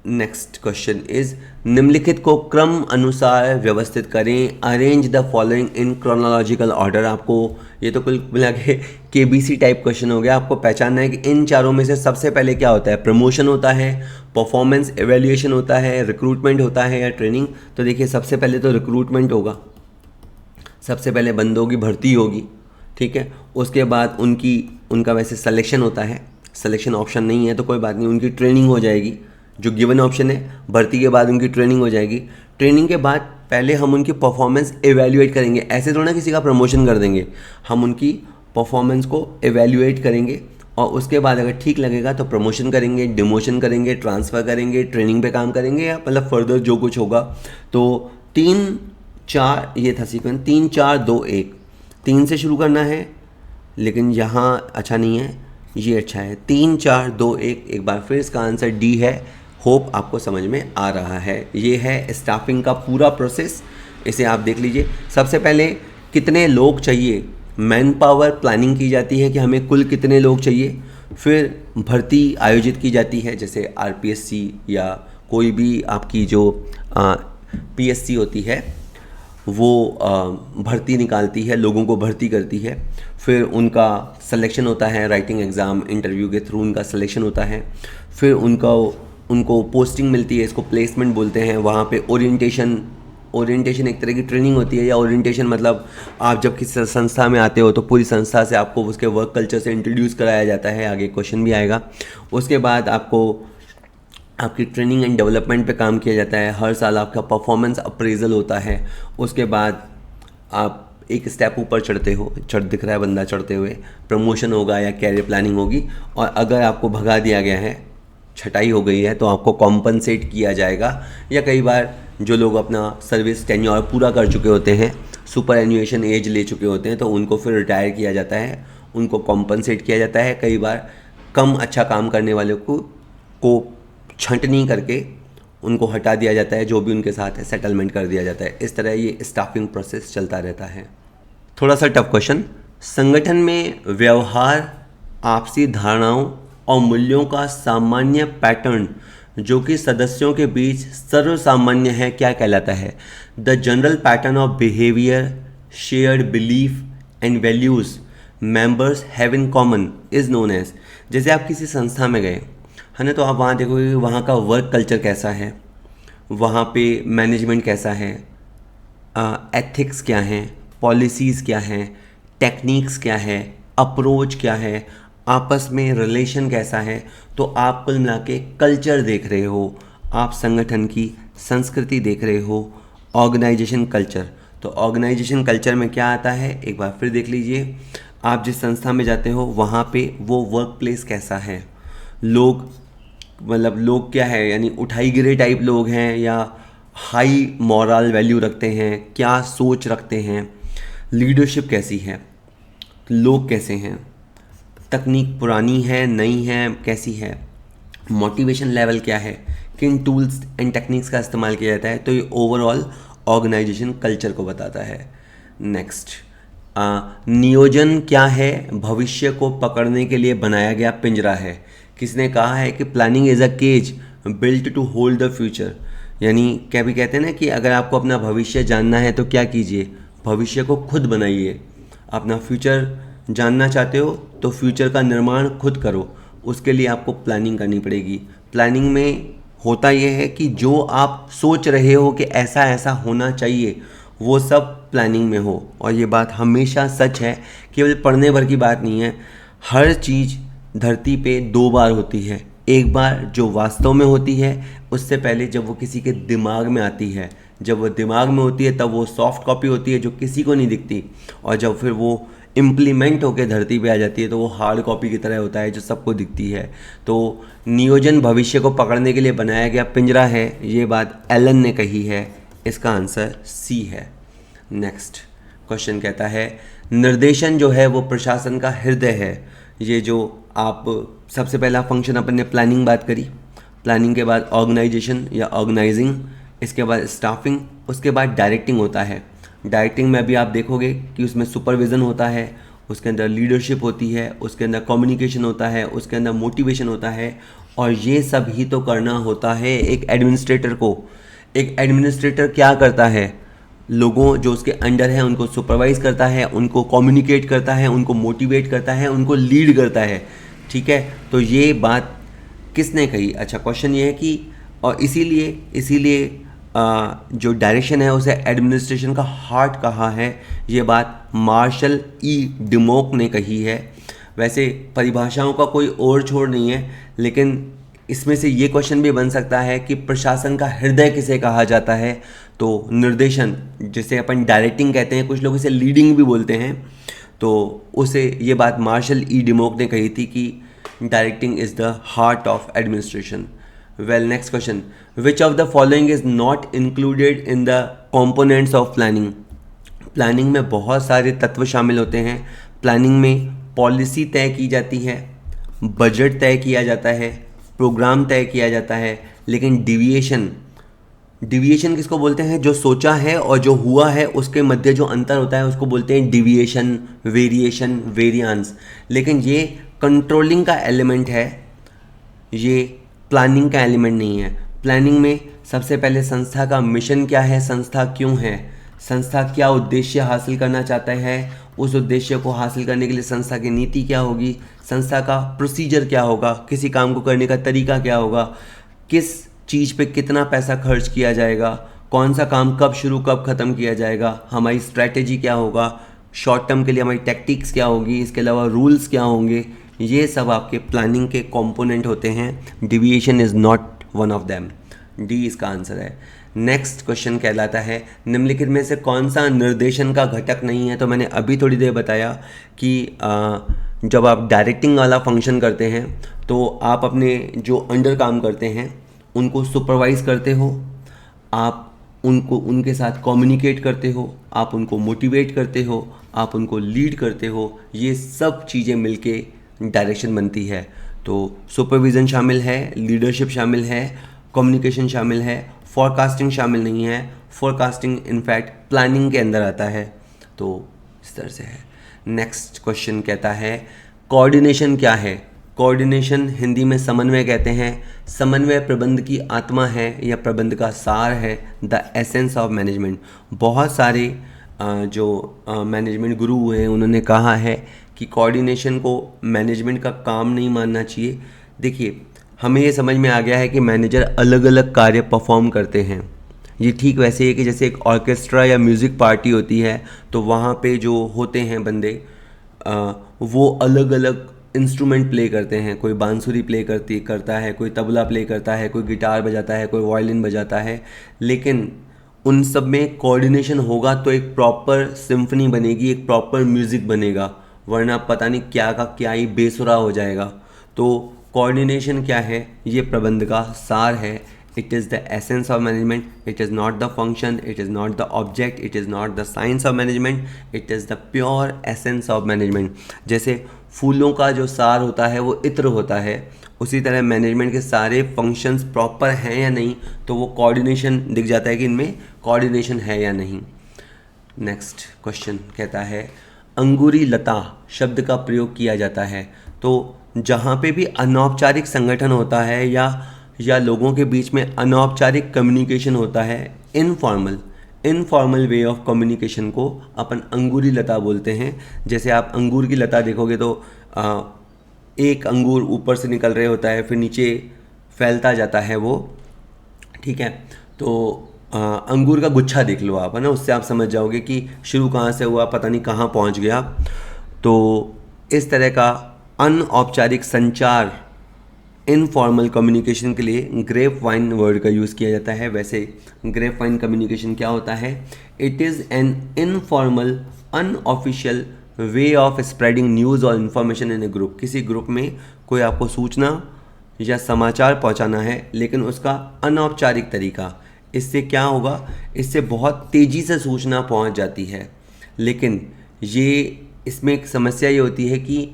नेक्स्ट क्वेश्चन इज निम्नलिखित को क्रम अनुसार व्यवस्थित करें, arrange the following in chronological order. आपको ये तो कुल मिला के केबीसी टाइप क्वेश्चन हो गया। आपको पहचानना है कि इन चारों में से सबसे पहले क्या होता है? प्रमोशन होता है, परफॉर्मेंस एवेल्यूएशन होता है, रिक्रूटमेंट होता है या ट्रेनिंग। तो देखिए सबसे पहले तो रिक्रूटमेंट होगा, सबसे पहले बंदों की भर्ती होगी, ठीक है। उसके बाद उनका वैसे सिलेक्शन होता है, सिलेक्शन ऑप्शन नहीं है तो कोई बात नहीं, उनकी ट्रेनिंग हो जाएगी जो गिवन ऑप्शन है। भर्ती के बाद उनकी ट्रेनिंग हो जाएगी। ट्रेनिंग के बाद पहले हम उनकी परफॉर्मेंस एवेल्यूएट करेंगे। ऐसे थोड़ा ना किसी का प्रमोशन कर देंगे, हम उनकी परफॉर्मेंस को एवेल्यूएट करेंगे और उसके बाद अगर ठीक लगेगा तो प्रमोशन करेंगे, डिमोशन करेंगे, ट्रांसफ़र करेंगे, ट्रेनिंग पे काम करेंगे या मतलब फर्दर जो कुछ होगा। तो 3-4 ये था सीक्वेंस, 3-4-2-1। 3 से शुरू करना है लेकिन यहाँ अच्छा नहीं है, ये अच्छा है। 3-4-2-1। एक बार फिर इसका आंसर डी है। होप आपको समझ में आ रहा है। ये है स्टाफिंग का पूरा प्रोसेस, इसे आप देख लीजिए। सबसे पहले कितने लोग चाहिए, मैन पावर प्लानिंग की जाती है कि हमें कुल कितने लोग चाहिए। फिर भर्ती आयोजित की जाती है, जैसे आरपीएससी या कोई भी आपकी जो पीएससी होती है वो भर्ती निकालती है, लोगों को भर्ती करती है। फिर उनका सिलेक्शन होता है, राइटिंग एग्ज़ाम इंटरव्यू के थ्रू उनका सिलेक्शन होता है। फिर उनको पोस्टिंग मिलती है, इसको प्लेसमेंट बोलते हैं। वहाँ पे ओरिएंटेशन एक तरह की ट्रेनिंग होती है, या ओरिएंटेशन मतलब आप जब किसी संस्था में आते हो तो पूरी संस्था से आपको उसके वर्क कल्चर से इंट्रोड्यूस कराया जाता है, आगे क्वेश्चन भी आएगा। उसके बाद आपकी ट्रेनिंग एंड डेवलपमेंट पे काम किया जाता है। हर साल आपका परफॉर्मेंस अप्रेजल होता है। उसके बाद आप एक स्टेप ऊपर चढ़ते हो, दिख रहा है बंदा चढ़ते हुए, प्रमोशन होगा या कैरियर प्लानिंग होगी। और अगर आपको भगा दिया गया है, छटाई हो गई है, तो आपको कॉम्पनसेट किया जाएगा। या कई बार जो लोग अपना सर्विस टेन्योर पूरा कर चुके होते हैं, सुपर एन्यूएशन एज ले चुके होते हैं, तो उनको फिर रिटायर किया जाता है, उनको कॉम्पनसेट किया जाता है। कई बार कम अच्छा काम करने वाले को छंटनी करके उनको हटा दिया जाता है, जो भी उनके साथ है सेटलमेंट कर दिया जाता है। इस तरह ये स्टाफिंग प्रोसेस चलता रहता है। थोड़ा सा टफ क्वेश्चन, संगठन में व्यवहार, आपसी धारणाओं और मूल्यों का सामान्य पैटर्न जो कि सदस्यों के बीच सर्वसामान्य है क्या कहलाता है? The general pattern of behaviour, shared belief and values members have in common is known as. जैसे आप किसी संस्था में गए है ना, तो आप वहाँ देखोगे कि वहाँ का वर्क कल्चर कैसा है, वहाँ पे मैनेजमेंट कैसा है, एथिक्स क्या हैं, पॉलिसीज़ क्या हैं, टेक्निक्स क्या है, अप्रोच क्या है, आपस में रिलेशन कैसा है। तो आप कुल मिला के कल्चर देख रहे हो, आप संगठन की संस्कृति देख रहे हो, ऑर्गेनाइजेशन कल्चर। तो ऑर्गेनाइजेशन कल्चर में क्या आता है एक बार फिर देख लीजिए। आप जिस संस्था में जाते हो वहाँ पे वो वर्क प्लेस कैसा है, लोग मतलब लोग क्या है, यानी उठाई गिरे टाइप लोग हैं या हाई मॉरल वैल्यू रखते हैं, क्या सोच रखते हैं, लीडरशिप कैसी है, लोग कैसे हैं, तकनीक पुरानी है नई है कैसी है, मोटिवेशन लेवल क्या है, किन टूल्स एंड टेक्निक्स का इस्तेमाल किया जाता है। तो ये ओवरऑल ऑर्गेनाइजेशन कल्चर को बताता है। नेक्स्ट, नियोजन क्या है, भविष्य को पकड़ने के लिए बनाया गया पिंजरा है। किसने कहा है कि planning is a cage built to hold the future. यानी क्या भी कहते हैं ना कि अगर आपको अपना भविष्य जानना है तो क्या कीजिए, भविष्य को खुद बनाइए। अपना फ्यूचर जानना चाहते हो तो फ्यूचर का निर्माण खुद करो, उसके लिए आपको प्लानिंग करनी पड़ेगी। प्लानिंग में होता यह है कि जो आप सोच रहे हो कि ऐसा ऐसा होना चाहिए, वो सब प्लानिंग में हो। और ये बात हमेशा सच है, केवल पढ़ने भर की बात नहीं है। हर चीज़ धरती पे दो बार होती है, एक बार जो वास्तव में होती है, उससे पहले जब वो किसी के दिमाग में आती है। जब वो दिमाग में होती है तब वो सॉफ्ट कॉपी होती है जो किसी को नहीं दिखती, और जब फिर वो इम्प्लीमेंट होकर धरती पे आ जाती है तो वो हार्ड कॉपी की तरह होता है जो सबको दिखती है। तो नियोजन भविष्य को पकड़ने के लिए बनाया गया पिंजरा है, ये बात एलन ने कही है। इसका आंसर सी है। नेक्स्ट क्वेश्चन कहता है, निर्देशन जो है वो प्रशासन का हृदय है। ये जो आप सबसे पहला फंक्शन अपन ने प्लानिंग बात करी, प्लानिंग के बाद ऑर्गेनाइजेशन या ऑर्गेनाइजिंग, इसके बाद स्टाफिंग, उसके बाद डायरेक्टिंग होता है। डायरेक्टिंग में भी आप देखोगे कि उसमें सुपरविज़न होता है, उसके अंदर लीडरशिप होती है, उसके अंदर कम्युनिकेशन होता है, उसके अंदर मोटिवेशन होता है, और ये सब ही तो करना होता है एक एडमिनिस्ट्रेटर को। एक एडमिनिस्ट्रेटर क्या करता है, लोगों जो उसके अंडर हैं उनको सुपरवाइज करता है, उनको कम्युनिकेट करता है, उनको मोटिवेट करता है, उनको लीड करता है। ठीक है, तो ये बात किसने कही? अच्छा, क्वेश्चन ये है कि और इसीलिए जो डायरेक्शन है उसे एडमिनिस्ट्रेशन का हार्ट कहा है। ये बात मार्शल ई डिमोक ने कही है। वैसे परिभाषाओं का कोई और छोड़ नहीं है, लेकिन इसमें से ये क्वेश्चन भी बन सकता है कि प्रशासन का हृदय किसे कहा जाता है। तो निर्देशन, जिसे अपन डायरेक्टिंग कहते हैं, कुछ लोग इसे लीडिंग भी बोलते हैं, तो उसे ये बात मार्शल ई डिमोक ने कही थी कि directing is the heart of administration. Well, next question, which of the following is not included in the components of planning. Planning में बहुत सारे तत्व शामिल होते हैं। प्लानिंग में पॉलिसी तय की जाती है, बजट तय किया जाता है, प्रोग्राम तय किया जाता है, लेकिन डिविएशन किसको बोलते हैं? जो सोचा है और जो हुआ है उसके मध्य जो अंतर होता है उसको बोलते हैं डिविएशन, वेरिएशन, वेरिएंस। लेकिन ये कंट्रोलिंग का एलिमेंट है, ये प्लानिंग का एलिमेंट नहीं है। प्लानिंग में सबसे पहले संस्था का मिशन क्या है, संस्था क्यों है, संस्था क्या उद्देश्य हासिल करना चाहता है, उस उद्देश्य को हासिल करने के लिए संस्था की नीति क्या होगी, संस्था का प्रोसीजर क्या होगा, किसी काम को करने का तरीका क्या होगा, किस चीज़ पे कितना पैसा खर्च किया जाएगा, कौन सा काम कब शुरू कब ख़त्म किया जाएगा, हमारी स्ट्रैटेजी क्या होगा, शॉर्ट टर्म के लिए हमारी टैक्टिक्स क्या होगी, इसके अलावा रूल्स क्या होंगे। ये सब आपके प्लानिंग के कंपोनेंट होते हैं। Deviation is not one of them. D इसका आंसर है। नेक्स्ट क्वेश्चन कहलाता है, निम्नलिखित में से कौन सा निर्देशन का घटक नहीं है। तो मैंने अभी थोड़ी देर बताया कि जब आप डायरेक्टिंग वाला फंक्शन करते हैं तो आप अपने जो अंडर काम करते हैं उनको सुपरवाइज़ करते हो, आप उनके साथ कम्युनिकेट करते हो, आप उनको मोटिवेट करते हो, आप उनको लीड करते हो। ये सब चीज़ें मिलके डायरेक्शन बनती है। तो सुपरविज़न शामिल है, लीडरशिप शामिल है, कम्युनिकेशन शामिल है, फॉरकास्टिंग शामिल नहीं है। फॉरकास्टिंग इनफैक्ट प्लानिंग के अंदर आता है। तो इस तरह से है। नेक्स्ट क्वेश्चन कहता है, कोऑर्डिनेशन क्या है। कोऑर्डिनेशन हिंदी में समन्वय कहते हैं। समन्वय प्रबंध की आत्मा है या प्रबंध का सार है, द एसेंस ऑफ मैनेजमेंट। बहुत सारे जो मैनेजमेंट गुरु हुए हैं उन्होंने कहा है कि कोऑर्डिनेशन को मैनेजमेंट का काम नहीं मानना चाहिए। देखिए, हमें ये समझ में आ गया है कि मैनेजर अलग अलग कार्य परफॉर्म करते हैं। ये ठीक वैसे ही है कि जैसे एक ऑर्केस्ट्रा या म्यूज़िक पार्टी होती है तो वहाँ पे जो होते हैं बंदे वो अलग अलग इंस्ट्रूमेंट प्ले करते हैं। कोई बांसुरी प्ले करता है, कोई तबला प्ले करता है, कोई गिटार बजाता है, कोई वायलिन बजाता है। लेकिन उन सब में कोऑर्डिनेशन होगा तो एक प्रॉपर सिम्फनी बनेगी, एक प्रॉपर म्यूज़िक बनेगा, वरना पता नहीं क्या का क्या ही बेसुरा हो जाएगा। तो कोऑर्डिनेशन क्या है? ये प्रबंध का सार है। It is the essence of management, it is not the function, it is not the object, it is not the science of management, it is the pure essence of management. जैसे फूलों का जो सार होता है वो इत्र होता है, उसी तरह मैनेजमेंट के सारे फंक्शंस प्रॉपर हैं या नहीं, तो वो कोऑर्डिनेशन दिख जाता है कि इनमें कोऑर्डिनेशन है या नहीं। नेक्स्ट क्वेश्चन कहता है अंगूरी लता शब्द का प्रयोग किया जाता है। तो जहाँ पे भी अनौपचारिक संगठन होता है या लोगों के बीच में अनौपचारिक कम्युनिकेशन होता है, इनफॉर्मल वे ऑफ कम्युनिकेशन को अपन अंगूरी लता बोलते हैं। जैसे आप अंगूर की लता देखोगे तो एक अंगूर ऊपर से निकल रहे होता है, फिर नीचे फैलता जाता है वो, ठीक है। तो अंगूर का गुच्छा देख लो आप, है ना, उससे आप समझ जाओगे कि शुरू कहाँ से हुआ, पता नहीं कहाँ पहुँच गया। तो इस तरह का अनौपचारिक संचार, इनफॉर्मल कम्युनिकेशन के लिए ग्रेप वाइन वर्ड का यूज़ किया जाता है। वैसे ग्रेप वाइन कम्युनिकेशन क्या होता है? It is an informal unofficial way of spreading news और इन्फॉर्मेशन इन ए ग्रुप। किसी ग्रुप में कोई आपको सूचना या समाचार पहुंचाना है, लेकिन उसका अनौपचारिक तरीका। इससे क्या होगा? इससे बहुत तेज़ी से सूचना पहुंच जाती है, लेकिन इसमें एक समस्या ये होती है कि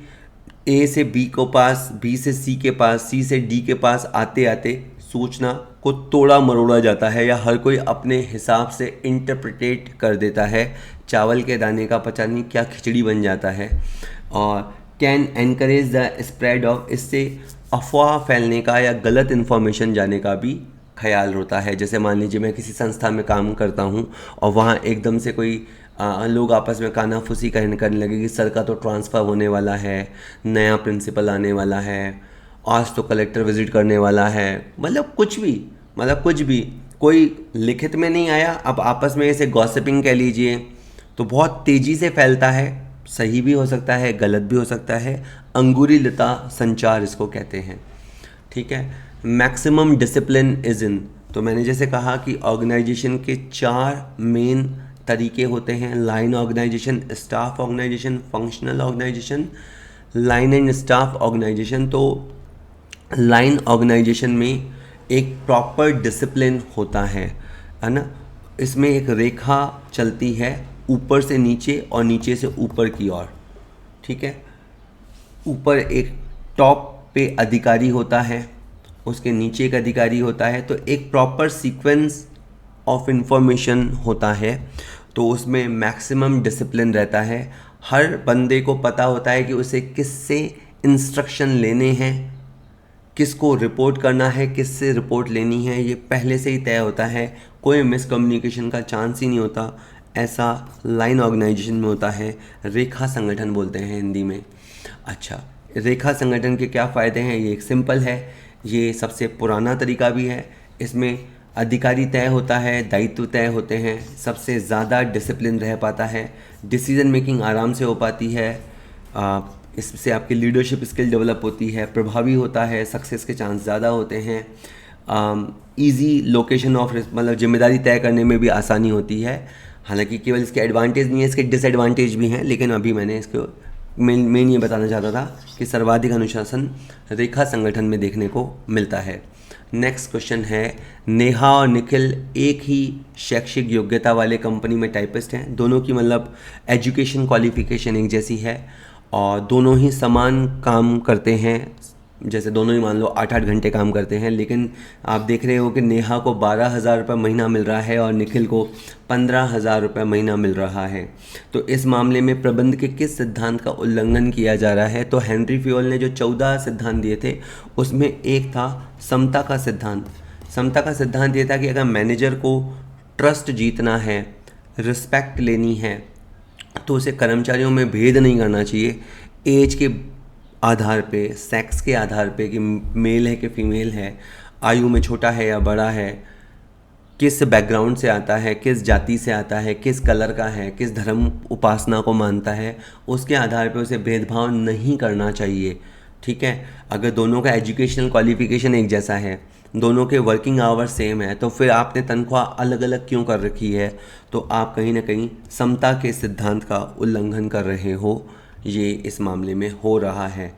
ए से बी को पास, बी से सी के पास, सी से डी के पास आते आते सूचना को तोड़ा मरोड़ा जाता है, या हर कोई अपने हिसाब से इंटरप्रिटेट कर देता है। चावल के दाने का पता नहीं क्या खिचड़ी बन जाता है। और can encourage the spread of, इससे अफवाह फैलने का या गलत इन्फॉर्मेशन जाने का भी ख्याल होता है। जैसे मान लीजिए मैं किसी संस्था में काम करता हूँ और वहाँ एकदम से कोई लोग आपस में कानाफूसी करने लगे कि सर का तो ट्रांसफ़र होने वाला है, नया प्रिंसिपल आने वाला है, आज तो कलेक्टर विज़िट करने वाला है, मतलब कुछ भी कोई लिखित में नहीं आया, अब आपस में इसे गॉसिपिंग कह लीजिए, तो बहुत तेज़ी से फैलता है। सही भी हो सकता है, गलत भी हो सकता है। अंगूरी लता संचार इसको कहते हैं, ठीक है। मैक्सिमम डिसिप्लिन इज इन, तो मैंने जैसे कहा कि ऑर्गेनाइजेशन के 4 मेन तरीके होते हैं: line organisation, staff organisation, functional organisation, line and staff organisation. तो लाइन ऑर्गेनाइजेशन में एक प्रॉपर डिसिप्लिन होता है ना। इसमें एक रेखा चलती है ऊपर से नीचे और नीचे से ऊपर की ओर, ठीक है। ऊपर एक टॉप पे अधिकारी होता है, उसके नीचे एक अधिकारी होता है, तो एक प्रॉपर सीक्वेंस ऑफ इंफॉर्मेशन होता है। तो उसमें मैक्सिमम डिसिप्लिन रहता है। हर बंदे को पता होता है कि उसे किससे इंस्ट्रक्शन लेने हैं, किसको रिपोर्ट करना है, किससे रिपोर्ट लेनी है, ये पहले से ही तय होता है। कोई मिसकम्युनिकेशन का चांस ही नहीं होता। ऐसा लाइन ऑर्गेनाइजेशन में होता है। रेखा संगठन बोलते हैं हिंदी में। अच्छा, रेखा संगठन के क्या फ़ायदे हैं? ये एक सिंपल है, ये सबसे पुराना तरीका भी है। इसमें अधिकारी तय होता है, दायित्व तय होते हैं, सबसे ज़्यादा डिसिप्लिन रह पाता है, डिसीजन मेकिंग आराम से हो पाती है, इससे आपकी लीडरशिप स्किल डेवलप होती है, प्रभावी होता है, सक्सेस के चांस ज़्यादा होते हैं, इजी लोकेशन ऑफ, मतलब जिम्मेदारी तय करने में भी आसानी होती है। हालांकि केवल इसके एडवांटेज नहीं है, इसके डिसएडवांटेज भी हैं, लेकिन अभी मैंने इसको मेन ये बताना चाहता था कि सर्वाधिक अनुशासन रेखा संगठन में देखने को मिलता है। नेक्स्ट क्वेश्चन है, नेहा और निखिल एक ही शैक्षिक योग्यता वाले कंपनी में टाइपिस्ट हैं। दोनों की मतलब एजुकेशन क्वालिफिकेशन एक जैसी है और दोनों ही समान काम करते हैं। जैसे दोनों ही मान लो 8-8 घंटे काम करते हैं, लेकिन आप देख रहे हो कि नेहा को 12,000 रुपये महीना मिल रहा है और निखिल को 15,000 रुपये महीना मिल रहा है। तो इस मामले में प्रबंध के किस सिद्धांत का उल्लंघन किया जा रहा है? तो हेनरी फ्योल ने जो 14 सिद्धांत दिए थे उसमें एक था समता का सिद्धांत। समता का सिद्धांत ये था कि अगर मैनेजर को ट्रस्ट जीतना है, रिस्पेक्ट लेनी है, तो उसे कर्मचारियों में भेद नहीं करना चाहिए एज के आधार पे, सेक्स के आधार पे कि मेल है कि फीमेल है, आयु में छोटा है या बड़ा है, किस बैकग्राउंड से आता है, किस जाति से आता है, किस कलर का है, किस धर्म उपासना को मानता है, उसके आधार पे उसे भेदभाव नहीं करना चाहिए, ठीक है। अगर दोनों का एजुकेशनल क्वालिफिकेशन एक जैसा है, दोनों के वर्किंग आवर सेम है, तो फिर आपने तनख्वाह अलग अलग क्यों कर रखी है? तो आप कहीं ना कहीं समता के सिद्धांत का उल्लंघन कर रहे हो, ये इस मामले में हो रहा है।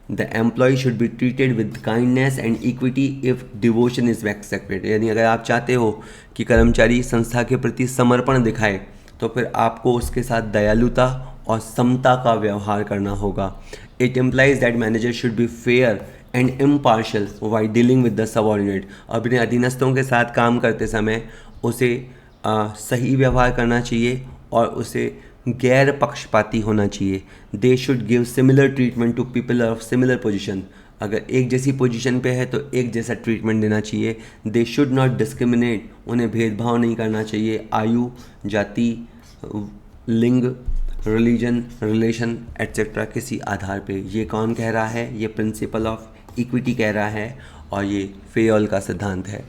The employ should be treated with kindness and equity if devotion is accepted. यानी अगर आप चाहते हो कि कर्मचारी संस्था के प्रति समर्पण दिखाए तो फिर आपको उसके साथ दयालुता और समता का व्यवहार करना होगा। It implies that manager should be fair and impartial while dealing with the subordinate. अपने अधीनस्थों के साथ काम करते समय उसे सही व्यवहार करना चाहिए और उसे गैर पक्षपाती होना चाहिए। They should give similar treatment to people of similar position. अगर एक जैसी पोजीशन पे है तो एक जैसा ट्रीटमेंट देना चाहिए। दे शुड नॉट डिस्क्रिमिनेट, उन्हें भेदभाव नहीं करना चाहिए आयु, जाति, लिंग, रिलीजन, रिलेशन एट्सेट्रा किसी आधार पे। ये कौन कह रहा है? ये प्रिंसिपल ऑफ इक्विटी कह रहा है और ये फेयोल का सिद्धांत है।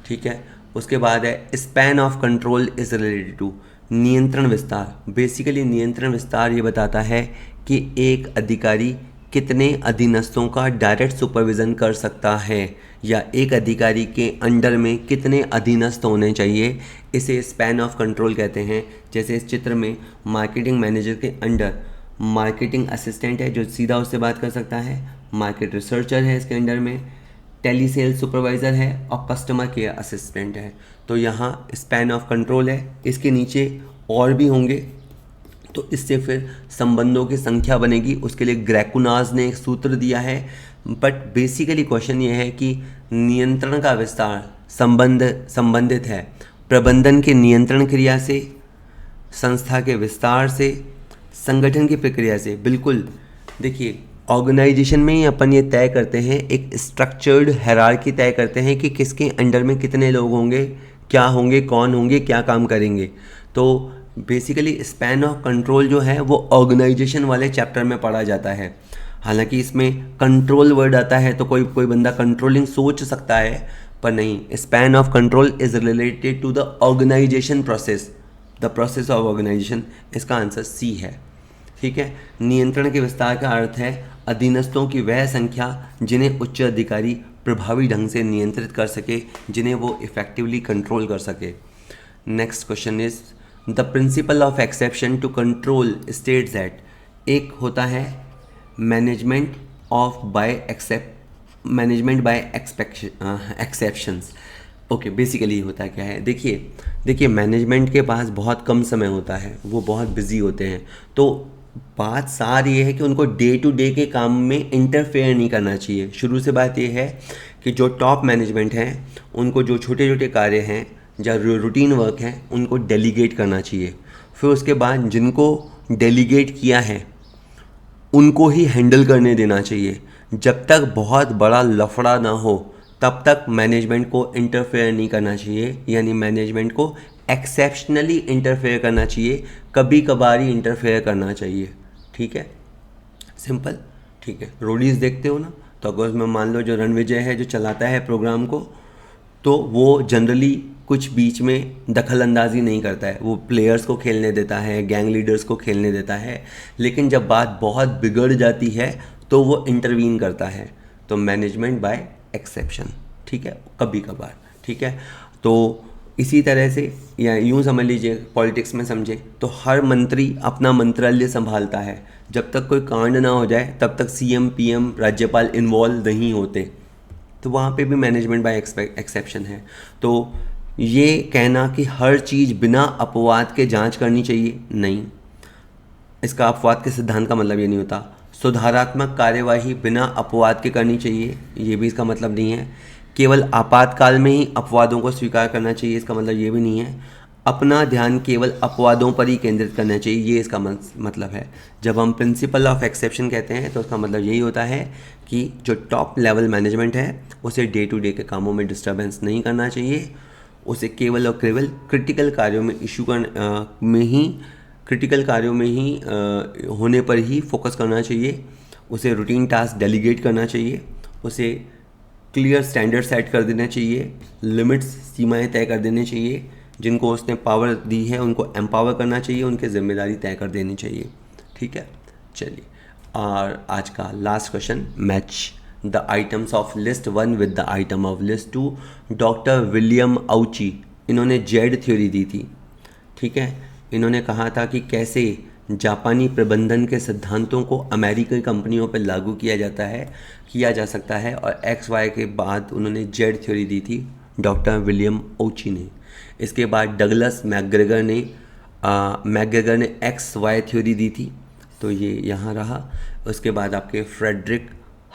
ठीक है, उसके बाद है span of control is related to नियंत्रण विस्तार। बेसिकली नियंत्रण विस्तार ये बताता है कि एक अधिकारी कितने अधीनस्थों का डायरेक्ट सुपरविज़न कर सकता है या एक अधिकारी के अंडर में कितने अधीनस्थ होने चाहिए। इसे स्पैन ऑफ कंट्रोल कहते हैं। जैसे इस चित्र में मार्केटिंग मैनेजर के अंडर मार्केटिंग असिस्टेंट है जो सीधा उससे बात कर सकता है, मार्केट रिसर्चर है इसके अंडर में, टेली सेल्स सुपरवाइज़र है और कस्टमर केयर असिस्टेंट है। तो यहाँ स्पैन ऑफ कंट्रोल है। इसके नीचे और भी होंगे तो इससे फिर संबंधों की संख्या बनेगी। उसके लिए ग्रेकुनाज ने एक सूत्र दिया है। बट बेसिकली क्वेश्चन ये है कि नियंत्रण का विस्तार संबंधित है प्रबंधन के नियंत्रण क्रिया से, संस्था के विस्तार से, संगठन की प्रक्रिया से। बिल्कुल देखिए, ऑर्गेनाइजेशन में ही अपन ये तय करते हैं, एक स्ट्रक्चर्ड हायरार्की तय करते हैं कि किसके अंडर में कितने लोग होंगे, क्या होंगे, कौन होंगे, क्या काम करेंगे। तो बेसिकली स्पैन ऑफ कंट्रोल जो है वो ऑर्गेनाइजेशन वाले चैप्टर में पढ़ा जाता है। हालांकि इसमें कंट्रोल वर्ड आता है तो कोई बंदा कंट्रोलिंग सोच सकता है, पर नहीं। Span of control is related to the organisation process, the process of organisation. इसका आंसर सी है। ठीक है, नियंत्रण के विस्तार का अर्थ है अधीनस्थों की वह संख्या जिन्हें उच्च अधिकारी प्रभावी ढंग से नियंत्रित कर सके, जिन्हें वो इफेक्टिवली कंट्रोल कर सके। Next question is the principle of exception to control states that. एक होता है management by exceptions. Okay, basically होता क्या है, देखिए मैनेजमेंट के पास बहुत कम समय होता है, वो बहुत बिजी होते हैं। तो बात सारी ये है कि उनको डे टू डे के काम में इंटरफेयर नहीं करना चाहिए। शुरू से बात ये है कि जो टॉप मैनेजमेंट हैं उनको जो छोटे छोटे कार्य हैं या रूटीन वर्क हैं उनको डेलीगेट करना चाहिए। फिर उसके बाद जिनको डेलीगेट किया है उनको ही हैंडल करने देना चाहिए। जब तक बहुत बड़ा लफड़ा ना हो तब तक मैनेजमेंट को इंटरफेयर नहीं करना चाहिए, यानी मैनेजमेंट को एक्सेप्शनली इंटरफेयर करना चाहिए, कभी कभार ही इंटरफेयर करना चाहिए। ठीक है, सिंपल। ठीक है, रोडीज़ देखते हो ना, तो अगर उसमें मान लो जो रणविजय है जो चलाता है प्रोग्राम को, तो वो जनरली कुछ बीच में दखल अंदाजी नहीं करता है, वो प्लेयर्स को खेलने देता है, गैंग लीडर्स को खेलने देता है। लेकिन जब बात बहुत बिगड़ जाती है तो वो इंटरवीन करता है। तो मैनेजमेंट बाय एक्सेप्शन, ठीक है, कभी कभार। ठीक है, तो इसी तरह से या यूँ समझ लीजिए, पॉलिटिक्स में समझे तो हर मंत्री अपना मंत्रालय संभालता है। जब तक कोई कांड ना हो जाए तब तक सीएम, पीएम, राज्यपाल इन्वॉल्व नहीं होते। तो वहाँ पे भी मैनेजमेंट बाय एक्सेप्शन है। तो ये कहना कि हर चीज़ बिना अपवाद के जांच करनी चाहिए, नहीं, इसका अपवाद के सिद्धांत का मतलब ये नहीं होता। सुधारात्मक कार्यवाही बिना अपवाद के करनी चाहिए, ये भी इसका मतलब नहीं है। केवल आपातकाल में ही अपवादों को स्वीकार करना चाहिए, इसका मतलब ये भी नहीं है। अपना ध्यान केवल अपवादों पर ही केंद्रित करना चाहिए, ये इसका मतलब है। जब हम प्रिंसिपल ऑफ एक्सेप्शन कहते हैं तो उसका मतलब यही होता है कि जो टॉप लेवल मैनेजमेंट है उसे डे टू डे के कामों में डिस्टर्बेंस नहीं करना चाहिए। उसे केवल और केवल क्रिटिकल कार्यों में ही होने पर ही फोकस करना चाहिए। उसे रूटीन टास्क डेलीगेट करना चाहिए। उसे क्लियर स्टैंडर्ड सेट कर देना चाहिए। लिमिट्स, सीमाएं तय कर देनी चाहिए। जिनको उसने पावर दी है उनको एम्पावर करना चाहिए, उनकी जिम्मेदारी तय कर देनी चाहिए। ठीक है, चलिए, और आज का last question, match the items of list 1 with the item of list 2। Doctor William Ouchi, इन्होंने जेड थ्योरी दी थी। ठीक है, इन्होंने कहा था कि कैसे जापानी प्रबंधन के सिद्धांतों को अमेरिकी कंपनियों पर लागू किया जा सकता है। और एक्स वाई के बाद उन्होंने जेड थ्योरी दी थी डॉक्टर विलियम ओची ने। इसके बाद डगलस मैकग्रेगर ने एक्स वाई थ्योरी दी थी, तो ये यहाँ रहा। उसके बाद आपके फ्रेडरिक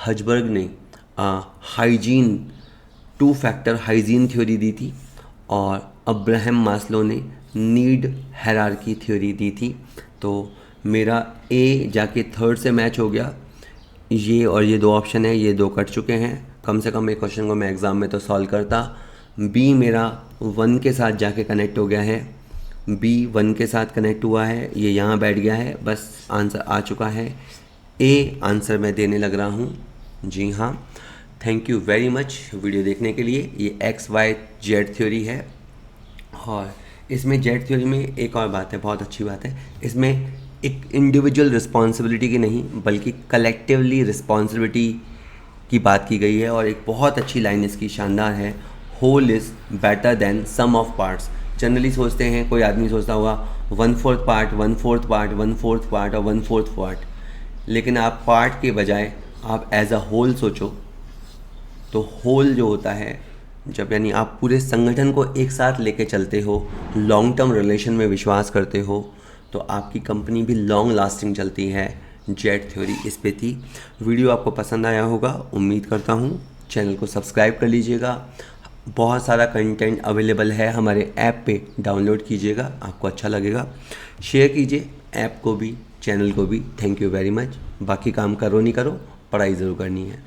हजबर्ग ने हाइजीन 2 फैक्टर हाइजीन थ्योरी दी थी। और अब्राहम मास्लो ने नीड हायरार्की थ्योरी दी थी। तो मेरा ए जाके थर्ड से मैच हो गया। ये और ये 2 ऑप्शन है, ये 2 कट चुके हैं। कम से कम एक क्वेश्चन को मैं एग्ज़ाम में तो सॉल्व करता। बी मेरा 1 के साथ जाके कनेक्ट हो गया है। बी 1 के साथ कनेक्ट हुआ है, ये यहाँ बैठ गया है, बस आंसर आ चुका है। ए आंसर मैं देने लग रहा हूँ। जी हाँ, thank you very much video देखने के लिए। ये एक्स वाई जेड थ्योरी है। और इसमें जेड थ्योरी में एक और बात है, बहुत अच्छी बात है, इसमें एक इंडिविजुअल रिस्पॉन्सिबिलिटी की नहीं बल्कि कलेक्टिवली रिस्पॉन्सिबिलिटी की बात की गई है। और एक बहुत अच्छी लाइन इसकी शानदार है, whole is better than sum of parts. Generally सोचते हैं, कोई आदमी सोचता होगा 1/4 पार्ट, 1/4 पार्ट, 1/4 पार्ट और 1/4 पार्ट, लेकिन आप पार्ट के बजाय आप एज अ होल सोचो तो होल जो होता है, जब यानी आप पूरे संगठन को एक साथ लेके चलते हो, लॉन्ग टर्म रिलेशन में विश्वास करते हो, तो आपकी कंपनी भी लॉन्ग लास्टिंग चलती है। जेड थ्योरी इस पे थी। वीडियो आपको पसंद आया होगा, उम्मीद करता हूँ। चैनल को सब्सक्राइब कर लीजिएगा। बहुत सारा कंटेंट अवेलेबल है हमारे ऐप पे, डाउनलोड कीजिएगा, आपको अच्छा लगेगा। शेयर कीजिए ऐप को भी, चैनल को भी। Thank you very much. बाकी काम करो नहीं करो, पढ़ाई ज़रूर करनी है।